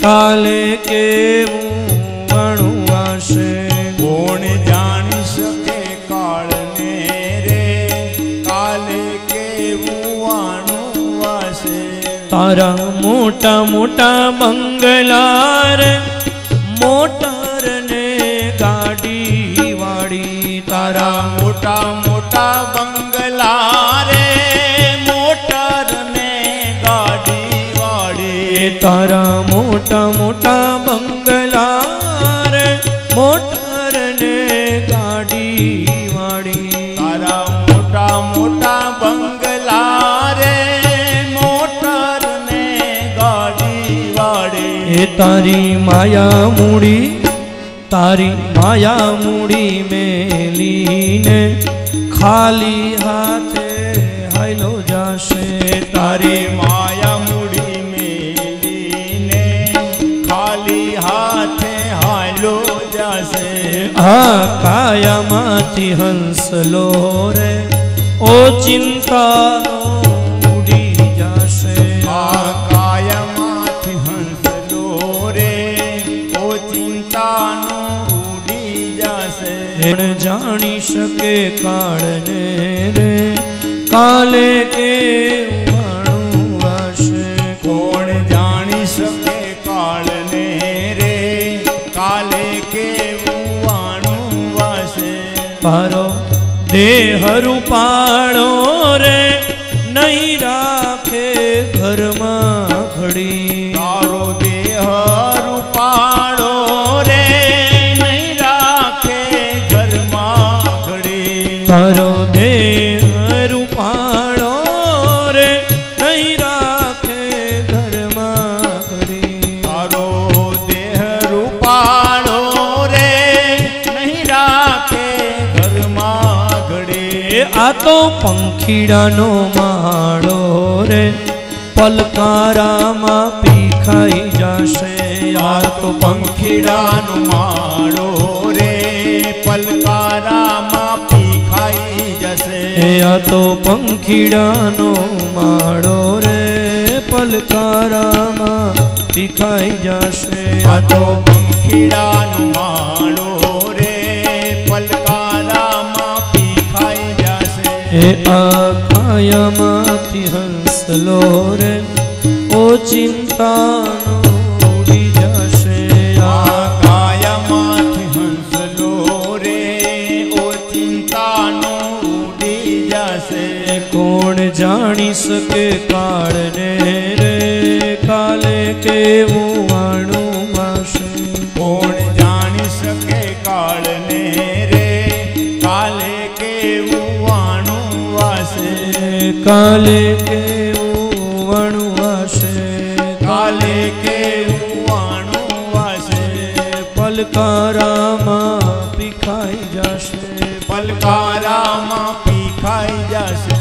કાલે કેવું વાણું વાશે. કોણ જાણી શકે કાળને રે, કાલે કેવું વાણું વાશે. તારા મોટા મોટા બંગલા રે, મોટર ને ગાડી વાળી. તારા મોટા મોટા બંગલા રે, મોટર ને ગાડી વાળી. તારા મોટા મોટા બંગલા રે, મોટર ને ગાડી વાળી. તારા મોટા મોટા બંગલા રે, મોટર ને ગાડી વાળી. એ તારી માયા મૂડી, તારી માયા મૂડી મેલીને ખાલી હાથે હાયલો જાશે. તારી માયા મૂડી મેલીને ખાલી હાથે હાલો જાશે. આ કાયામાંથી હંસલો રે ઓચિંતાનો પણ જાણી શકે કાળને રે કાલે કેવું વાશે. કોણ જાણી શકે કાળને રે કાલે કેવું વાણું વાસે. મારો દેહ રૂપાળો રે નહીં રાખે ઘરમાં ઘડી. તારો દેહ રૂપાળો રે નહીં રાખે ઘરમાં ઘડી. તારો દેહ રૂપાળો રે નહીં રાખે ઘરમાં ઘડી. તારો દેહ રૂપાળો રે નહીં રાખે ઘરમાં ઘડી. આ તો પંખીડાનો માળો રે પલકારામાં પીખાઈ જશે. આ તો પંખીડાનો માળો રે પલકારામાં પીખાઈ જશે. આ તો પંખીડાનો માળો રે પલકારામાં પીખાઈ જશે. આ તો પંખીડાનો માળો રે પલકારામાં પીખાઈ જશે. એ આખાયામાંથી હંસલો રે ઓ ચિંતાનો ઉડી જશે. આ કાયામાંથી હંસલો રે ઓ ચિંતાનો ઉડી જશે. કોણ જાણી શકે કાળને રે કાલે કેવું વાણું વાશે. કોણ જાણી શકે કાળને રે કાલે કેવું વાણું વાસે. કાલે કેવું વાણું વાશે. કાલે કેવું વાણું વાસે. પલકારામાં પીખાઈ જશે. પલકારામાં પીખાઈ જશે.